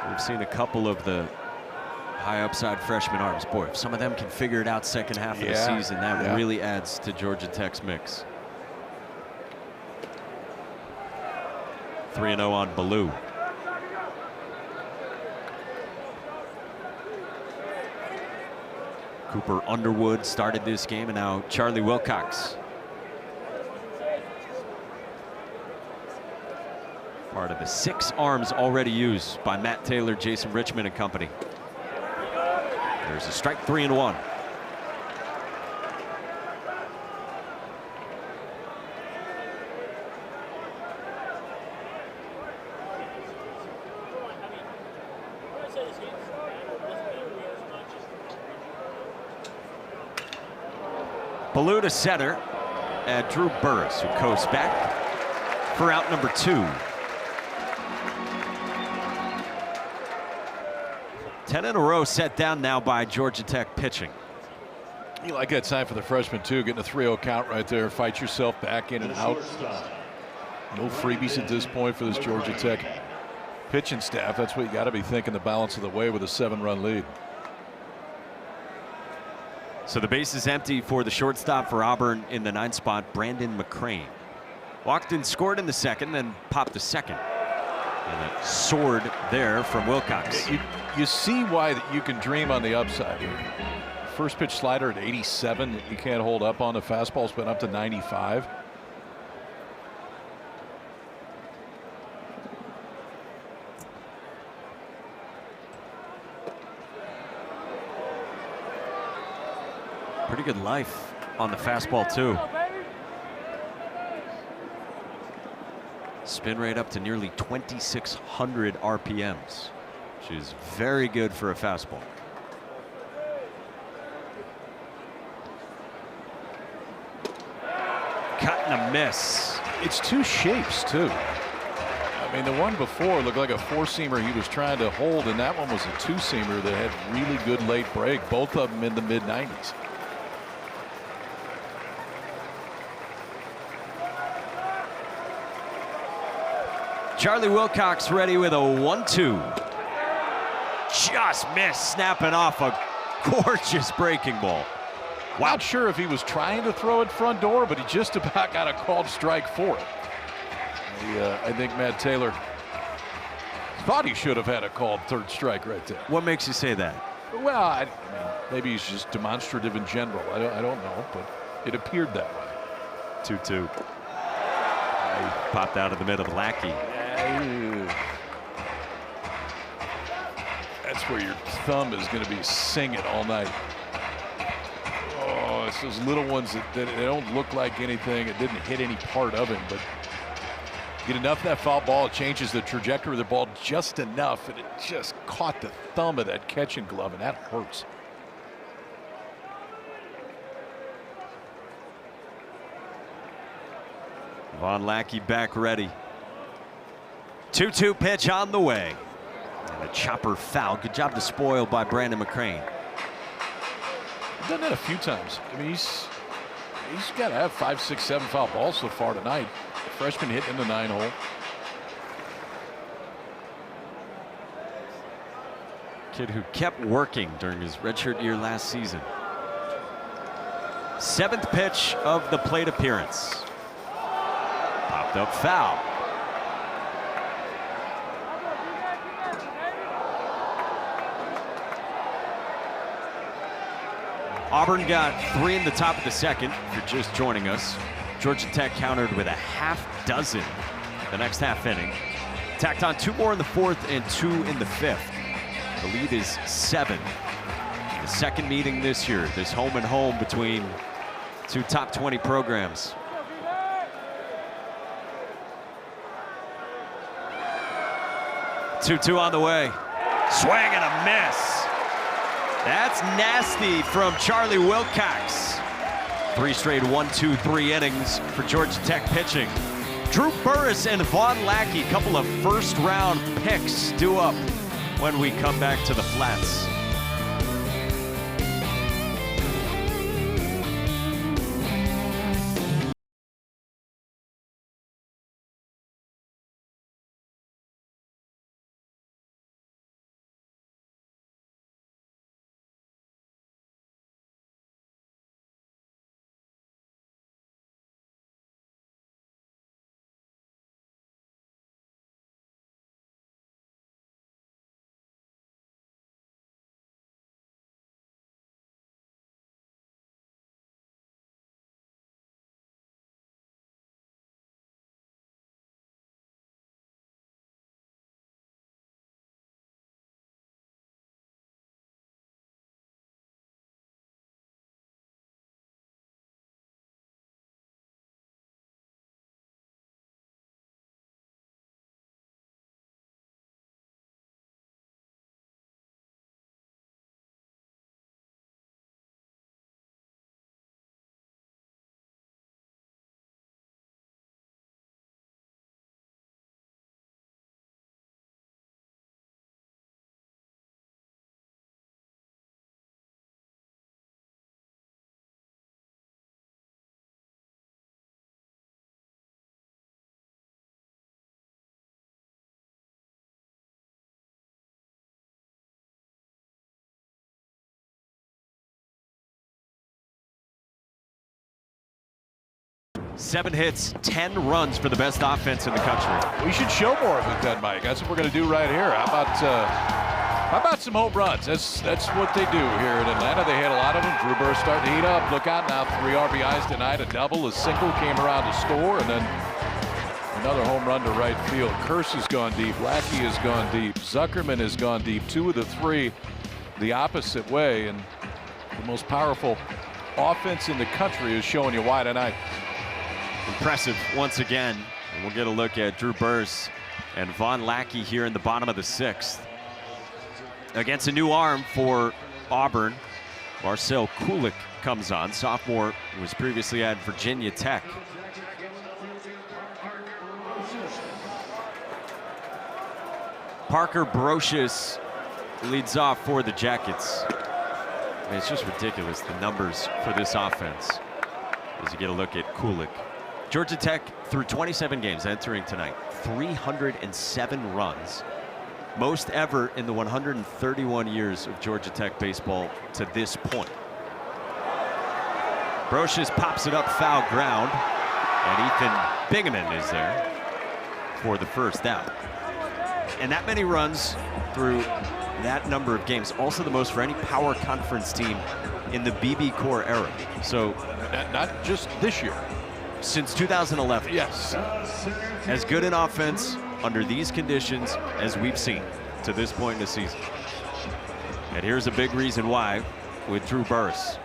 [SPEAKER 1] We've seen a couple of the high upside freshman arms. Boy, if some of them can figure it out second half of the season, that really adds to Georgia Tech's mix. 3-0 on Ballou. Cooper Underwood started this game, and now Charlie Wilcox. Part of the 6 arms already used by Matt Taylor, Jason Richmond and company. There's a strike, 3-1. Ballou to center, and Drew Burris, who coasts back for out number 2. 10 in a row set down now by Georgia Tech pitching.
[SPEAKER 2] You like that sign for the freshman, too, getting a 3-0 count right there. Fight yourself back in and out. No freebies at this point for this Georgia Tech pitching staff. That's what you got to be thinking the balance of the way with a 7-run lead.
[SPEAKER 1] So the base is empty for the shortstop for Auburn in the 9th spot, Brandon McCrane. Walked and scored in the second, then popped the second. And it soared there from Wilcox.
[SPEAKER 2] You see why that you can dream on the upside here. First pitch slider at 87 that you can't hold up on. The fastball's been up to 95.
[SPEAKER 1] Pretty good life on the fastball too. Spin rate up to nearly 2,600 RPMs, which is very good for a fastball. Cut and a miss.
[SPEAKER 2] It's two shapes too. I mean, the one before looked like a four-seamer he was trying to hold, and that one was a two-seamer that had really good late break, both of them in the mid-90s.
[SPEAKER 1] Charlie Wilcox ready with a 1-2. Just missed, snapping off a gorgeous breaking ball.
[SPEAKER 2] Wow. Not sure if he was trying to throw it front door, but he just about got a called strike for it. I think Matt Taylor thought he should have had a called third strike right there.
[SPEAKER 1] What makes you say that?
[SPEAKER 2] Well, I mean, maybe he's just demonstrative in general. I don't know, but it appeared that way.
[SPEAKER 1] 2-2. Popped out of the middle of Lackey.
[SPEAKER 2] That's where your thumb is going to be singing all night. Oh, it's those little ones that they don't look like anything. It didn't hit any part of him, but get enough of that foul ball, it changes the trajectory of the ball just enough, and it just caught the thumb of that catching glove, and that hurts.
[SPEAKER 1] Von Lackey back ready. 2-2 pitch on the way. And a chopper foul. Good job to spoil by Brandon McCrane.
[SPEAKER 2] He's done that a few times. I mean, he's got to have 5, 6, 7 foul balls so far tonight. The freshman hitting in the 9-hole.
[SPEAKER 1] Kid who kept working during his redshirt year last season. 7th pitch of the plate appearance. Popped up foul. Auburn got 3 in the top of the second. If you're just joining us, Georgia Tech countered with a half dozen the next half inning. Tacked on 2 more in the 4th and 2 in the 5th. The lead is 7. The second meeting this year, this home and home between two top 20 programs. Two on the way. Swing and a miss. That's nasty from Charlie Wilcox. 3 straight 1-2-3 innings for Georgia Tech pitching. Drew Burris and Von Lackey, couple of first-round picks, due up when we come back to the Flats. 7 hits, 10 runs for the best offense in the country.
[SPEAKER 2] We should show more of it then, Mike. That's what we're going to do right here. How about some home runs? That's what they do here in Atlanta. They had a lot of them. Drew Burress starting to heat up. Look out now, 3 RBIs tonight, a double, a single came around to score, and then another home run to right field. Kearse has gone deep. Lackey has gone deep. Zuckerman has gone deep. 2 of the 3 the opposite way, and the most powerful offense in the country is showing you why tonight.
[SPEAKER 1] Impressive once again. And we'll get a look at Drew Burress and Von Lackey here in the bottom of the 6th. Against a new arm for Auburn, Marcel Kulik comes on. Sophomore was previously at Virginia Tech. Parker Brocious leads off for the Jackets. I mean, it's just ridiculous, the numbers for this offense, as you get a look at Kulik. Georgia Tech, through 27 games entering tonight, 307 runs. Most ever in the 131 years of Georgia Tech baseball to this point. Brocious pops it up foul ground, and Ethan Bingaman is there for the first out. And that many runs through that number of games, also the most for any power conference team in the BB Core era. So
[SPEAKER 2] not just this year.
[SPEAKER 1] Since 2011.
[SPEAKER 2] Yes.
[SPEAKER 1] As good an offense under these conditions as we've seen to this point in the season. And here's a big reason why with Drew Burress.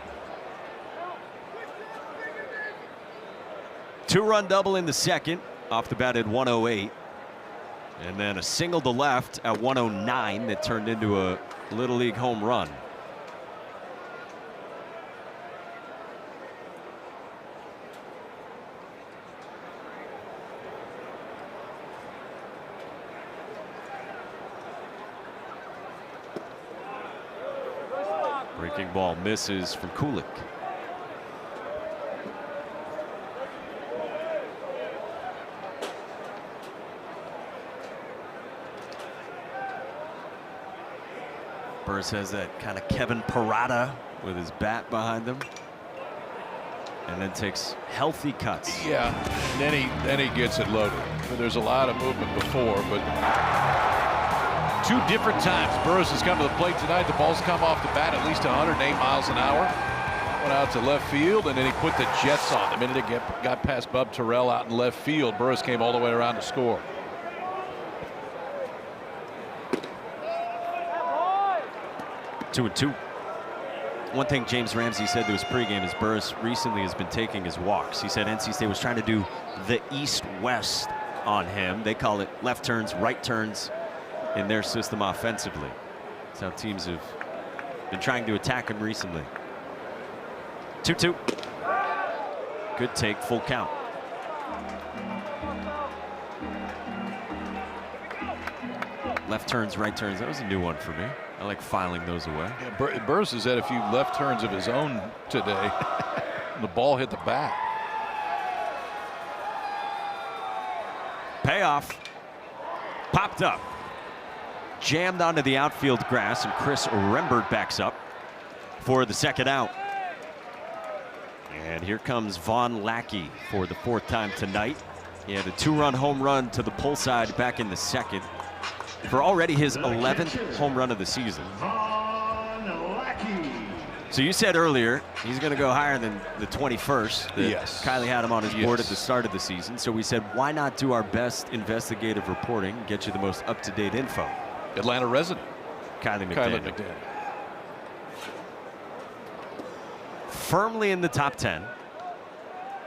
[SPEAKER 1] 2-run double in the second, off the bat at 108. And then a single to left at 109 that turned into a Little League home run. Breaking ball misses from Kulik. Burress has that kind of Kevin Parada with his bat behind him, and then takes healthy cuts.
[SPEAKER 2] Yeah, and then he gets it loaded. But there's a lot of movement before, but 2 different times Burress has come to the plate tonight. The ball's come off the bat at least 108 miles an hour. Went out to left field, and then he put the Jets on. The minute it got past Bub Terrell out in left field, Burress came all the way around to score.
[SPEAKER 1] Two and two. One thing James Ramsey said to his pregame is Burress recently has been taking his walks. He said NC State was trying to do the east-west on him. They call it left turns, right turns in their system offensively. That's how teams have been trying to attack him recently. 2-2. Good take, full count. Left turns, right turns. That was a new one for me. I like filing those away.
[SPEAKER 2] Yeah, Burress has had a few left turns of his own today. The ball hit the bat.
[SPEAKER 1] Payoff. Popped up. Jammed onto the outfield grass, and Chris Rembert backs up for the second out. And here comes Von Lackey for the 4th time tonight. He had a 2-run home run to the pull side back in the second for already his 11th home run of the season. So you said earlier he's going to go higher than the 21st.
[SPEAKER 2] Yes.
[SPEAKER 1] Kylie had him on his board at the start of the season. So we said, why not do our best investigative reporting, get you the most up-to-date info?
[SPEAKER 2] Atlanta resident
[SPEAKER 1] Kylie McDaniel. Firmly in the top 10.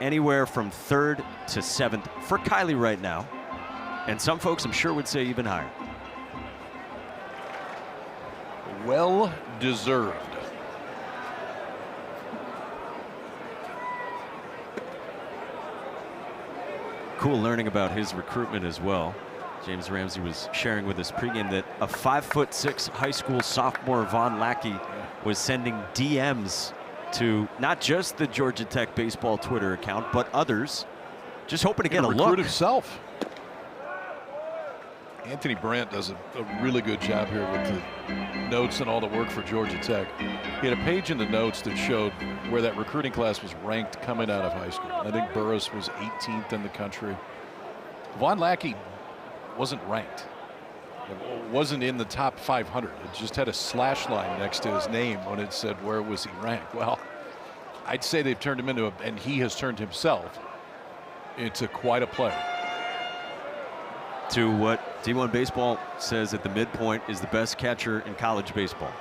[SPEAKER 1] Anywhere from 3rd to 7th for Kylie right now. And some folks I'm sure would say even higher.
[SPEAKER 2] Well deserved.
[SPEAKER 1] Cool learning about his recruitment as well. James Ramsey was sharing with us pregame that a 5'6" high school sophomore Von Lackey was sending DMs to not just the Georgia Tech baseball Twitter account, but others, just hoping to get a look.
[SPEAKER 2] Recruit himself. Anthony Brandt does a really good job here with the notes and all the work for Georgia Tech. He had a page in the notes that showed where that recruiting class was ranked coming out of high school. I think Burris was 18th in the country. Von Lackey wasn't ranked. It wasn't in the top 500. It just had a slash line next to his name when it said where was he ranked. Well, I'd say they've turned him into and he has turned himself into quite a player.
[SPEAKER 1] To what D1 Baseball says at the midpoint is the best catcher in college baseball.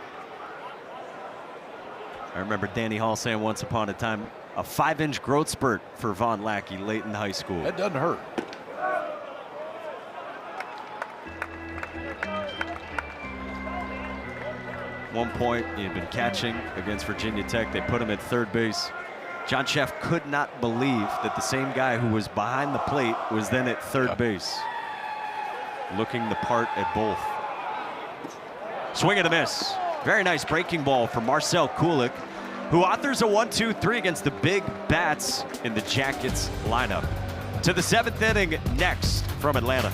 [SPEAKER 1] I remember Danny Hall saying once upon a time, a 5-inch growth spurt for Von Lackey late in high school.
[SPEAKER 2] That doesn't hurt.
[SPEAKER 1] One point, he had been catching against Virginia Tech. They put him at third base. John Sheff could not believe that the same guy who was behind the plate was then at third base, looking the part at both. Swing and a miss. Very nice breaking ball from Marcel Kulik, who authors a 1-2-3 against the big bats in the Jackets lineup. To the 7th inning next from Atlanta.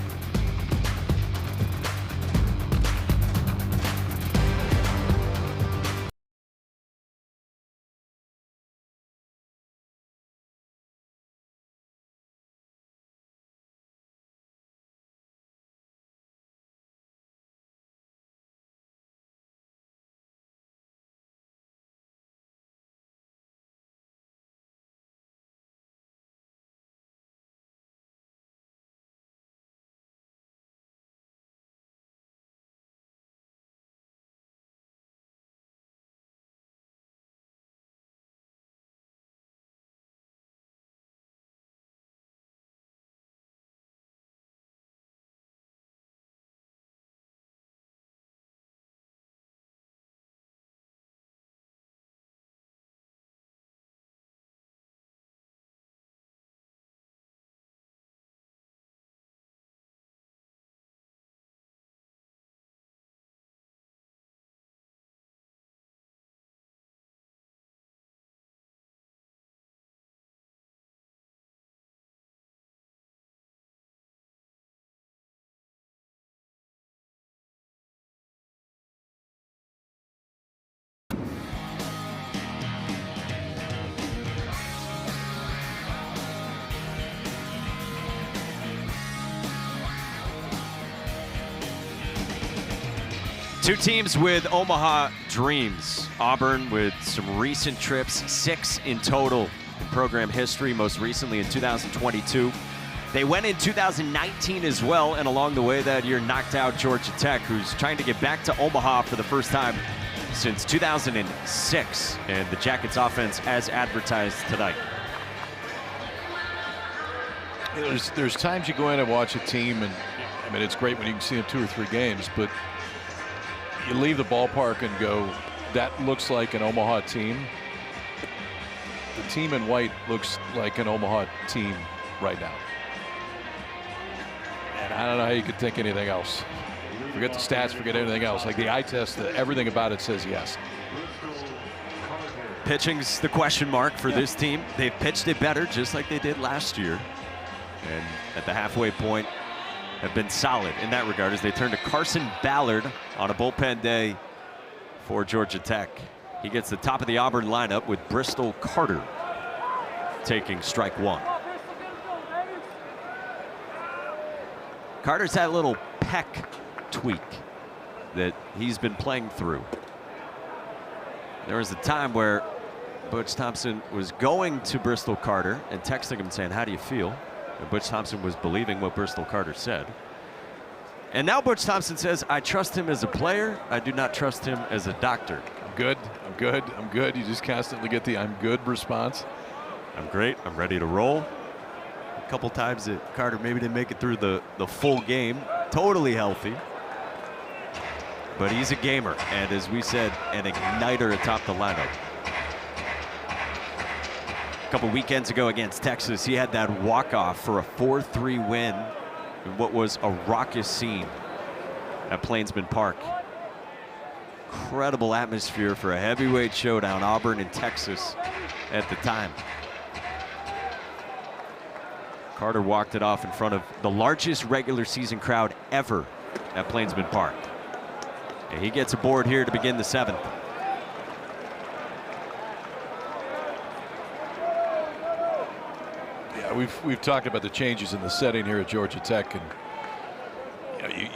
[SPEAKER 1] Two teams with Omaha dreams. Auburn with some recent trips, 6 in total in program history, most recently in 2022. They went in 2019 as well, and along the way that year knocked out Georgia Tech, who's trying to get back to Omaha for the first time since 2006. And the Jackets offense as advertised tonight.
[SPEAKER 2] There's times you go in and watch a team, and I mean, it's great when you can see them 2 or 3 games, but you leave the ballpark and go, that looks like an Omaha team. The team in white looks like an Omaha team right now. And I don't know how you could think anything else. Forget the stats, forget everything else. Like the eye test, everything about it says yes.
[SPEAKER 1] Pitching's the question mark for this team. They've pitched it better, just like they did last year. And at the halfway point, have been solid in that regard as they turn to Carson Ballard on a bullpen day for Georgia Tech. He gets the top of the Auburn lineup with Bristol Carter taking strike 1. Carter's had a little pec tweak that he's been playing through. There was a time where Butch Thompson was going to Bristol Carter and texting him saying, "How do you feel?" And Butch Thompson was believing what Bristol Carter said. And now Butch Thompson says, "I trust him as a player. I do not trust him as a doctor."
[SPEAKER 2] I'm good. I'm good. I'm good. You just constantly get the "I'm good" response.
[SPEAKER 1] I'm great. I'm ready to roll. A couple times that Carter maybe didn't make it through the full game. Totally healthy. But he's a gamer. And as we said, an igniter atop the lineup. A couple weekends ago against Texas, he had that walk-off for a 4-3 win in what was a raucous scene at Plainsman Park. Incredible atmosphere for a heavyweight showdown, Auburn and Texas at the time. Carter walked it off in front of the largest regular season crowd ever at Plainsman Park. And he gets aboard here to begin the 7th.
[SPEAKER 2] Yeah, we've talked about the changes in the setting here at Georgia Tech, and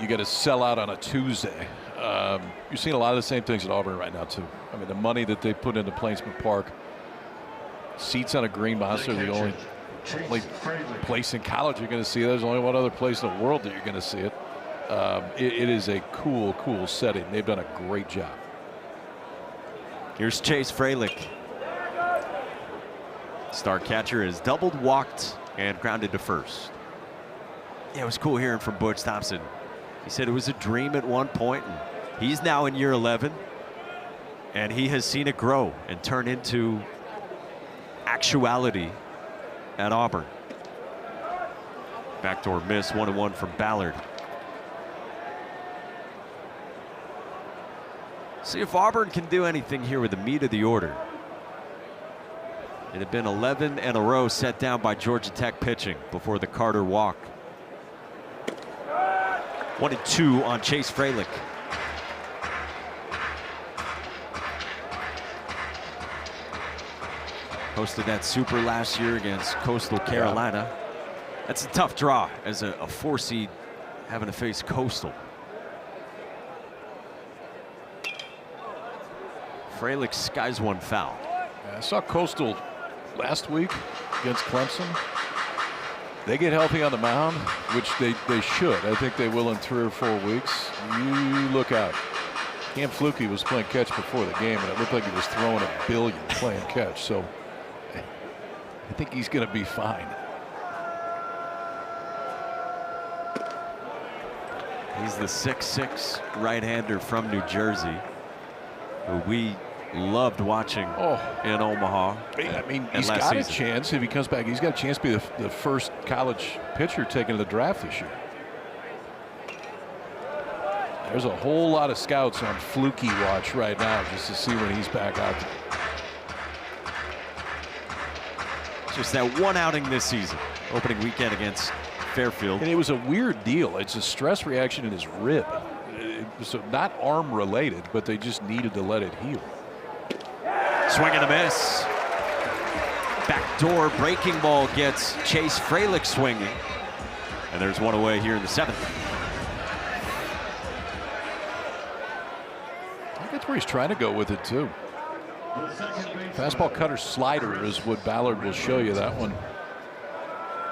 [SPEAKER 2] you got to sell out on a Tuesday. You're seeing a lot of the same things at Auburn right now too. I mean, the money that they put into Plainsman Park, seats on a green monster, the only place in college you're going to see. There's only one other place in the world that you're going to see it. It is a cool setting. They've done a great job.
[SPEAKER 1] Here's Chase Freilich. Star catcher is doubled, walked, and grounded to first. Yeah, it was cool hearing from Butch Thompson. He said it was a dream at one point, and he's now in year 11, and he has seen it grow and turn into actuality at Auburn. Backdoor miss, 1-1 from Ballard. See if Auburn can do anything here with the meat of the order. It had been 11 in a row set down by Georgia Tech pitching before the Carter walk. 1-2 on Chase Freilich. Hosted that super last year against Coastal Carolina. That's a tough draw as a 4 seed having to face Coastal. Freilich skies one foul.
[SPEAKER 2] Yeah, I saw Coastal last week against Clemson. They get healthy on the mound, which they should. I think they will in 3 or 4 weeks. You look out. Cam Fluke was playing catch before the game, and it looked like he was throwing a billion playing catch. So I think he's going to be fine.
[SPEAKER 1] He's the 6'6" right-hander from New Jersey, who we loved watching in Omaha.
[SPEAKER 2] I mean, he's got a chance if he comes back. He's got a chance to be the first college pitcher taken to the draft this year. There's a whole lot of scouts on Fluky watch right now just to see when he's back out there.
[SPEAKER 1] Just that one outing this season, opening weekend against Fairfield.
[SPEAKER 2] And it was a weird deal. It's a stress reaction in his rib. So not arm related, but they just needed to let it heal.
[SPEAKER 1] Swing and a miss. Backdoor breaking ball gets Chase Freilich swinging. And there's one away here in the 7th.
[SPEAKER 2] I think that's where he's trying to go with it too. Fastball cutter slider is what Ballard will show you. That one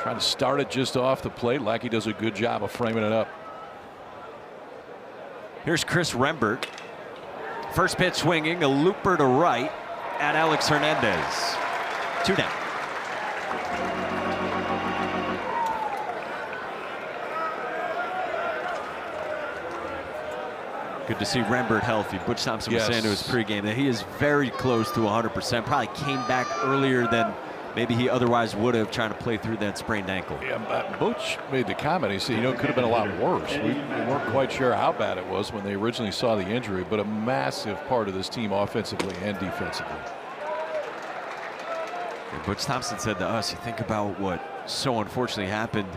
[SPEAKER 2] trying to start it just off the plate. Lackey does a good job of framing it up.
[SPEAKER 1] Here's Chris Rembert. First pitch swinging, a looper to right at Alex Hernandez. 2 down. Good to see Rembert healthy. Butch Thompson was saying to his pregame that he is very close to 100%. Probably came back earlier than maybe he otherwise would have, trying to play through that sprained ankle.
[SPEAKER 2] Yeah, Butch made the comment. He said, it could have been a lot worse. We weren't quite sure how bad it was when they originally saw the injury, but a massive part of this team offensively and defensively.
[SPEAKER 1] And Butch Thompson said to us, you think about what so unfortunately happened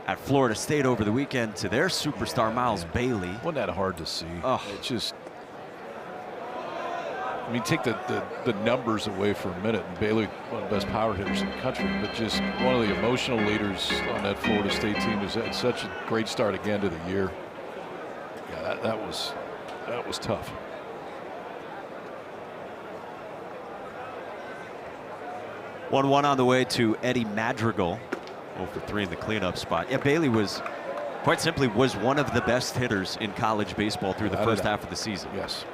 [SPEAKER 1] at Florida State over the weekend to their superstar Miles Bailey.
[SPEAKER 2] Wasn't that hard to see?
[SPEAKER 1] Oh.
[SPEAKER 2] It's just, I mean, take the numbers away for a minute. And Bailey, one of the best power hitters in the country, but just one of the emotional leaders on that Florida State team, who's had such a great start again to the year. Yeah, that was tough.
[SPEAKER 1] One on the way to Eddie Madrigal. 0 for 3 in the cleanup spot. Yeah, Bailey was, quite simply, was one of the best hitters in college baseball through the first half of the season.
[SPEAKER 2] Yes.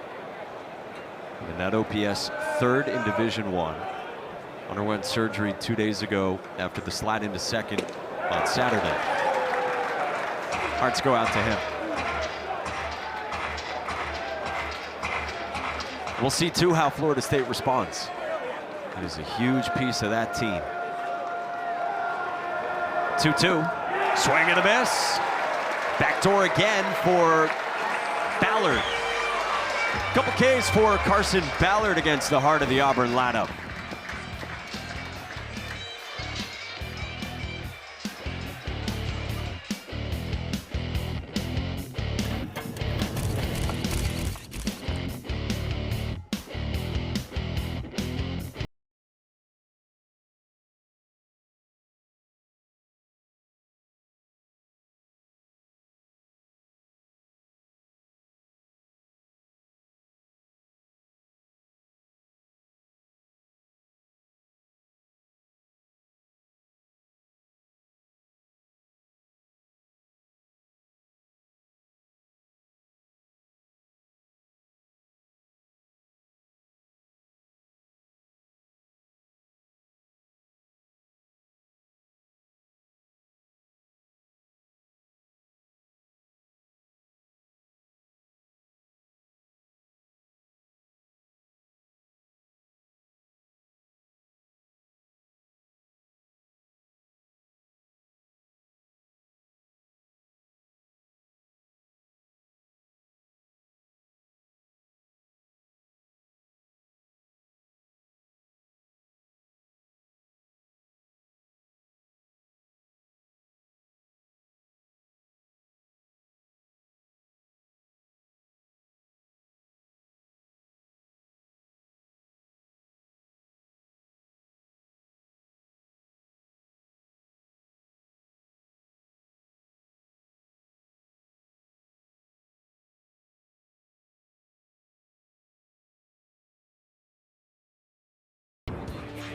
[SPEAKER 1] And that OPS 3rd in Division I. Underwent surgery 2 days ago after the slide into second on Saturday. Hearts go out to him. We'll see, too, how Florida State responds. It is a huge piece of that team. 2-2. Swing and a miss. Backdoor again for Ballard. Couple Ks for Carson Ballard against the heart of the Auburn lineup.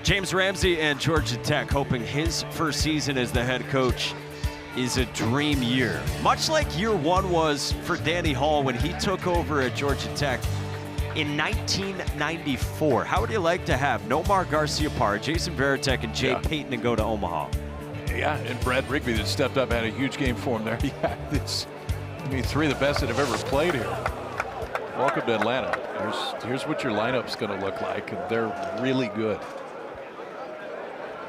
[SPEAKER 1] James Ramsey and Georgia Tech hoping his first season as the head coach is a dream year. Much like year one was for Danny Hall when he took over at Georgia Tech in 1994. How would you like to have Nomar Garciaparra, Jason Veritek, and Jay Payton and go to Omaha?
[SPEAKER 2] Yeah, and Brad Rigby that stepped up, had a huge game for him there. Yeah, I mean, three of the best that have ever played here. Welcome to Atlanta. Here's what your lineup's going to look like, and they're really good.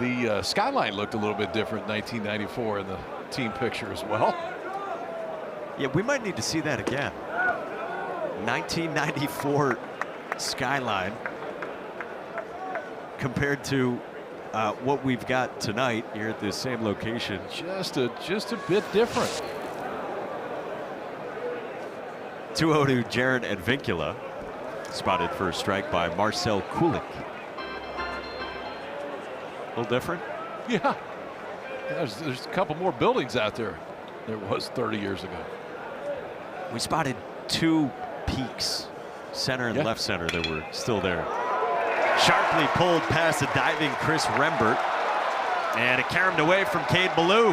[SPEAKER 2] The skyline looked a little bit different in 1994 in the team picture as well.
[SPEAKER 1] Yeah, we might need to see that again. 1994 skyline compared to what we've got tonight here at the same location.
[SPEAKER 2] Just a bit different.
[SPEAKER 1] 2-0 to Jaron Advincula, spotted for a strike by Marcel Kulik. A little different?
[SPEAKER 2] Yeah. There's a couple more buildings out there than there was 30 years ago.
[SPEAKER 1] We spotted two peaks, center and left center, that were still there. Sharply pulled past a diving Chris Rembert, and it carried away from Cade Ballou.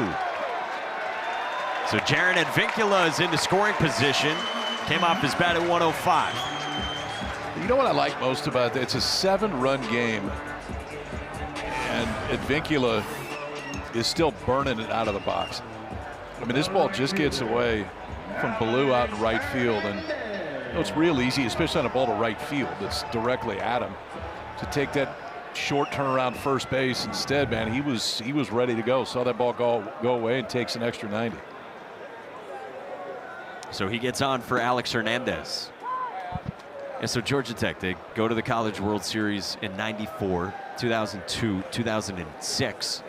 [SPEAKER 1] So Jaron Advincula is into scoring position. Came off his bat at 105.
[SPEAKER 2] You know what I like most about that? It's a 7-run game, and Advincula is still burning it out of the box. I mean, this ball just gets away from Ballou out in right field, and it's real easy, especially on a ball to right field that's directly at him, to take that short turnaround first base. Instead, man, he was ready to go. Saw that ball go away and takes an extra 90.
[SPEAKER 1] So he gets on for Alex Hernandez. And so Georgia Tech, they go to the College World Series in '94, 2002, 2006.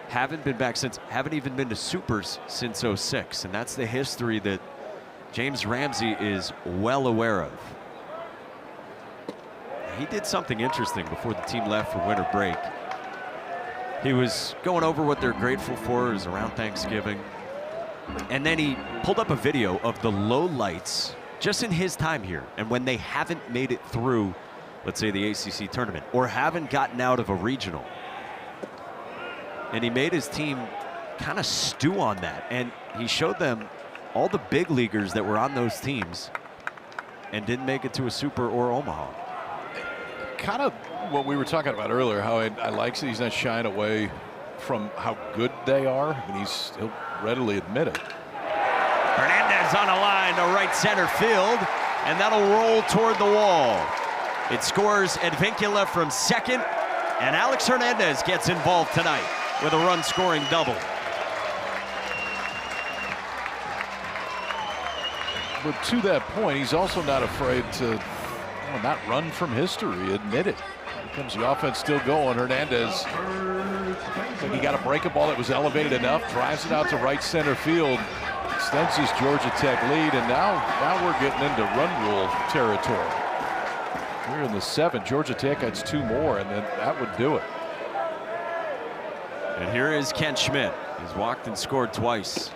[SPEAKER 1] Haven't been back since, haven't even been to Supers since '06. And that's the history that James Ramsey is well aware of. He did something interesting before the team left for winter break. He was going over what they're grateful for. It was around Thanksgiving. And then he pulled up a video of the low lights just in his time here, and when they haven't made it through, let's say, the ACC tournament or haven't gotten out of a regional. And he made his team kind of stew on that, and he showed them all the big leaguers that were on those teams and didn't make it to a Super or Omaha.
[SPEAKER 2] Kind of what we were talking about earlier, how I like that he's not shying away from how good they are. I mean, he'll readily admit it.
[SPEAKER 1] Hernandez on a line to right center field, and that'll roll toward the wall. It scores Advincula from second, and Alex Hernandez gets involved tonight with a run-scoring double.
[SPEAKER 2] But to that point, he's also not afraid to not run from history, admit it. Here comes the offense still going. Hernandez, I think he got to break a ball that was elevated enough, drives it out to right center field, extends his Georgia Tech lead, and now we're getting into run rule territory. We're in the 7. Georgia Tech has 2 more, and then that would do it.
[SPEAKER 1] And here is Kent Schmidt. He's walked and scored twice.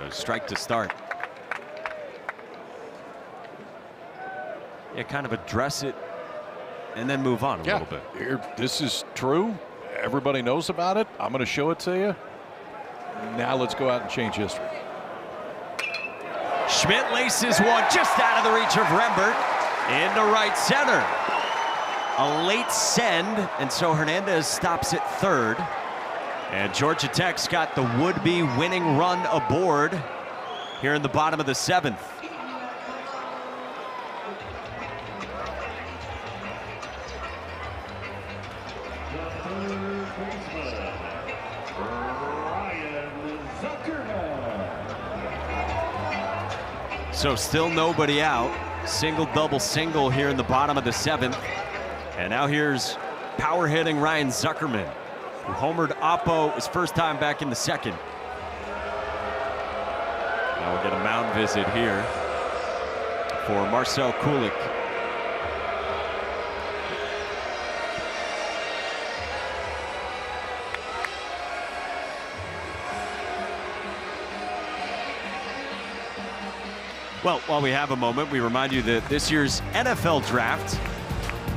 [SPEAKER 1] Strike to start. Yeah, kind of address it and then move on a little bit.
[SPEAKER 2] Here, this is true. Everybody knows about it. I'm going to show it to you. Now let's go out and change history.
[SPEAKER 1] Schmidt laces one just out of the reach of Rembert into right center. A late send, and so Hernandez stops at third. And Georgia Tech's got the would-be winning run aboard here in the bottom of the 7th. So still nobody out. Single, double, single here in the bottom of the 7th. And now here's power hitting Ryan Zuckerman, who homered Oppo his first time back in the 2nd. Now we'll get a mound visit here for Marcel Kulik. Well, while we have a moment, we remind you that this year's NFL draft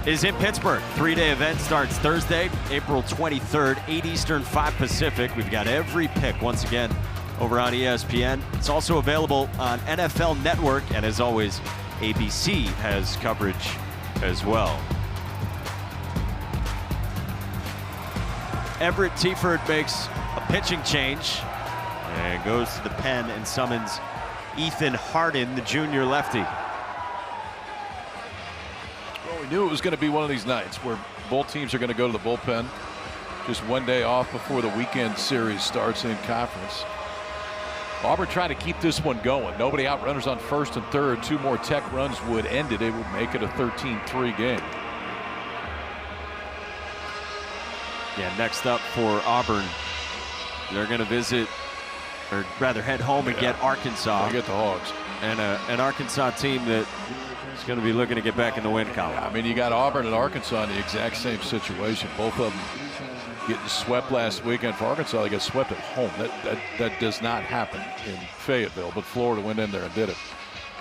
[SPEAKER 1] is in Pittsburgh. 3-day event starts Thursday, April 23rd, 8 Eastern, 5 Pacific. We've got every pick once again over on ESPN. It's also available on NFL Network, and as always, ABC has coverage as well. Everett Tiford makes a pitching change and goes to the pen and summons Ethan Hardin, the junior lefty.
[SPEAKER 2] Well, we knew it was going to be one of these nights where both teams are going to go to the bullpen. Just one day off before the weekend series starts in conference. Auburn trying to keep this one going. Nobody out, runners on first and third. 2 more Tech runs would end it. It would make it a 13-3 game.
[SPEAKER 1] Yeah, next up for Auburn, they're going to visit, or rather head home and get Arkansas.
[SPEAKER 2] They get the Hogs.
[SPEAKER 1] And an Arkansas team that is going to be looking to get back in the win column.
[SPEAKER 2] Yeah, I mean, you got Auburn and Arkansas in the exact same situation. Both of them getting swept last weekend. For Arkansas, they got swept at home. That does not happen in Fayetteville, but Florida went in there and did it.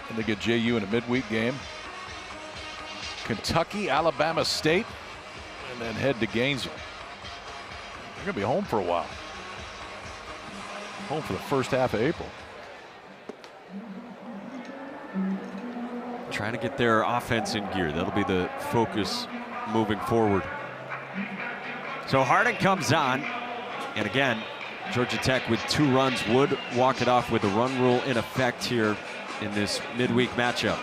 [SPEAKER 2] And they get JU in a midweek game. Kentucky, Alabama State, and then head to Gainesville. They're going to be home for a while. Home for the first half of April.
[SPEAKER 1] Trying to get their offense in gear. That'll be the focus moving forward. So Hardin comes on, and again, Georgia Tech with 2 runs would walk it off with a run rule in effect here in this midweek matchup.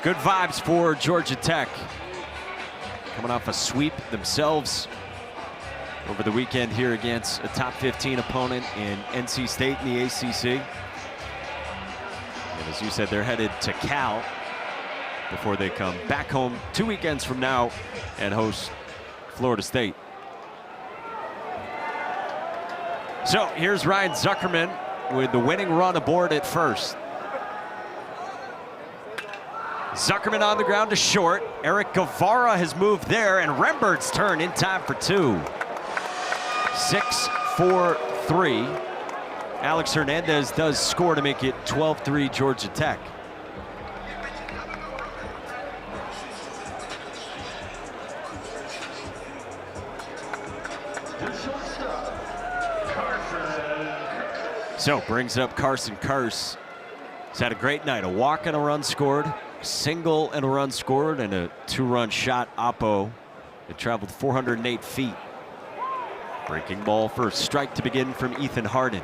[SPEAKER 1] Good vibes for Georgia Tech. Coming off a sweep themselves over the weekend here against a top 15 opponent in NC State in the ACC. And as you said, they're headed to Cal before they come back home 2 weekends from now and host Florida State. So here's Ryan Zuckerman with the winning run aboard at first. Zuckerman on the ground to short. Eric Guevara has moved there, and Rembert's turn in time for 2. 6-4-3. Alex Hernandez does score to make it 12-3 Georgia Tech. So brings up Carson Curse. He's had a great night. A walk and a run scored. Single and a run scored, and a 2-run shot oppo. It traveled 408 feet. Breaking ball for a strike to begin from Ethan Hardin.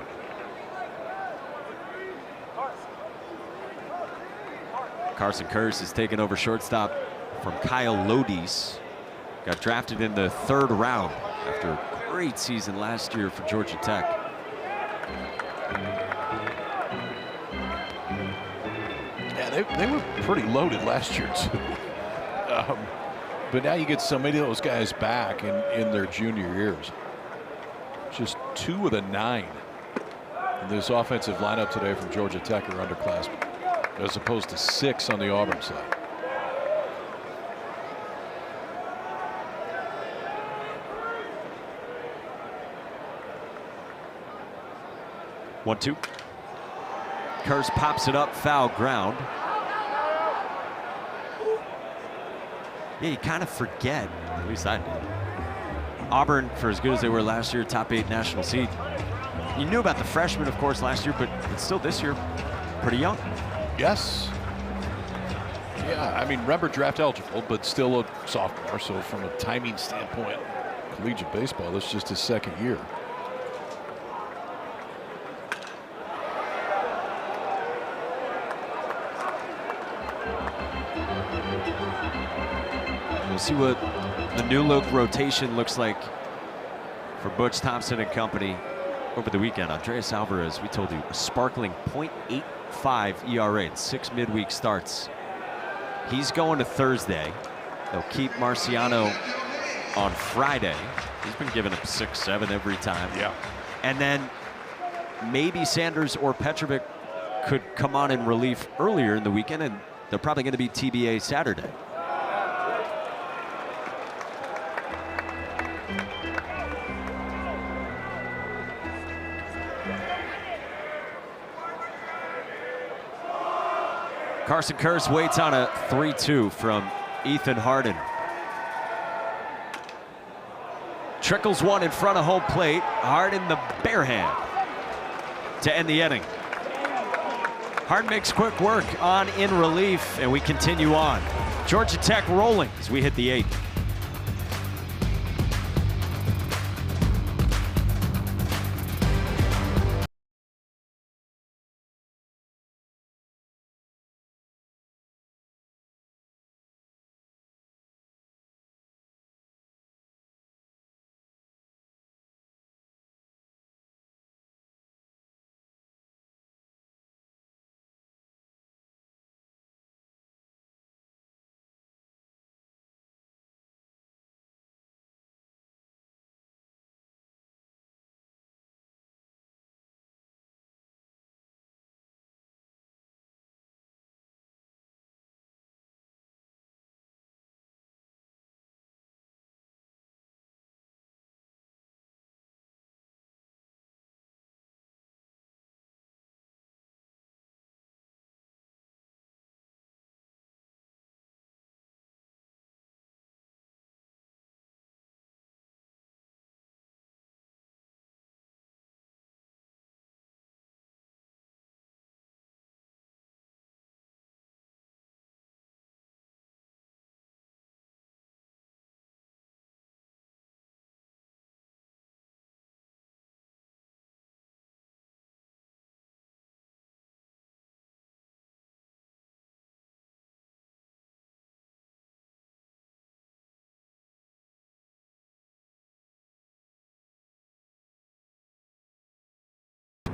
[SPEAKER 1] Carson Curse is taking over shortstop from Kyle Lodies. Got drafted in the 3rd round after a great season last year for Georgia Tech.
[SPEAKER 2] They were pretty loaded last year, too. But now you get so many of those guys back in their junior years. Just 2 of the 9 in this offensive lineup today from Georgia Tech are underclassmen, as opposed to 6 on the Auburn side.
[SPEAKER 1] One, 2. Curse pops it up, foul ground. Yeah, you kind of forget, at least I did. Auburn, for as good as they were last year, top 8 national seed. You knew about the freshmen, of course, last year, but still this year, pretty young.
[SPEAKER 2] Yes. Yeah, I mean, Rember draft eligible, but still a sophomore. So from a timing standpoint, collegiate baseball, that's just his 2nd year.
[SPEAKER 1] We'll see what the new look rotation looks like for Butch Thompson and company over the weekend. Andreas Alvarez, we told you, a sparkling .85 ERA in 6 midweek starts. He's going to Thursday. They'll keep Marciano on Friday. He's been giving up 6, 7 every time.
[SPEAKER 2] Yeah.
[SPEAKER 1] And then maybe Sanders or Petrovic could come on in relief earlier in the weekend, and they're probably going to be TBA Saturday. Carson Kurtz waits on a 3-2 from Ethan Harden. Trickles one in front of home plate. Harden the bare hand to end the inning. Harden makes quick work on in relief, and we continue on. Georgia Tech rolling as we hit the 8th.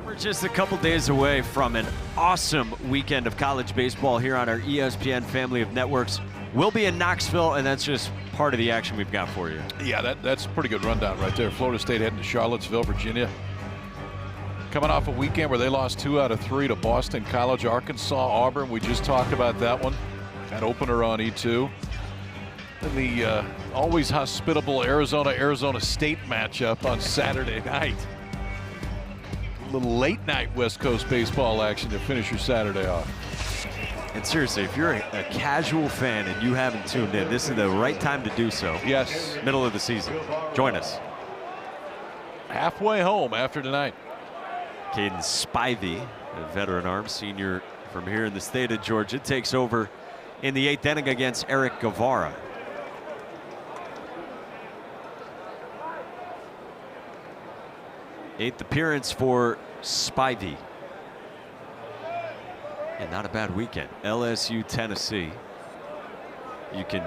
[SPEAKER 1] We're just a couple days away from an awesome weekend of college baseball here on our ESPN family of networks. We'll be in Knoxville, and that's just part of the action we've got for you.
[SPEAKER 2] Yeah, that's a pretty good rundown right there. Florida State heading to Charlottesville, Virginia. Coming off a weekend where they lost 2 out of 3 to Boston College. Arkansas, Auburn, we just talked about that one. That opener on E2. And the always hospitable Arizona State matchup on Saturday night. A little late night West Coast baseball action to finish your Saturday off.
[SPEAKER 1] And seriously, if you're a casual fan and you haven't tuned in, this is the right time to do so.
[SPEAKER 2] Yes.
[SPEAKER 1] Middle of the season. Join us.
[SPEAKER 2] Halfway home after tonight.
[SPEAKER 1] Caden Spivey, a veteran arms senior from here in the state of Georgia, takes over in the 8th inning against Eric Guevara. Eighth appearance for Spivey. And not a bad weekend. LSU, Tennessee. You can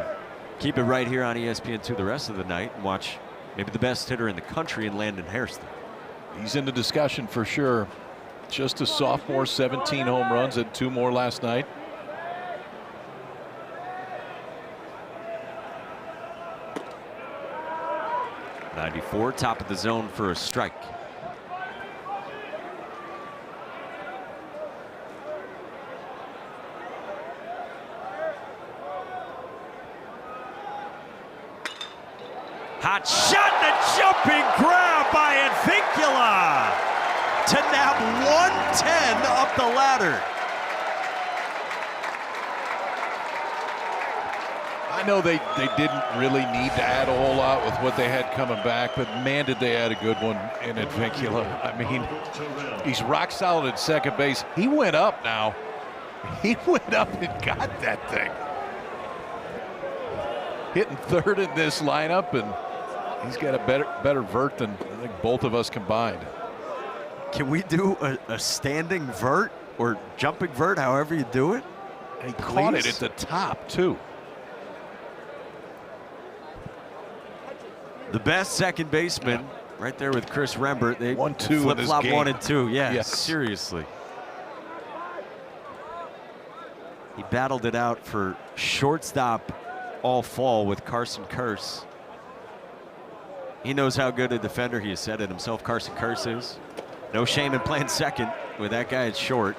[SPEAKER 1] keep it right here on ESPN2 the rest of the night and watch maybe the best hitter in the country in Landon Hairston.
[SPEAKER 2] He's in the discussion for sure. Just a sophomore, 17 home runs and 2 more last night.
[SPEAKER 1] .94, top of the zone for a strike. Hot shot and a jumping grab by Advincula to nab 110 up the ladder.
[SPEAKER 2] I know they didn't really need to add a whole lot with what they had coming back, but man, did they add a good one in Advincula. I mean, he's rock solid at second base. He went up now. He went up and got that thing. Hitting third in this lineup, and he's got a better vert than I think both of us combined.
[SPEAKER 1] Can we do a standing vert or jumping vert, however you do it?
[SPEAKER 2] And he caught it at the top, too.
[SPEAKER 1] The best second baseman right there with Chris Rembert. They
[SPEAKER 2] 1-2
[SPEAKER 1] flip-flop 1 and 2. Yeah,
[SPEAKER 2] yes.
[SPEAKER 1] Seriously. He battled it out for shortstop all fall with Carson Kurtz. He knows how good a defender he has said it himself. Carson Kurtz is. No shame in playing second with that guy at short.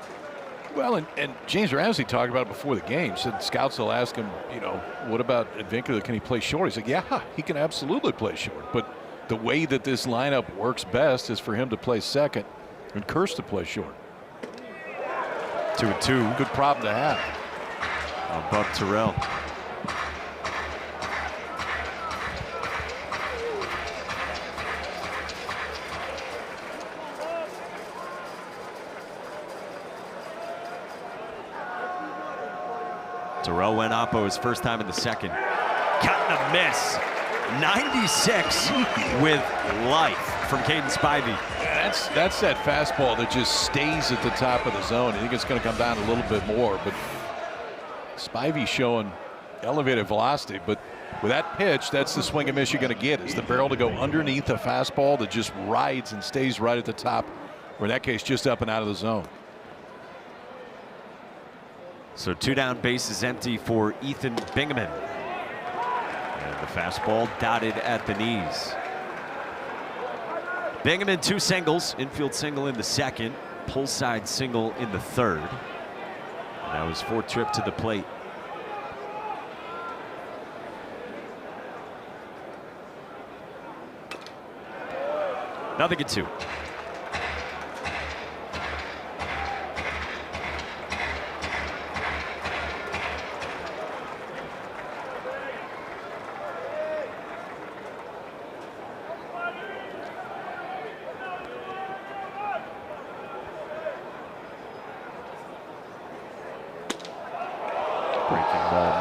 [SPEAKER 2] Well, and James Ramsey talked about it before the game. Said scouts will ask him, you know, what about Advincula? Can he play short? He's like, yeah, he can absolutely play short. But the way that this lineup works best is for him to play second. And Curse to play short.
[SPEAKER 1] 2-2.
[SPEAKER 2] Good problem to have.
[SPEAKER 1] Above Terrell. Terrell went oppo his first time in the second. Cut and a miss. 96 with life from Caden Spivey.
[SPEAKER 2] That's that fastball that just stays at the top of the zone. I think it's going to come down a little bit more, but Spivey showing elevated velocity. But with that pitch, that's the swing and miss you're going to get, is the barrel to go underneath a fastball that just rides and stays right at the top, or in that case, just up and out of the zone.
[SPEAKER 1] So 2 down, bases empty for Ethan Bingaman. And the fastball dotted at the knees. Bingaman 2 singles, infield single in the second, pull side single in the third. That was 4th trip to the plate. Nothing at 2.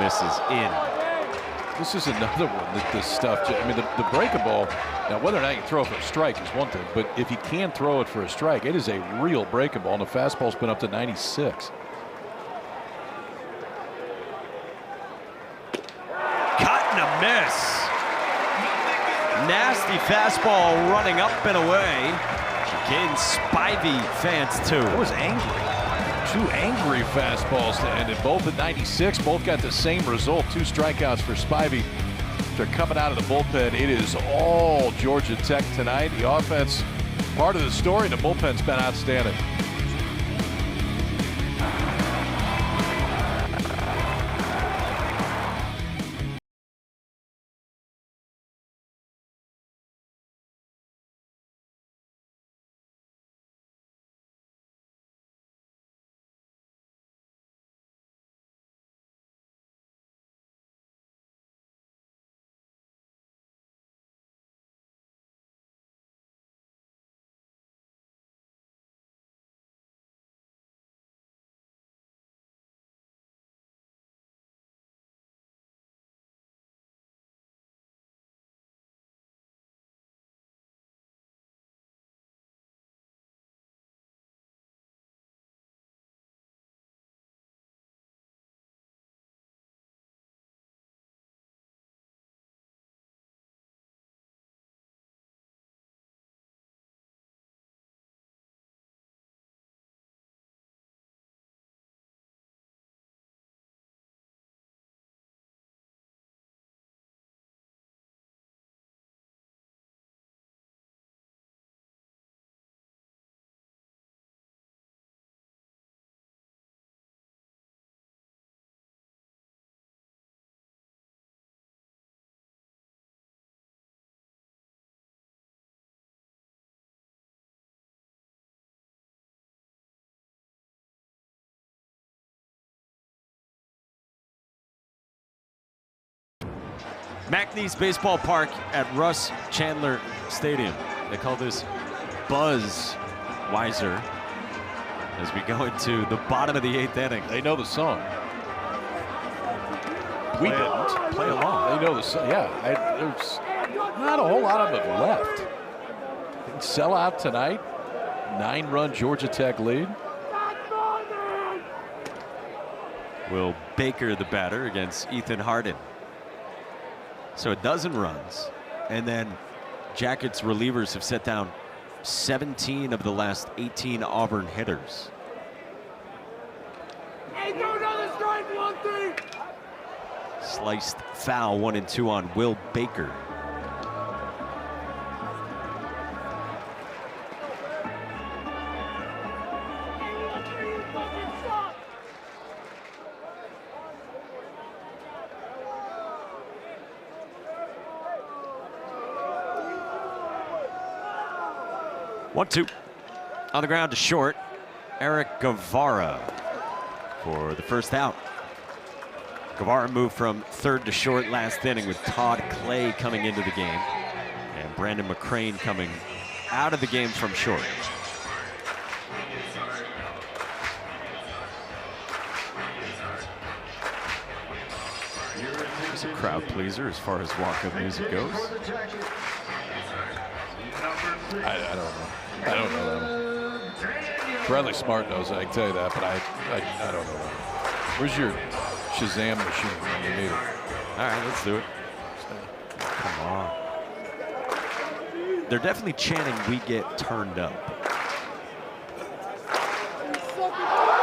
[SPEAKER 1] Misses in.
[SPEAKER 2] This is another one that this stuff, I mean, the breaking ball, now whether or not you can throw it for a strike is one thing, but if you can throw it for a strike, it is a real breaking ball, and the fastball's been up to 96.
[SPEAKER 1] Cut and a miss. Nasty fastball running up and away. Caden Spivey fans too.
[SPEAKER 2] It was angry. 2 angry fastballs to end it, both at 96. Both got the same result. 2 strikeouts for Spivey. They're coming out of the bullpen. It is all Georgia Tech tonight. The offense, part of the story. The bullpen's been outstanding.
[SPEAKER 1] McNeese Baseball Park at Russ Chandler Stadium. They call this Buzz Weiser as we go into the bottom of the 8th inning.
[SPEAKER 2] They know the song. We didn't.
[SPEAKER 1] Play along.
[SPEAKER 2] They know the song. Yeah, there's not a whole lot of it left. Sell out tonight. 9-run Georgia Tech lead.
[SPEAKER 1] Will Baker, the batter, against Ethan Harden. So a dozen runs, and then Jackets relievers have set down 17 of the last 18 Auburn hitters.
[SPEAKER 12] Hey, throw another strike, 1-3.
[SPEAKER 1] Sliced foul, 1-2 on Will Baker. One, two. On the ground to short, Eric Guevara for the first out. Guevara moved from third to short last inning with Todd Clay coming into the game. And Brandon McCrane coming out of the game from short. It's a crowd pleaser as far as walk-up music goes.
[SPEAKER 2] I don't know. I don't know that one. Bradley Smart knows, I can tell you that, but I don't know that. Where's your Shazam machine when you need it?
[SPEAKER 1] All right, let's do it. Come on. They're definitely chanting, "We get turned up."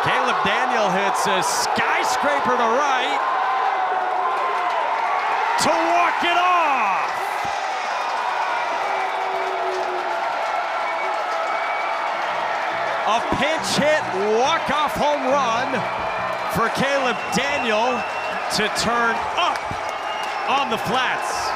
[SPEAKER 1] Caleb Daniel hits a skyscraper to right to walk it off. A pinch hit walk-off home run for Caleb Daniel to turn up on the flats.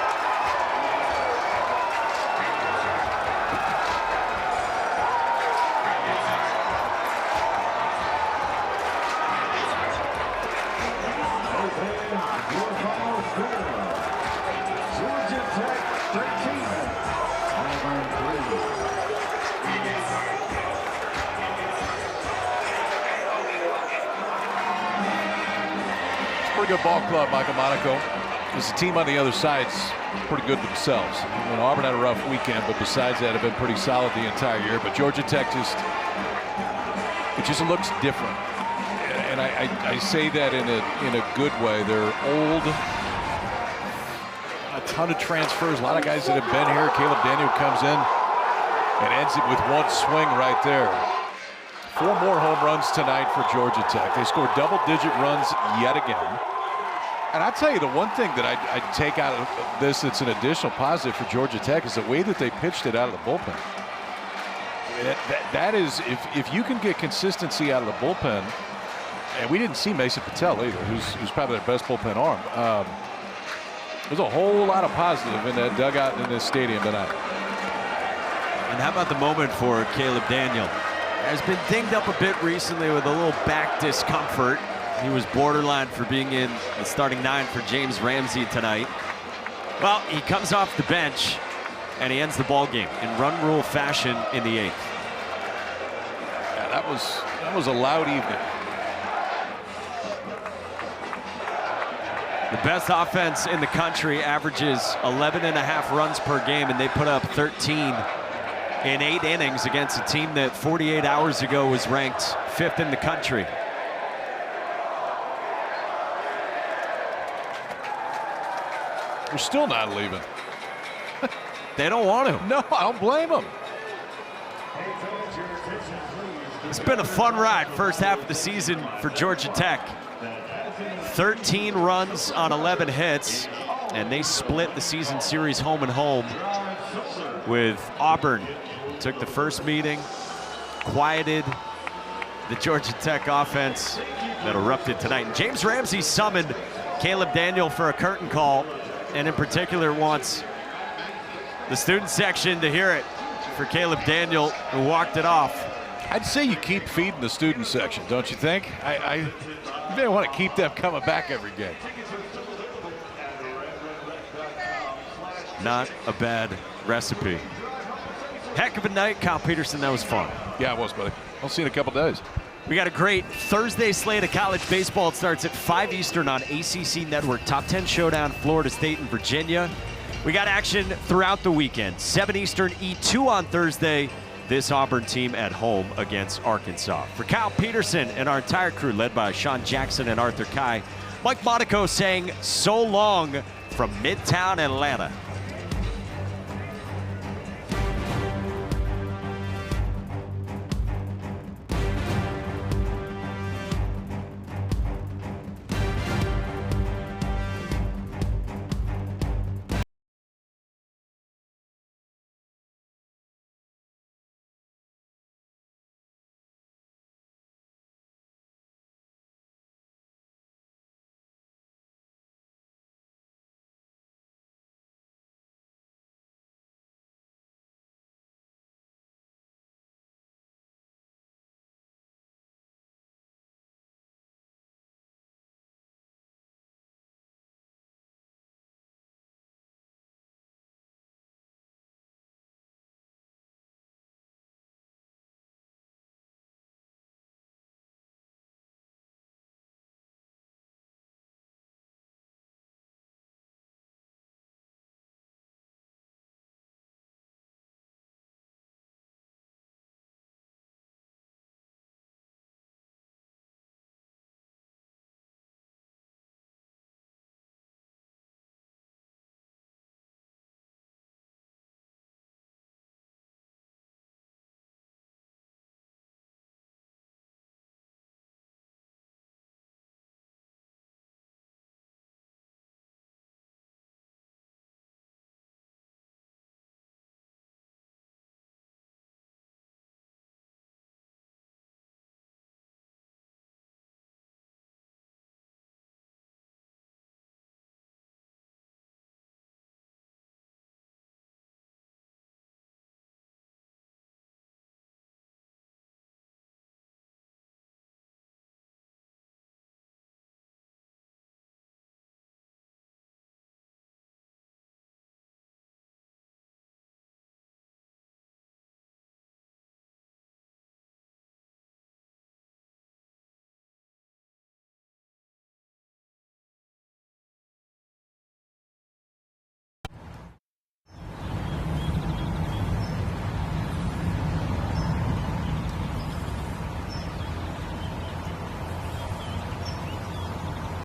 [SPEAKER 2] Pretty good ball club, Michael Monaco. Because the team on the other side's pretty good themselves. And Auburn had a rough weekend, but besides that, have been pretty solid the entire year. But Georgia Tech just looks different. And I say that in a good way. They're old, a ton of transfers, a lot of guys that have been here. Caleb Daniel comes in and ends it with one swing right there. 4 more home runs tonight for Georgia Tech. They scored double-digit runs yet again. And I'll tell you, the one thing that I take out of this that's an additional positive for Georgia Tech is the way that they pitched it out of the bullpen. That is, if you can get consistency out of the bullpen, and we didn't see Mason Patel either, who's probably their best bullpen arm. There's a whole lot of positive in that dugout in this stadium tonight.
[SPEAKER 1] And how about the moment for Caleb Daniel? Has been dinged up a bit recently with a little back discomfort. He was borderline for being in the starting 9 for James Ramsey tonight. Well, he comes off the bench and he ends the ball game in run rule fashion in the 8th.
[SPEAKER 2] Yeah, that was a loud evening.
[SPEAKER 1] The best offense in the country averages 11.5 runs per game, and they put up 13 in 8 innings against a team that 48 hours ago was ranked 5th in the country.
[SPEAKER 2] We're still not leaving.
[SPEAKER 1] They don't want to.
[SPEAKER 2] No, I don't blame them.
[SPEAKER 1] It's been a fun ride first half of the season for Georgia Tech. 13 runs on 11 hits, and they split the season series home and home with Auburn. Took the first meeting, quieted the Georgia Tech offense that erupted tonight. And James Ramsey summoned Caleb Daniel for a curtain call, and in particular wants the student section to hear it for Caleb Daniel, who walked it off.
[SPEAKER 2] I'd say you keep feeding the student section, don't you think? I may want to keep them coming back every game.
[SPEAKER 1] Not a bad recipe. Heck of a night, Kyle Peterson. That was fun.
[SPEAKER 2] Yeah, it was, buddy. I'll see you in a couple days.
[SPEAKER 1] We got a great Thursday slate of college baseball. It starts at 5 Eastern on ACC Network. Top 10 showdown, Florida State and Virginia. We got action throughout the weekend. 7 Eastern, E2 on Thursday. This Auburn team at home against Arkansas. For Kyle Peterson and our entire crew, led by Sean Jackson and Arthur Kai, Mike Monaco saying so long from Midtown Atlanta.